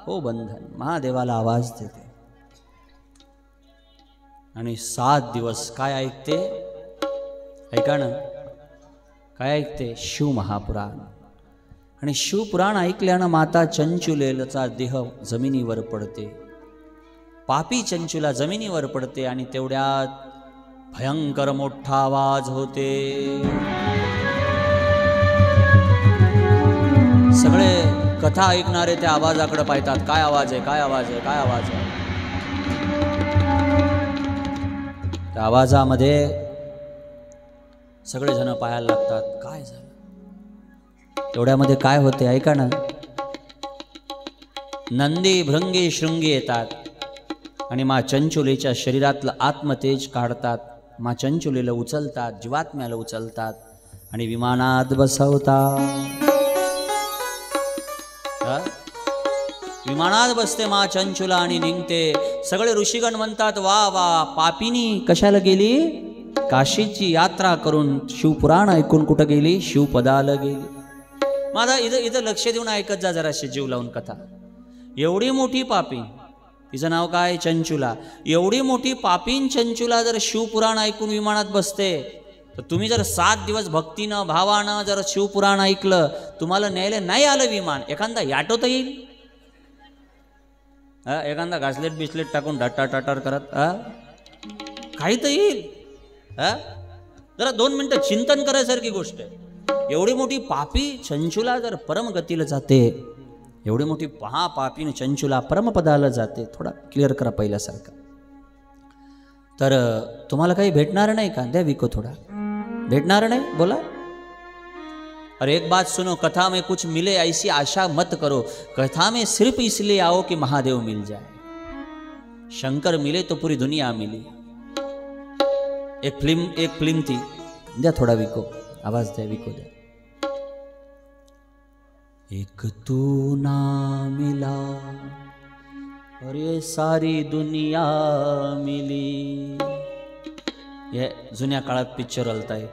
हो बंधन। महादेवाला आवाज देते आणि 7 दिवस काय ऐकते? ऐका ना, काय ऐकते? शिव महापुराण। आणि शिवपुराण ऐकल्यानं माता चंचुलेचा देह जमिनीवर पडते, पापी चंचुला जमिनीवर पडते आणि तेवढ्यात भयंकर मोठा आवाज होते। सगळे कथा ऐकणारे त्या आवाजाकडे पाहतात, काय आवाज आहे, काय आवाज आहे, काय आवाज आहे. त्या आवाजामध्ये सगळेजण पाहायला लागतात, काय झालं. तेवढ्यामध्ये काय होते ऐका ना. नंदी भृंगी शृंगी येतात आणि मा चंचुलीच्या शरीरातलं आत्मतेज काढतात. मा चंचुलीला उचलतात, जीवात्म्याला उचलतात आणि विमानात बसवतात. विमानात बसते मा चंचुला आणि निघते. सगळे ऋषीगण म्हणतात, वा वा, पापिनी कशाला गेली? काशीची यात्रा करून शिवपुराण ऐकून कुठं गेली? शिवपदाला गेली. माझा इथं लक्ष देऊन ऐकत जा जराशी, जीव लावून कथा. एवढी मोठी पापी, तिचं नाव काय? चंचुला. एवढी मोठी पापीन चंचुला जर शिवपुराण ऐकून विमानात बसते, तर तुम्ही जर 7 दिवस भक्तीनं भावानं जर शिवपुराण ऐकलं, तुम्हाला न्यायला नाही आलं विमान, एखादा याटो तर येईल. एखादा घासलेट बिस्लेट टाकून ढट्टा टाटार करत काही तर येईल. जरा 2 मिनिटं चिंतन करायसारखी गोष्ट आहे. एवढी मोठी पापी चंचुला जर परमगतीला जाते, एवढी मोठी पापीन चंचुला परमपदाला जाते. थोडा क्लिअर करा पहिल्यासारखं. तर तुम्हाला काही भेटणार नाही का? द्या विको थोडा. भेटणार नाही? बोला. अरे एक बात सुनो, कथा में कुछ मिले ऐसी आशा मत करो. कथा में सिर्फ इसलिए आओ कि महादेव मिल जाए. शंकर मिले तो पूरी दुनिया मिली. एक फिल्म थी. द्या थोडा विको, आवाज द्या, विको द्या. एक तू ना मिला और ये सारी दुनिया मिली. हे जुन्या काळात पिक्चर आलताय.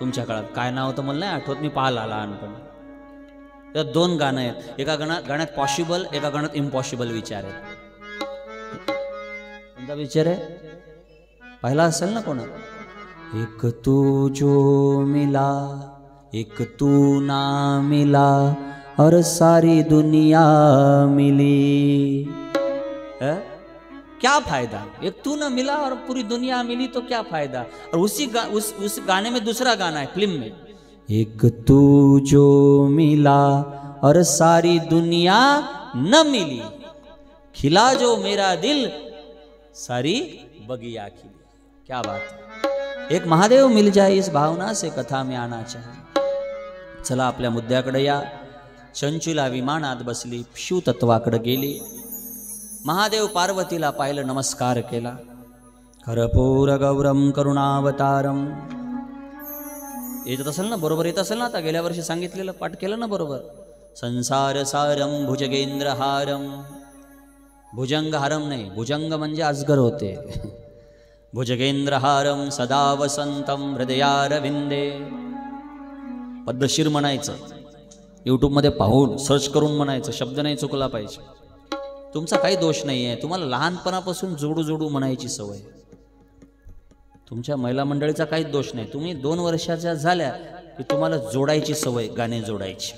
तुमच्या काळात काय नाव होतं मला नाही आठवत, मी पाहिला लहानपणी. त्यात 2 गाणं आहेत. एका गाण्यात पॉसिबल, एका गाण्यात इम्पॉसिबल विचार आहेत. कोणता विचार आहे? पाहिला असेल ना कोण? एक तू जो मिला, एक तू ना मिला और सारी दुनिया मिली. क्या फायदा? एक तू ना मिला और पूरी दुनिया मिली तो क्या फायदा? और उस गाने में दूसरा गाना है फिल्म में, एक तू जो मिला और सारी दुनिया न मिली, खिला जो मेरा दिल सारी बगिया खिली. क्या बात है. एक महादेव मिल जाए इस भावना से कथा में आना चाहिए. चला आपल्या मुद्द्याकडे या. चंचुला विमानात बसली, शिवतत्वाकडे गेली. महादेव पार्वतीला पाहिलं, नमस्कार केला. कर्पूर गौरम करुणावतारम. येत असेल ना? बरोबर येत असेल ना? आता गेल्या वर्षी सांगितलेलं पाठ केलं ना बरोबर? संसार सारम भुजगेंद्रहारम. भुजंग हारम नाही, भुजंग म्हणजे अजगर होते. भुजगेंद्रहारम सदा वसंतम हृदयारविंदे. पद्धतशीर म्हणायचं, यूट्यूबमध्ये पाहून सर्च करून म्हणायचं, शब्द नाही चुकला पाहिजे. तुमचा काही दोष नाही आहे. तुम्हाला लहानपणापासून जोडू जोडू म्हणायची सवय. तुमच्या महिला मंडळीचा काहीच दोष नाही. तुम्ही 2 वर्षाच्या झाल्या की तुम्हाला जोडायची सवय, गाणे जोडायची.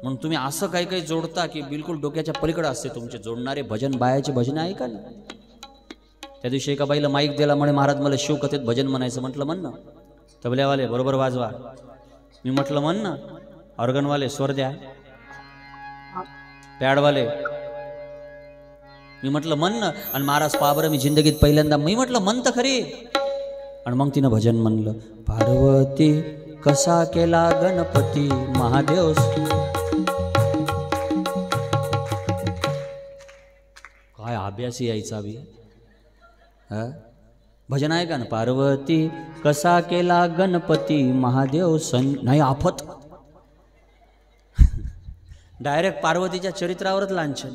म्हणून तुम्ही असं काही काही जोडता की बिलकुल डोक्याच्या पलीकडे असते तुमचे जोडणारे भजन. बायाचे भजन ऐका ना. त्या दिवशी एका बाईला माईक दिला, म्हणे महाराज मला शिवकथेत भजन म्हणायचं. म्हटलं म्हण ना. तबल्यावाले बरोबर वाजवा. मी म्हटलं म्हण ना. ऑर्गनवाले स्वर द्या. पॅडवाले मी म्हटलं म्हण ना. आणि महाराज पहा बरं, मी जिंदगीत पहिल्यांदा मी म्हटलं म्हणतं खरी. आणि मग तिनं भजन म्हणलं. पार्वती कसा केला गणपती महादेव. काय अभ्यासी यायचा बी. भजन आहे का ना? पार्वती कसा केला गणपती महादेव सन. नाही आफत. डायरेक्ट पार्वतीच्या चरित्रावरच लांछन.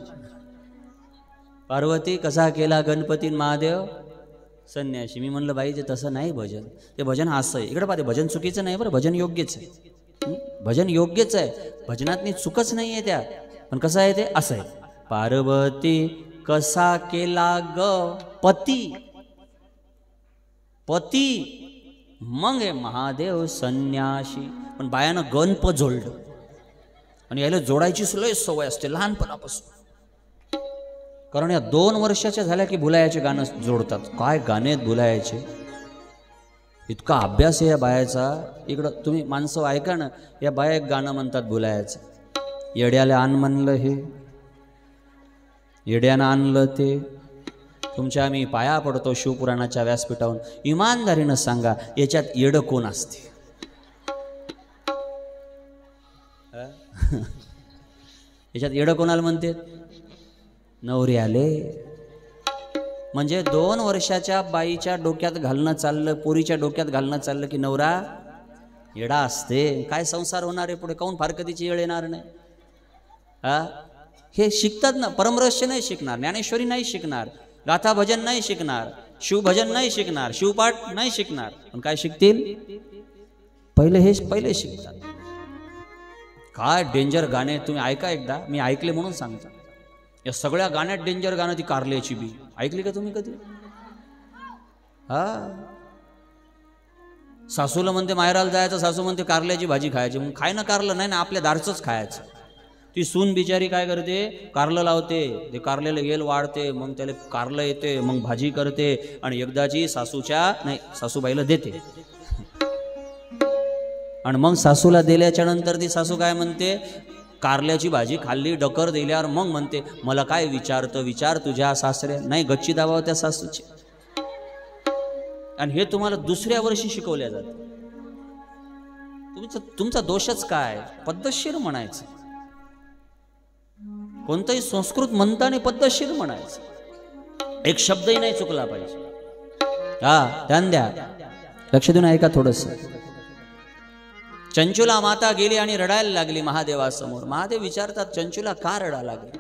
पार्वती कसा केला गणपती महादेव संन्याशी. मी म्हणलं बाई ते तसं नाही भजन. ते भजन असं आहे. इकडे पाहते भजन चुकीचं नाही बरं, भजन योग्यच आहे. भजन योग्यच आहे, भजनातनी चुकच नाही आहे त्या. पण कसं आहे ते असं आहे. पार्वती कसा केला ग पती. पती मग आहे महादेव संन्याशी. पण बायानं गणप जोडलं. आणि याला जोडायची लय सवय असते लहानपणापासून. कारण या 2 वर्षाच्या झाल्या की भुलायाचे गाणं जोडतात. काय गाणे आहेत भुलायाचे. इतका अभ्यास आहे या बायाचा. इकडं तुम्ही माणसं ऐका ना. या बाया एक गाणं म्हणतात भुलायाचं. येड्याला आण म्हणलं, हे येड्यानं आणलं ते. तुमच्या मी पाया पडतो शिवपुराणाच्या व्यासपीठावरून, इमानदारीनं सांगा याच्यात येडं कोण असते? याच्यात येडं कोणाला म्हणते? नवरी आले. म्हणजे 2 वर्षाच्या बाईच्या डोक्यात घालणं चाललं, पोरीच्या डोक्यात घालणं चाललं की नवरा येडा असते. काय संसार होणार आहे पुढे? काहून फार कधीची वेळ येणार नाही? हे शिकतात ना. परमरहस्य नाही शिकणार, ज्ञानेश्वरी नाही शिकणार, गाथा भजन नाही शिकणार, शिवभजन नाही शिकणार, शिवपाठ नाही शिकणार, पण काय शिकतील? पहिले शिकतात. काय डेंजर गाणे तुम्ही ऐका एकदा, मी ऐकले म्हणून सांगतो. या सगळ्या गाण्यात डेंजर गाणं ती कारल्याची बी. ऐकली का तुम्ही कधी? सासूला म्हणते माहेराला जायचं, सासू म्हणते कारल्याची भाजी खायची. मग खाय ना कारलं, नाही ना आपल्या दारचंच खायचं. ती सून बिचारी काय करते? कारलं लावते, ते कारल्याला गेल वाढते, मग त्याला कारलं येते, मग भाजी करते आणि एकदाची सासूबाईला देते. आणि मग सासूला दिल्याच्या नंतर ती सासू काय म्हणते? कारल्याची भाजी खाल्ली, डकर दिल्यावर मग म्हणते मला काय विचारतं, विचार तुझ्या सासरे. नाही, गच्ची दाबाव त्या सासूची. आणि हे तुम्हाला दुसऱ्या वर्षी शिकवल्या जातं. तुमचा दोषच काय? पद्धतशीर म्हणायचं. कोणतंही संस्कृत म्हणताना पद्धतशीर म्हणायचं, एक शब्दही नाही चुकला पाहिजे. ध्यान द्या, लक्ष देऊन ऐका थोडस. चंचुला माता गेली आणि रडायला लागली महादेवासमोर. महादेव विचारतात चंचुला का रडा लागली?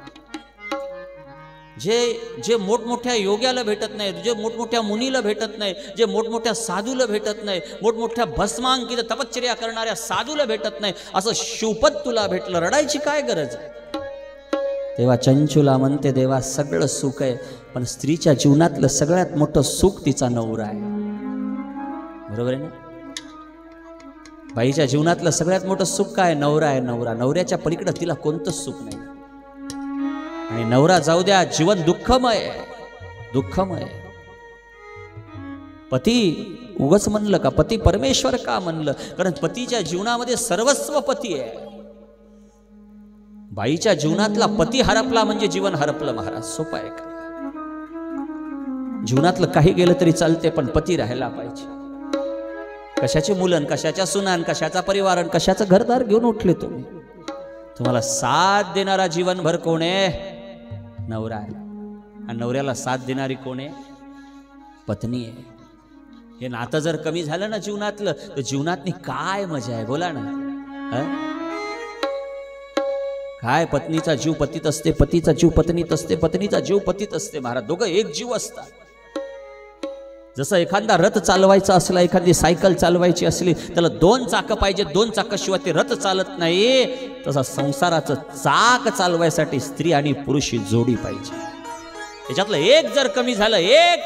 जे मोठमोठ्या योग्याला भेटत नाही, जे मोठमोठ्या मुनीला भेटत नाही, जे मोठमोठ्या साधूला भेटत नाही, मोठमोठ्या भस्मांकित तपश्चर्या करणाऱ्या साधूला भेटत नाही, असं शिवपद तुला भेटलं, रडायची काय गरज आहे? तेव्हा चंचुला म्हणते देवा सगळं सुख आहे, पण स्त्रीच्या जीवनातलं सगळ्यात मोठं सुख तिचा नवरा आहे. बरोबर आहे ना? बाईच्या जीवनातलं सगळ्यात मोठं सुख काय? नवरा आहे. नवऱ्याच्या पलीकडे तिला कोणतंच सुख नाही. आणि नवरा जाऊ द्या, जीवन दुःखमय. पती उगच म्हणलं का? पती परमेश्वर का म्हणलं? कारण पतीच्या जीवनामध्ये सर्वस्व पती आहे. बाईच्या जीवनातला पती हरपला म्हणजे जीवन हरपलं महाराज. सोपं आहे का? जीवनातलं काही गेलं तरी चालते, पण पती राहायला पाहिजे. कशाचे मुलं, कशाच्या सुनान, कशाचा परिवार, कशाचं घरदार घेऊन उठले तुम्ही? तुम्हाला साथ देणारा जीवनभर कोण आहे? नवरा आहे. आणि नवऱ्याला साथ देणारी कोण आहे? पत्नी आहे. हे नातं जर कमी झालं ना जीवनातलं, तर जीवनातली काय मजा आहे? बोला ना. काय पत्नीचा जीव पतीत असते, पतीचा जीव पत्नीत असते, पत्नीचा जीव पतीत असते महाराज. दोघं एक जीव असतात. जसं एखादा रथ चालवायचा असला, एखादी सायकल चालवायची असली, त्याला 2 चाकं पाहिजे. 2 चाकाशिवाय ते रथ चालत नाही. तसा संसाराचं चाक चालवायसाठी स्त्री आणि पुरुष ही जोडी पाहिजे. त्याच्यातलं एक जर कमी झालं, एक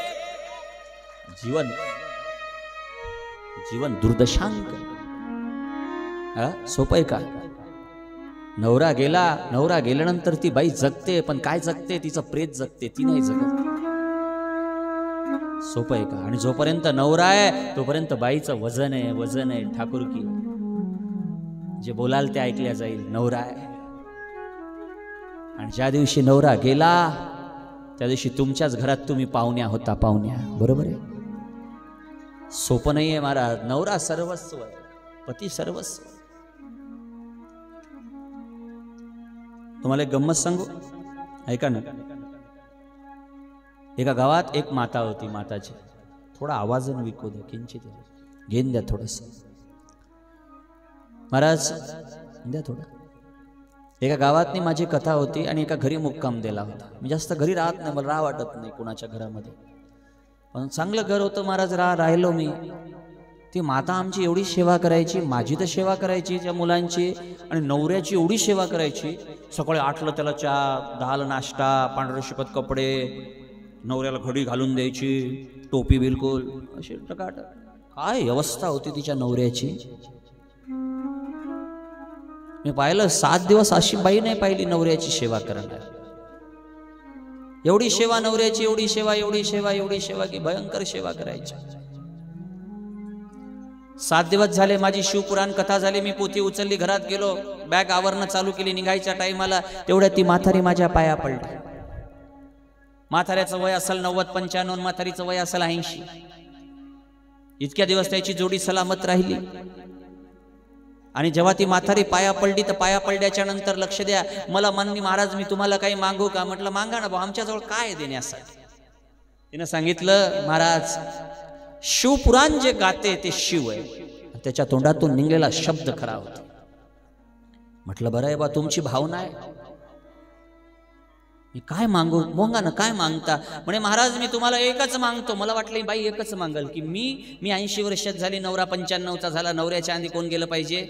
जीवन दुर्दशांक. सोपं आहे का? नवरा गेल्यानंतर ती बाई जगते, पण काय जगते? तिचं प्रेत जगते, ती नाही जगत. सोपं आहे का? आणि जोपर्यंत नवरा आहे तोपर्यंत बाईचं वजन आहे ठाकूरकी. जे बोलाल ते ऐकल्या जाईल. नवरा आहे. आणि ज्या दिवशी नवरा गेला त्या दिवशी तुमच्याच घरात तुम्ही पाहुण्या होता. बरोबर आहे? सोपं नाहीये महाराज. नवरा सर्वस्व आहे, पती सर्वस्व. तुम्हाला एक गंमत सांगू, ऐका ना. एका गावात एक माता होती. माताची थोडा आवाजानं विकू द्या, किंचित घेऊन द्या थोडस महाराज, द्या थोडं. एका गावातनी माझी कथा होती आणि एका घरी मुक्काम दिला होता. मी जास्त घरी राहत नाही, मला राह वाटत नाही कुणाच्या घरामध्ये, पण चांगलं घर होतं महाराज. राहिलो मी. ती माता आमची एवढी सेवा करायची, माझी तर सेवा करायची, त्या मुलांची आणि नवऱ्याची एवढी सेवा करायची. सकाळी 8ला त्याला चहा, 10ला नाश्ता, पांढरे शिपत कपडे, नवऱ्याला घडी घालून द्यायची, टोपी बिलकुल अशी टकाटक. काय अवस्था होती तिच्या नवऱ्याची. मी पाहिलं 7 दिवस अशी बाई नाही पाहिली नवऱ्याची सेवा करायला. एवढी सेवा नवऱ्याची, एवढी सेवा की भयंकर सेवा करायची. 7 दिवस झाले माझी शिवपुराण कथा झाली, मी पोथी उचलली, घरात गेलो, बॅग आवरणं चालू केली, निघायच्या टाइमाला तेवढ्या ती म्हातारी माझ्या पाया पडली. म्हाताऱ्याचं वय असेल 90-95, म्हातारीचं वय असेल 80. इतक्या दिवस त्याची जोडी सलामत राहिली. आणि जेव्हा ती म्हातारी पाया पडली तर पाया पडल्याच्या नंतर लक्ष द्या, मला म्हणली महाराज मी तुम्हाला काही मागू का? म्हटलं मागा ना भाऊ, आमच्याजवळ काय आहे देण्यासाठी? तिनं सांगितलं महाराज शिवपुराण जे गाते ते शिव आहे, त्याच्या तोंडातून निघलेला शब्द खरा होता. म्हटलं बरं आहे बा, तुमची भावना आहे, मी काय मागू? मोंगा ना काय मागता? म्हणे महाराज मी तुम्हाला एकच मागतो. मला वाटलं बाई एकच मागल की मी 80 वर्षात झाली, नवरा 95चा झाला, नवऱ्याच्या आधी कोण गेलं पाहिजे?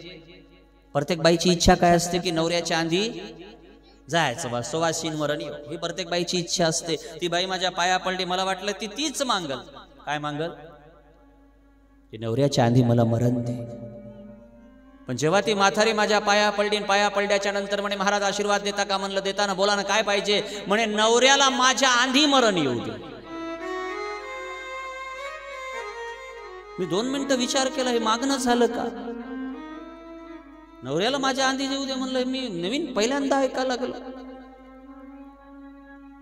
प्रत्येक बाईची इच्छा काय असते की नवऱ्याच्या आधी जायचं बा, सुवासीन मरण येऊ, ही प्रत्येक बाईची इच्छा असते. ती बाई माझ्या पाया पडली, मला वाटलं ती तीच मागल. काय मागल? की नवऱ्याच्या आधी मला मरण दे. पण जेव्हा ती म्हातारी माझ्या पाया पडली, पाया पडल्याच्या नंतर म्हणे महाराज आशीर्वाद देता का? म्हणलं देता ना, बोला ना काय पाहिजे? म्हणे नवऱ्याला माझ्या आधी मरण येऊ दे. मी 2 मिनिटं विचार केला, हे मागणं झालं का? नवऱ्याला माझ्या आधी येऊ दे म्हणलं, मी नवीन पहिल्यांदा ऐकायला लागलो.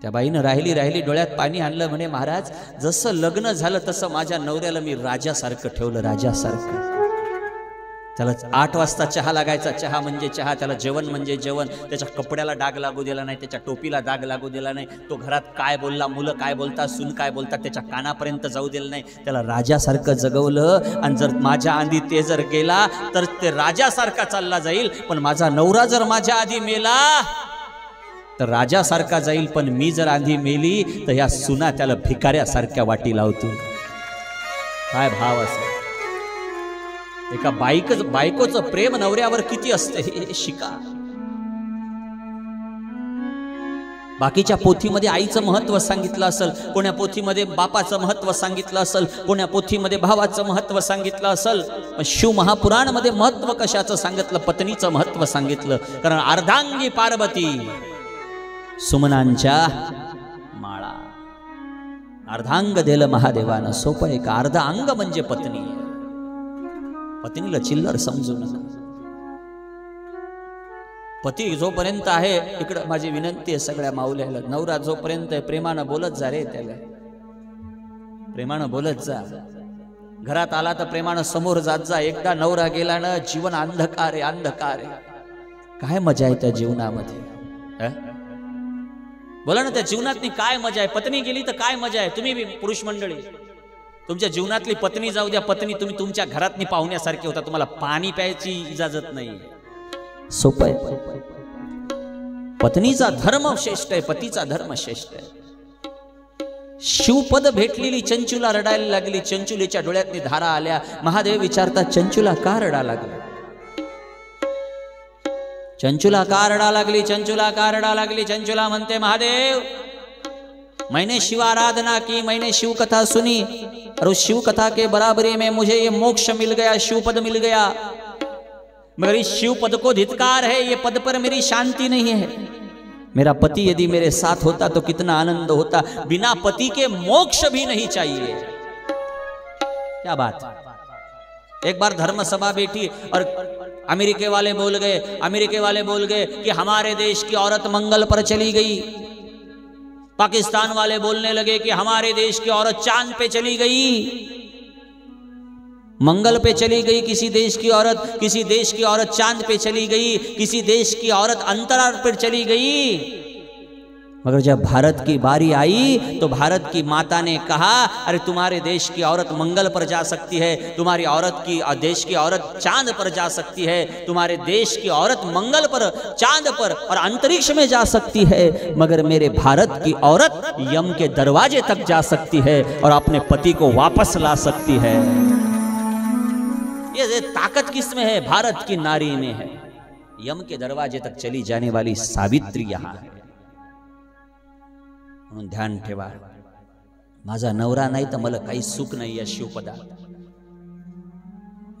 त्या बाईनं राहिली डोळ्यात पाणी आणलं. म्हणे महाराज जसं लग्न झालं तसं माझ्या नवऱ्याला मी राजासारखं ठेवलं, राजासारखं. त्याला 8 वाजता चहा लागायचा, चहा म्हणजे चहा, त्याला जेवण म्हणजे जेवण. त्याच्या कपड्याला डाग लागू दिला नाही, त्याच्या टोपीला डाग लागू दिला नाही. तो घरात काय बोलला, मुलं काय बोलतात, सून काय बोलतात, त्याच्या कानापर्यंत जाऊ दिलं नाही. त्याला राजासारखं जगवलं. आणि जर माझ्या आधी ते जर गेला तर ते राजासारखा चालला जाईल, पण माझा नवरा जर माझ्या आधी मेला तर राजासारखा जाईल, पण मी जर आधी मेली तर या सुना त्याला भिकाऱ्यासारख्या वाटी लावतो. काय भाव असेल? एका बायकोचं प्रेम नवऱ्यावर किती असते हे शिका. बाकीच्या पोथीमध्ये आईचं महत्व सांगितलं असेल, कोण्या पोथीमध्ये बापाचं महत्व सांगितलं असेल, कोण्या पोथीमध्ये भावाचं महत्व सांगितलं असेल, पण शिव महापुराणमध्ये महत्व कशाचं सांगितलं? पत्नीचं महत्व सांगितलं. कारण अर्धांगी पार्वती सुमनांच्या माळा, अर्धांग दिलं महादेवानं. सोपं आहे का? अर्ध अंग म्हणजे पत्नी. पत्नीला चिल्लर समजू नका. पती जोपर्यंत आहे, इकडं माझी विनंती आहे सगळ्या माऊल्याला, नवरा जोपर्यंत आहे प्रेमानं बोलत जा रे, त्याला प्रेमानं बोलत जा. घरात आला तर प्रेमानं समोर जात जा. एकदा नवरा गेला ना, जीवन अंधकार आहे, अंधकार आहे. काय मजा आहे त्या जीवनामध्ये? बोला ना, त्या जीवनातली काय मजा आहे? पत्नी गेली तर काय मजा आहे? तुम्ही बी पुरुष मंडळी, तुमच्या जीवनातली पत्नी जाऊ द्या, पत्नी तुम्ही तुमच्या घरातनी पाहुण्यासारखे होता, तुम्हाला पाणी प्यायची इजाजत नाही. सोपं आहे. पत्नीचा धर्म श्रेष्ठ आहे, पतीचा धर्म श्रेष्ठ आहे. शिवपद भेटलेली चंचुला रडायला लागली. चंचुलीच्या डोळ्यातनी धारा आल्या. महादेव विचारतात चंचुला का रडा लागली? चंचुला का रडा लागली? चंचुला का रडा लागली? चंचुला म्हणते महादेव मैंने शिव आराधना की, मैंने शिव कथा सुनी, और उस शिव कथा के बराबरी में मुझे ये मोक्ष मिल गया, शिव पद मिल गया, मगर इस शिव पद को धिक्कार है, ये पद पर मेरी शांति नहीं है. मेरा पति यदि मेरे साथ होता तो कितना आनंद होता. बिना पति के मोक्ष भी नहीं चाहिए. क्या बात. एक बार धर्म सभा बैठी और अमेरिके वाले बोल गए कि हमारे देश की औरत मंगल पर चली गई. पाकिस्तान वाले बोलने लगे कि हमारे देश की औरत चांद पे चली गई. मंगल पे चली गई किसी देश की औरत, किसी देश की औरत चांद पे चली गई, किसी देश की औरत अंतराल पर चली गई. मगर जब भारत की बारी आई तो भारत की माता ने कहा, अरे तुम्हारे देश की औरत मंगल पर जा सकती है, तुम्हारी देश की औरत चांद पर जा सकती है, तुम्हारे देश की औरत मंगल पर, चांद पर और अंतरिक्ष में जा सकती है, मगर मेरे भारत की औरत यम के दरवाजे तक जा सकती है और अपने पति को वापस ला सकती है. ये ताकत किसमें है? भारत की नारी में है. यम के दरवाजे तक चली जाने वाली सावित्री यहाँ है. म्हणून ध्यान ठेवा, माझा नवरा नाही तर मला काही सुख नाही या शिवपदात.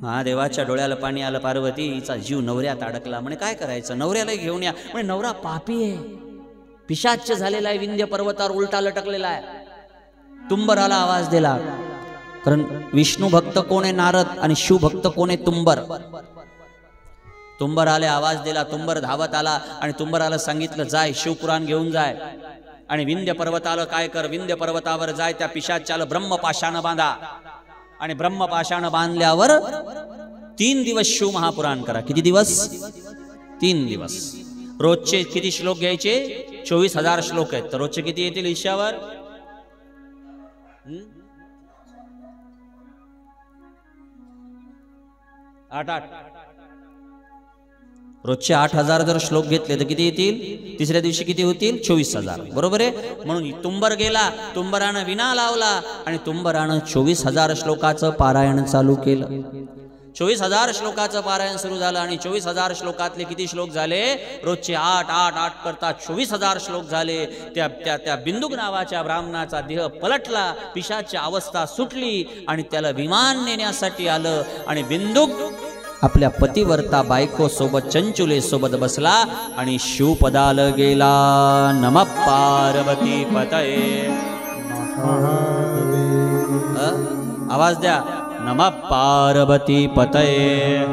महादेवाच्या डोळ्याला पाणी आलं. पार्वतीचा जीव नवऱ्यात अडकला. म्हणे काय करायचं? नवऱ्याला घेऊन या. म्हणे नवरा पापी आहे, पिशाच्य झालेला आहे, विंध्य पर्वतावर उलटा लटकलेला आहे. तुंबराला आवाज दिला. कारण विष्णू भक्त कोण आहे नारद आणि शिव भक्त कोण आहे तुंबर. तुंबर आले, आवाज दिला, तुंबर धावत आला आणि तुंबराला सांगितलं जाय शिवपुराण घेऊन जाय आणि विंध्य पर्वताला काय कर, विंध्य पर्वतावर जाय, त्या पिशाच्याला ब्रह्मपाशानं बांधा आणि ब्रह्मपाशानं बांधल्यावर 3 दिवस शिव महापुराण करा. किती दिवस? 3 दिवस. रोजचे किती श्लोक घ्यायचे? 24,000 श्लोक आहेत. तर रोजचे किती येतील ईशावर? 8 रोजचे 8,000 जर श्लोक घेतले तर किती येतील? तिसऱ्या दिवशी किती होतील? 24,000. बरोबर आहे. म्हणून तुंबर गेला, तुंबरानं विना लावला आणि तुंबरानं 24,000 श्लोकाचं पारायण चालू केलं. 24,000 श्लोकाचं पारायण सुरू झालं आणि 24,000 श्लोकातले किती श्लोक झाले? रोजचे 8 करता 24,000 श्लोक झाले. त्या बिंदुक नावाच्या ब्राह्मणाचा देह पलटला, पिशाची अवस्था सुटली आणि त्याला विमान नेण्यासाठी आलं आणि बिंदुक आपल्या पतिवर्ता बायको सोबत चंचुले सोबत बसला आणि शिवपदाला गेला. नमः पार्वती पतये. आवाज द्या. नमः पार्वती पतये.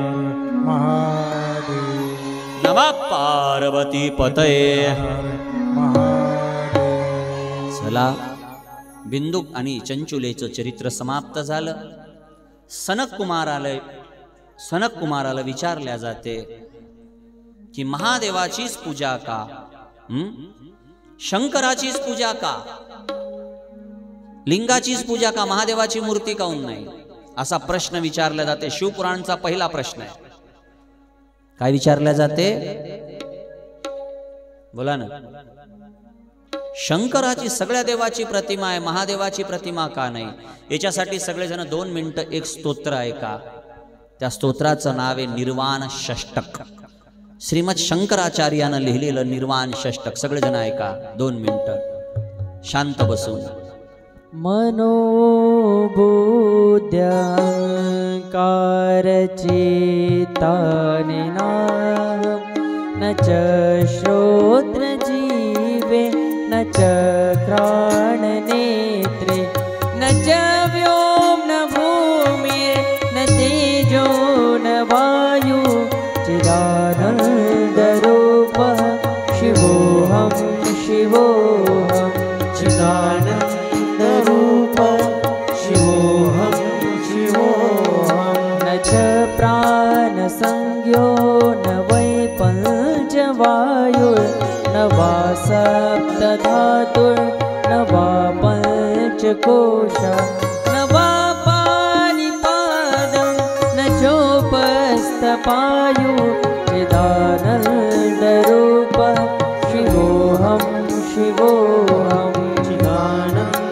नमः पार्वती पतये. चला, बिंदुक आणि चंचुलेचं चरित्र समाप्त झालं. सनक कुमाराला विचारल्या जाते की महादेवाचीच पूजा का, शंकराचीच पूजा का, लिंगाचीच पूजा का, महादेवाची मूर्ती काऊन नाही, असा प्रश्न विचारला जाते. शिवपुराणचा पहिला प्रश्न आहे. काय विचारल्या जाते? बोला ना. शंकराची सगळ्या देवाची प्रतिमा आहे, महादेवाची प्रतिमा का नाही? याच्यासाठी सगळेजण 2 मिनिटं एक स्तोत्र आहे का. त्या स्तोत्राचं नाव आहे निर्वाण षष्टक. श्रीमद शंकराचार्यानं लिहिलेलं निर्वाण षष्टक. सगळेजण ऐका 2 मिनिटं शांत बसून. मनोबुद्ध्यांकारचित्तानिना न च श्रोत्र जीवे न च घ्राणनेत्रे न च व्योम्न भूमिर्न तेजो न वायु चिदानन्दरूपः शिवोऽहं शिवोऽहं चिदानन्दरूपः शिवोऽहं शिवोऽहं. न च प्राणसंज्ञो न वै पञ्चवायुर्न वा सप्तधातुर्न वा पञ्चकोशा न वा पाणिपादं न चोपस्थपायु चिदानन्दरूपः शिवोऽहं शिवोऽहं चिदानन्दरूपः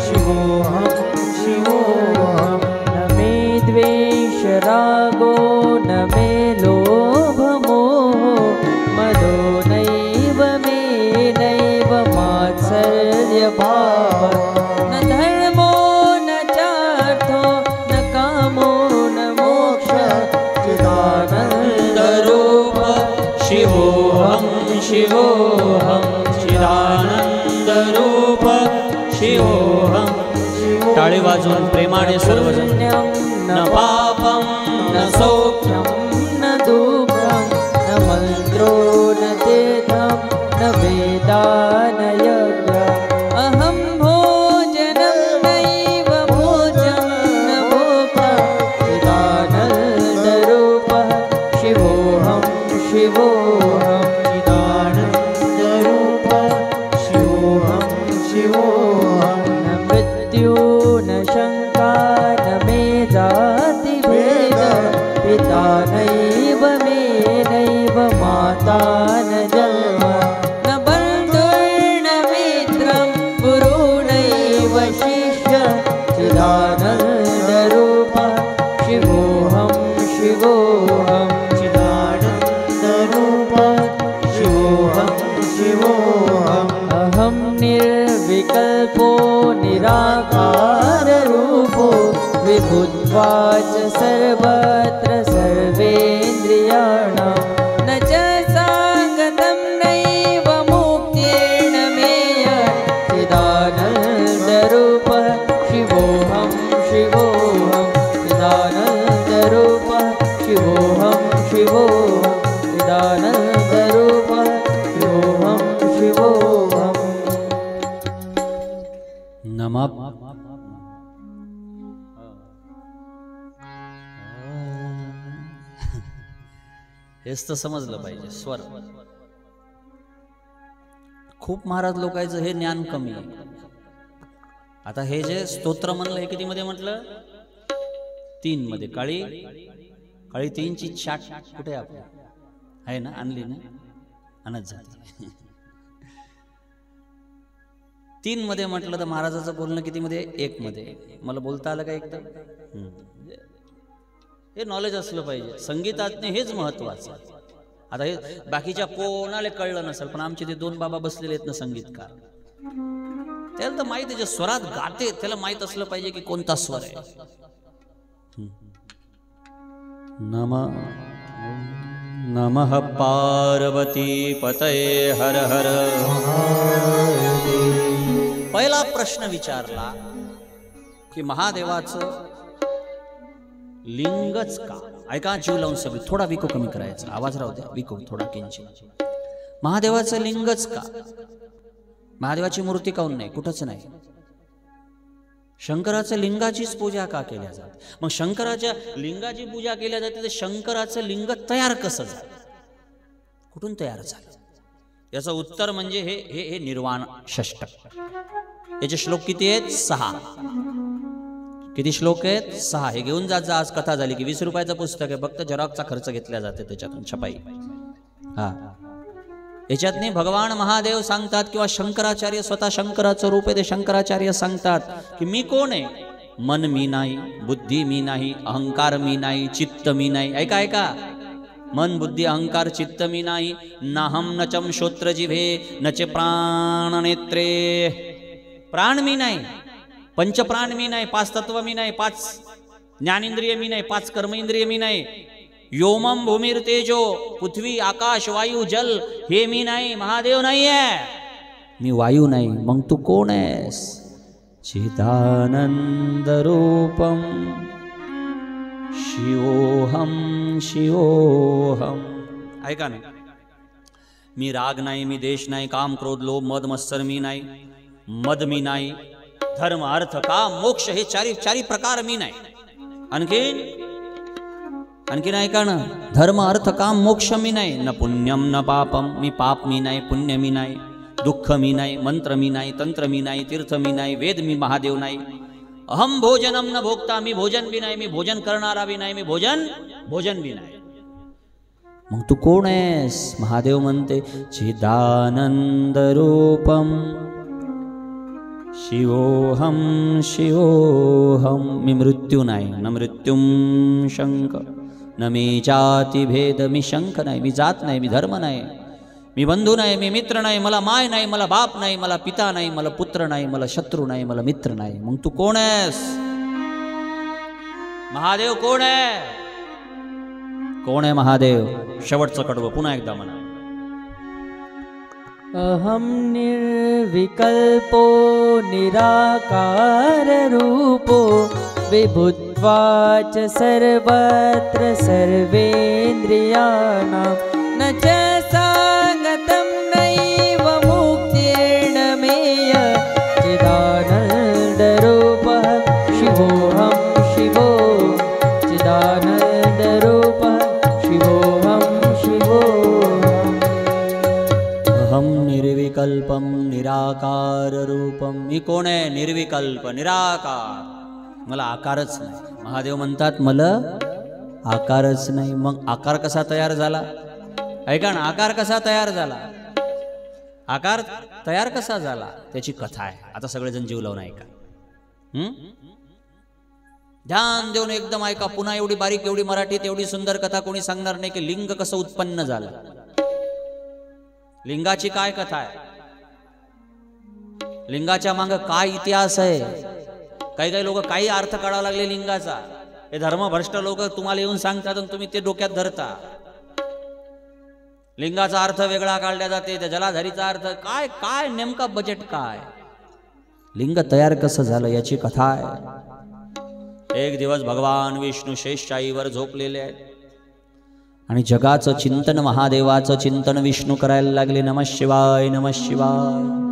शिवोऽहं शिवोऽहं. न मे द्वेषरागो न मे लोभमोहो मदो नैव मे नैव मात्सर्यभावः न धर्मो न चार्थो न कामो न मोक्षः चिदानन्दरूपः शिवोऽहं शिवोऽहं चिदानन्दरूपः शिवोऽहं. टाळी वाजवून प्रेमाने सर्वजण. न पापं न सौख्यं न दुःखं न मन्त्रो न तीर्थं न वेदा न यज्ञः. अहं भोजनं नैव भोजं न भोक्ता चिदानन्दरूपः शिवोऽहं शिवोऽहं चिदानन्दरूपः शिवोऽहं शिवोऽहं. न मृत्यु न शङ्का न मे जातिभेद पिता नैव मे नैव माता न जन्म न बन्धुर्न मित्रं गुरुर्नैव शिष्यः चिदानन्दरूपः शिवोऽहं शिवोऽहं चिदानन्दरूपः शिवोऽहं शिवोऽहम्. अहं निर्विकल्पो निराकाररूपो विभुत्वाच सर्वत्र सर्वेन्द्रियाणां न च साङ्गतं नैव मुक्तिर्न मेय चिदानन्दरूपः शिवोऽहं हेच तर समजलं पाहिजे. स्वर खूप महाराज लोकांचं हे ज्ञान कमी आहे. आता हे जे स्तोत्र म्हणलं हे किती मध्ये म्हटलं? 3 मध्ये. काळी काळी 3ची छाट कुठे आपल्या आहे ना? आणली ना? आणत जाते. 3 मध्ये म्हटलं तर महाराजाचं बोलणं किती मध्ये? 1 मध्ये. मला बोलता आलं का एकदम? हे नॉलेज असलं पाहिजे. संगीतातने हेच महत्वाचं. आता हे बाकीच्या कोणाला कळलं नसेल, पण आमचे ते 2 बाबा बसलेले आहेत ना संगीतकार, त्याला तर माहिती आहे. जे स्वरात गाते त्याला माहित असलं पाहिजे की कोणता स्वर आहे. नमः पार्वती पतये हर हर. पहिला प्रश्न विचारला की महादेवाचं लिंगच का? ऐका, जीव लावून सगळी. थोडा विको कमी करायचा, आवाज राहू द्या. विको थोडा किंचित. महादेवाचं लिंगच का? महादेवाची मूर्ती काऊन नाही? कुठंच नाही. शंकराचं लिंगाचीच पूजा का केल्या जाते? मग शंकराच्या लिंगाची पूजा केल्या जाते तर शंकराचं लिंग तयार कसं झालं? कुठून तयार झालं? याचं उत्तर म्हणजे हे निर्वाण षष्टक. याचे श्लोक किती आहेत? 6. किती श्लोक आहेत? 6. हे घेऊन जात जा. आज कथा झाली की 20 रुपयाचं पुस्तक आहे, फक्त झेरॉक्सचा खर्च घेतला जाते त्याच्यातून छपाई. हा, याच्यात नाही भगवान महादेव सांगतात किंवा शंकराचार्य, स्वतः शंकराचं रूप आहे ते शंकराचार्य सांगतात की मी कोण आहे? मन मी नाही, बुद्धी मी नाही, अहंकार मी नाही, चित्त मी नाही. ऐका ऐका, मन बुद्धी अहंकार चित्त मी नाही. नाहम नचम श्रोत्र जिभे नचे प्राण नेत्रे. प्राण मी नाही, पंचप्राण मी नाही, 5 तत्व मी नाही, 5 ज्ञानेंद्रिय मी नाही, 5 कर्मेंद्रिय मी नाही. योमम भूमिर तेजो, पृथ्वी आकाश वायू जल हे मी नाही. महादेव नाही आहे, मी वायू नाही. मग तू कोण आहेस? चिदानंद रूपम शिवोहम शिवोहम. ऐका ना, मी राग नाही, मी देश नाही, काम क्रोध लोभ मद मत्सर मी नाही, मद मी नाही, धर्म अर्थ काम मोक्ष हे चारी प्रकार मी नाही. आणखीन ऐका ना, धर्म अर्थ काम मोक्ष मी नाही. न पुण्यम न पापम, मी पाप मी नाही, पुण्य मी नाही, दुःख मी नाही, मंत्र मी नाही, तंत्र मी नाही, तीर्थ मी नाही, वेद मी महादेव नाही. अहम भोजनम न भोगता, मी भोजन बी नाही, मी भोजन करणारा बी नाही, मी भोजन बी नाही. मग तू कोण आहेस? महादेव म्हणते चिदानंद रूपम शिवोहम शिवोहम. मी मृत्यू नाही, न मृत्युम शंक, न मी जाती भेद, मी शंख नाही, मी जात नाही, मी धर्म नाही, मी बंधू नाही, मी मित्र नाही, मला माय नाही, मला बाप नाही, मला पिता नाही, मला पुत्र नाही, मला शत्रू नाही, मला मित्र नाही. मग तू कोण आहेस? महादेव कोण आहे? कोण आहे महादेव? शेवटचं कडवं पुन्हा एकदा म्हणा. अहम निर्विकल्पो निराकार रूपो विभुत्वाच सर्वत्र सर्वेन्द्रियाणां न च सांगतं नैव मुक्तिर्नमेय. चिदानन्दरूपः शिवोऽहं शिवो, चिदानन्दरूपः शिवोऽहं शिवो. अहम निर्विकल्पम निराकार रूपम. मी कोण आहे? निर्विकल्प निराकार, मला आकारच नाही. महादेव म्हणतात मला आकारच नाही. मग आकार कसा तयार झाला? ऐका ना, आकार कसा तयार झाला? आकार तयार कसा झाला त्याची कथा आहे. आता सगळेजण जीव लावून ऐका, ध्यान देऊन एकदम ऐका. पुन्हा एवढी बारीक, एवढी मराठीत, एवढी सुंदर कथा कोणी सांगणार नाही की लिंग कसं उत्पन्न झालं. लिंगाची काय कथा आहे, लिंगाच्या माग काय इतिहास आहे. काही लोक काही अर्थ काढावा लागले लिंगाचा. हे धर्मभ्रष्ट लोक तुम्हाला येऊन सांगतात आणि तुम्ही ते डोक्यात धरता. लिंगाचा अर्थ वेगळा काढला जाते, त्या जलाधारीचा अर्थ काय काय नेमका बजेट काय, लिंग तयार कसं झालं याची कथा आहे. एक दिवस भगवान विष्णू शेषशाहीवर झोपलेले आहेत आणि जगाचं चिंतन, महादेवाचं चिंतन विष्णू करायला लागले. नमः शिवाय नमः शिवाय.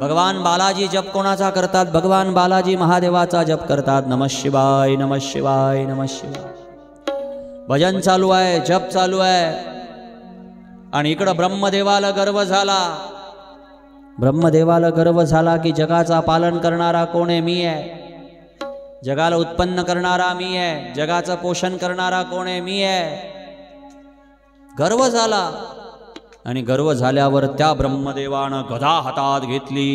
भगवान बालाजी जप कोणाचा करतात? भगवान बालाजी महादेवाचा जप करतात. नमः शिवाय नमः शिवाय नमः शिवाय. भजन चालू आहे, जप चालू आहे, आणि इकडं ब्रह्मदेवाला गर्व झाला. ब्रह्मदेवाला गर्व झाला की जगाचा पालन करणारा कोण आहे? मी आहे. जगाला उत्पन्न करणारा मी आहे. जगाचं पोषण करणारा कोण आहे? मी आहे. गर्व झाला, आणि गर्व झाल्यावर त्या ब्रह्मदेवानं गदा हातात घेतली.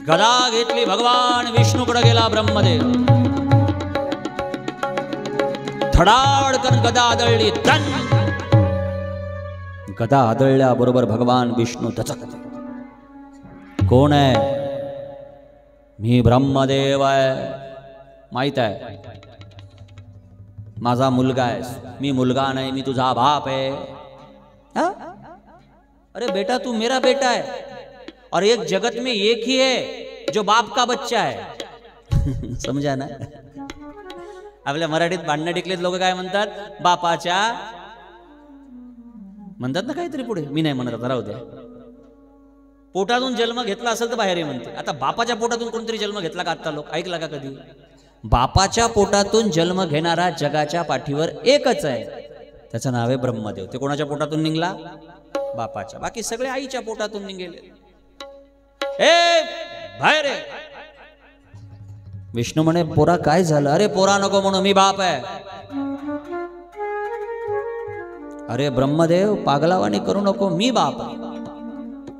गदा घेतली, भगवान विष्णूकडे गेला ब्रह्मदेव. धडाडकन गदा आदळली. तन गदा आदळल्याबरोबर भगवान विष्णू दचकले. कोण आहे? मी ब्रह्मदेव आहे. माहित आहे माझा मुलगा आहेस. मी मुलगा नाही, मी तुझा बाप आहे. हा? अरे बेटा, तू मेरा बेटा है, और एक जगत में एक ही है जो बाप का बच्चा है. समजा ना? आपल्या मराठीत भांडणं टिकलेत लोक काय म्हणतात? बापाच्या म्हणतात ना काहीतरी पुढे. मी नाही म्हणत, आता राहू द्या. पोटातून जन्म घेतला असेल तर बाहेर म्हणते. आता बापाच्या पोटातून कोणतरी जन्म घेतला का? आता लोक ऐकला का कधी? बापाच्या पोटातून जन्म घेणारा जगाच्या पाठीवर एकच आहे, त्याचं नाव आहे ब्रह्मदेव. ते कोणाच्या पोटातून निघला? बापाच्या. बाकी सगळे आईच्या पोटातून निघेले. ए बाहेर आहे. विष्णू म्हणे, पोरा काय झालं? अरे पोरा नको म्हणू, मी बाप आहे. अरे ब्रह्मदेव, पागलावाणी करू नको, मी बाप आहे.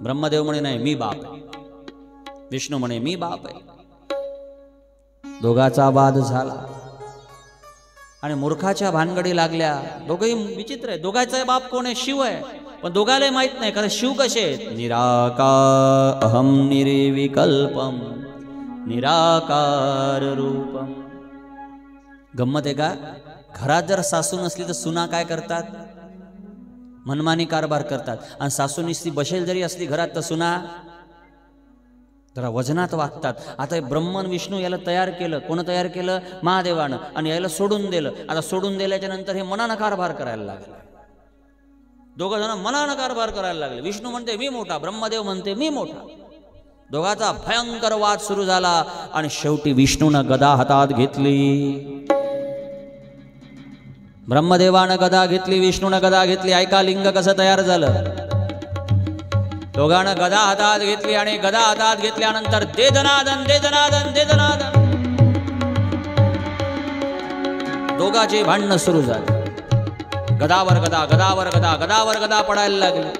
ब्रह्मदेव म्हणे, नाही मी बाप आहे. विष्णू म्हणे, मी बाप आहे. दोघाचा वाद झाला आणि मूर्खाच्या भानगडी लागल्या. दोघही विचित्र आहे. दोघाचा बाप कोण आहे? शिव आहे. पण दोघाला माहित नाही, कारण शिव कसे आहेत? निराकार अहम निर्विकल्पम निराकार रूपम. गंमत आहे का? घरात जर सासू नसली तर सुना काय करतात? मनमानी कारभार करतात. आणि सासू निस्ती बसेल जरी असली घरात तर सुना जरा वजनात वागतात. आता ब्रह्मन विष्णू याला तयार केलं. कोण तयार केलं? महादेवानं. आणि याला सोडून दिलं. आता सोडून दिल्याच्या नंतर हे मनानं कारभार करायला लागले. दोघं जण मनानं कारभार करायला लागले. विष्णू म्हणते मी मोठा, ब्रह्मदेव म्हणते मी मोठा. दोघाचा भयंकर वाद सुरू झाला. आणि शेवटी विष्णूनं गदा हातात घेतली. ब्रह्मदेवानं गदा घेतली, विष्णूनं गदा घेतली. ऐका लिंग कसं तयार झालं. दोघांना गदा हातात घेतली, आणि गदा हातात घेतल्यानंतर दे दनादन दे दनादन दे दनादन दोघांचे भांडणं सुरू झाले. गदावर गदा, गदावर गदा, गदावर गदा पडायला लागले.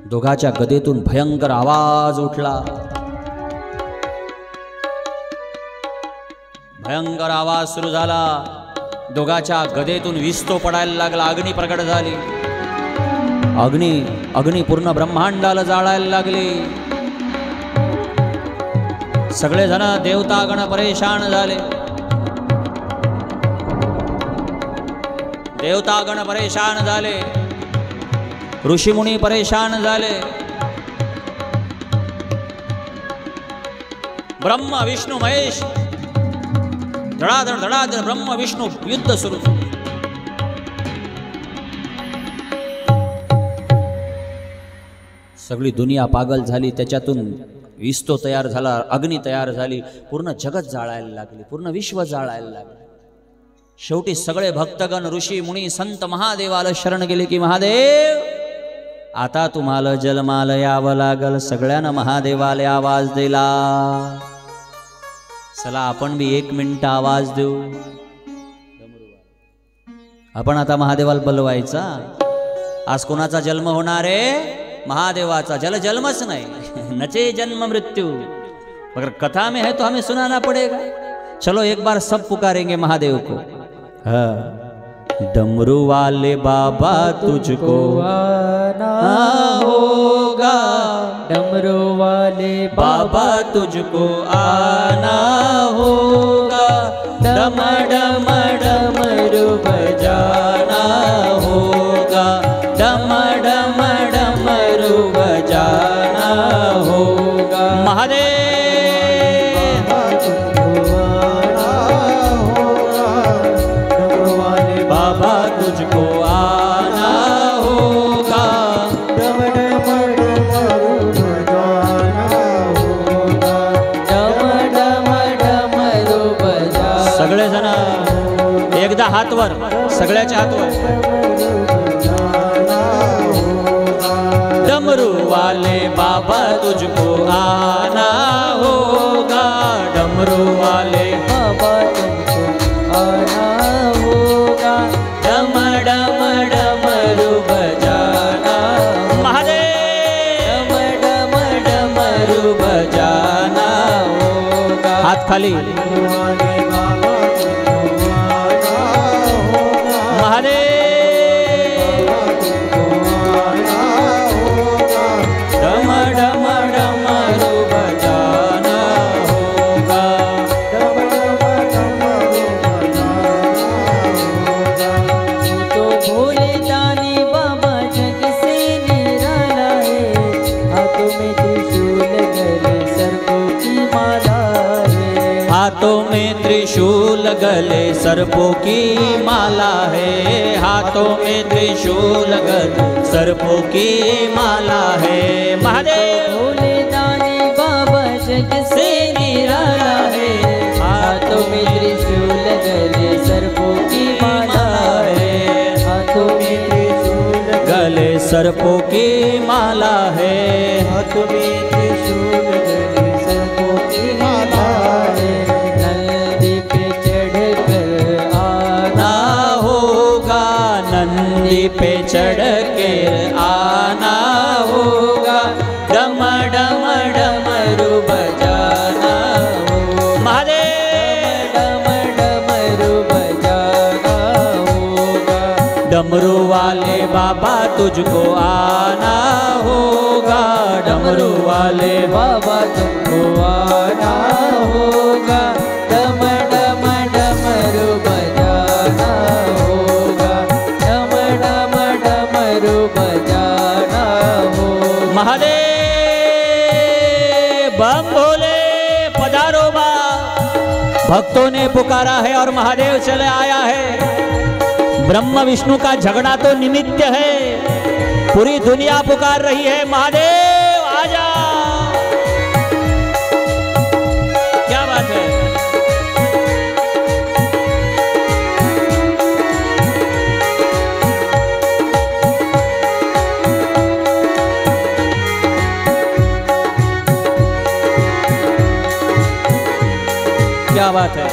दोघाच्या गदेतून भयंकर आवाज उठला. भयंकर आवाज सुरू झाला. दोघाच्या गदेतून विस्तो पडायला लागला. अग्नी प्रकट झाली. अग्नी पूर्ण ब्रह्मांडाला जाळायला लागली. सगळेजण देवतागण परेशान झाले. देवतागण परेशान झाले. ऋषीमुनी परेशान झाले. ब्रह्म विष्णू महेश धडाधड धडाधड ब्रह्म विष्णू युद्ध सुरू. सगळी दुनिया पागल झाली. त्याच्यातून विस्तो तयार झाला, अग्नी तयार झाली. पूर्ण जगत जाळायला लागली, पूर्ण विश्व जाळायला लागले. शेवटी सगळे भक्तगण, ऋषी मुनी, संत महादेवाला शरण गेले की महादेव आता तुम्हाला जन्माला यावं लागल. सगळ्यांना महादेवाला आवाज दिला. चला आपण बी 1 मिनिट आवाज देऊ. आपण आता महादेवाला बोलवायचा. आज कोणाचा जन्म होणार आहे? महादेवाचा. जन्मच नहीं नचे जन्म मृत्यु, मगर कथा में है तो हमें सुनाना पड़ेगा. चलो एक बार सब पुकारेंगे महादेव को. हाँ, डमरू वाले बाबा तुझको आना होगा. डमरू वाले बाबा तुझको आना होगा. डम डम डमरू बजाना होगा. डम डम डमरू बजाना होगा. महादेव बाबा तुझको आना होगा. डम डम डमरू बजाना होगा. डम डम डमरू बजाना एकदा हात वर, सगळ्याच्या हात वर. डमरू वाले बाबा तुझको आना होगा, डमरू वाले बाबा तुमको आना होगा, डम डम डमरू बजाना. महादेव डम डम डमरू बजाना होगा. हाथ खाली. महादेव डम डम डमरू बजाना होगा. तो भोले दानी बाबा जग से निराला है, हाथों में त्रिशूल गले सर्पों की माला है. हाथों में त्रिशूल गले सर्पों की माला है, हाथों में त्रिशूल गले सर्पों की माला है. महादेव भोले दानी बाबा जग से निराला है, हाथों में त्रिशूल गले सर्पों की माला है. हाथों में त्रिशूल गले सर्पों की माला है. हाथों में त्रिशूल गले सर्पों की माला है. नंदी पे चढ़कर आना ना होगा, नंदी पे चढ़ के आना होगा. डम डम डमरू बजाना हो. महादेव डम डमरू बजाना होगा. डमरू वाले बाबा तुझको आना होगा, डमरू वाले बाबा तुमको आना होगा. डम डम डमरू बजाना होगा, डम डम डमरू बजाना होगा. महादेव बम भोले पधारो बा. भक्तों ने पुकारा है और महादेव चले आया है. ब्रह्म विष्णु का झगड़ा तो निमित्त है, पूरी दुनिया पुकार रही है महादेव आजा. क्या बात है. क्या बात है.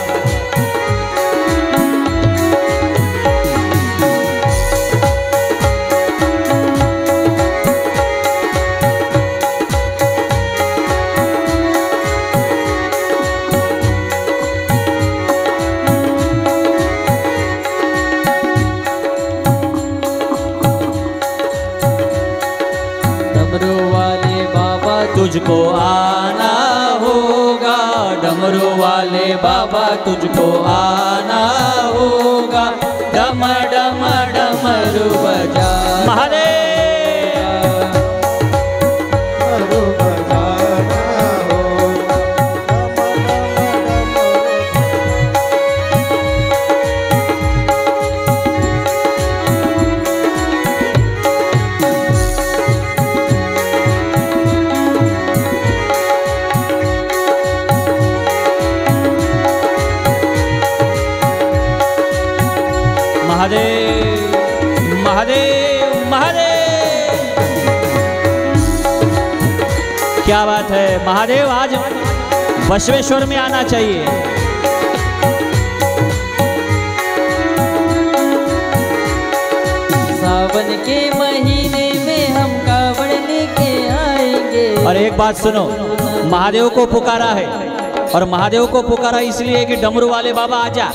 डमरू वाले बाबा तुझको आना होगा, डमरू वाले बाबा तुझको आना होगा. डम डम डमरू बजा. महादेव महादेव महादेव महादेव. क्या बात है. महादेव आज बसवेश्वर में आना चाहिए. सावन के महीने में हम कावड़ लेके आएंगे. और एक बात सुनो, महादेव को पुकारा है और महादेव को पुकारा इसलिए कि डमरू वाले बाबा आजा.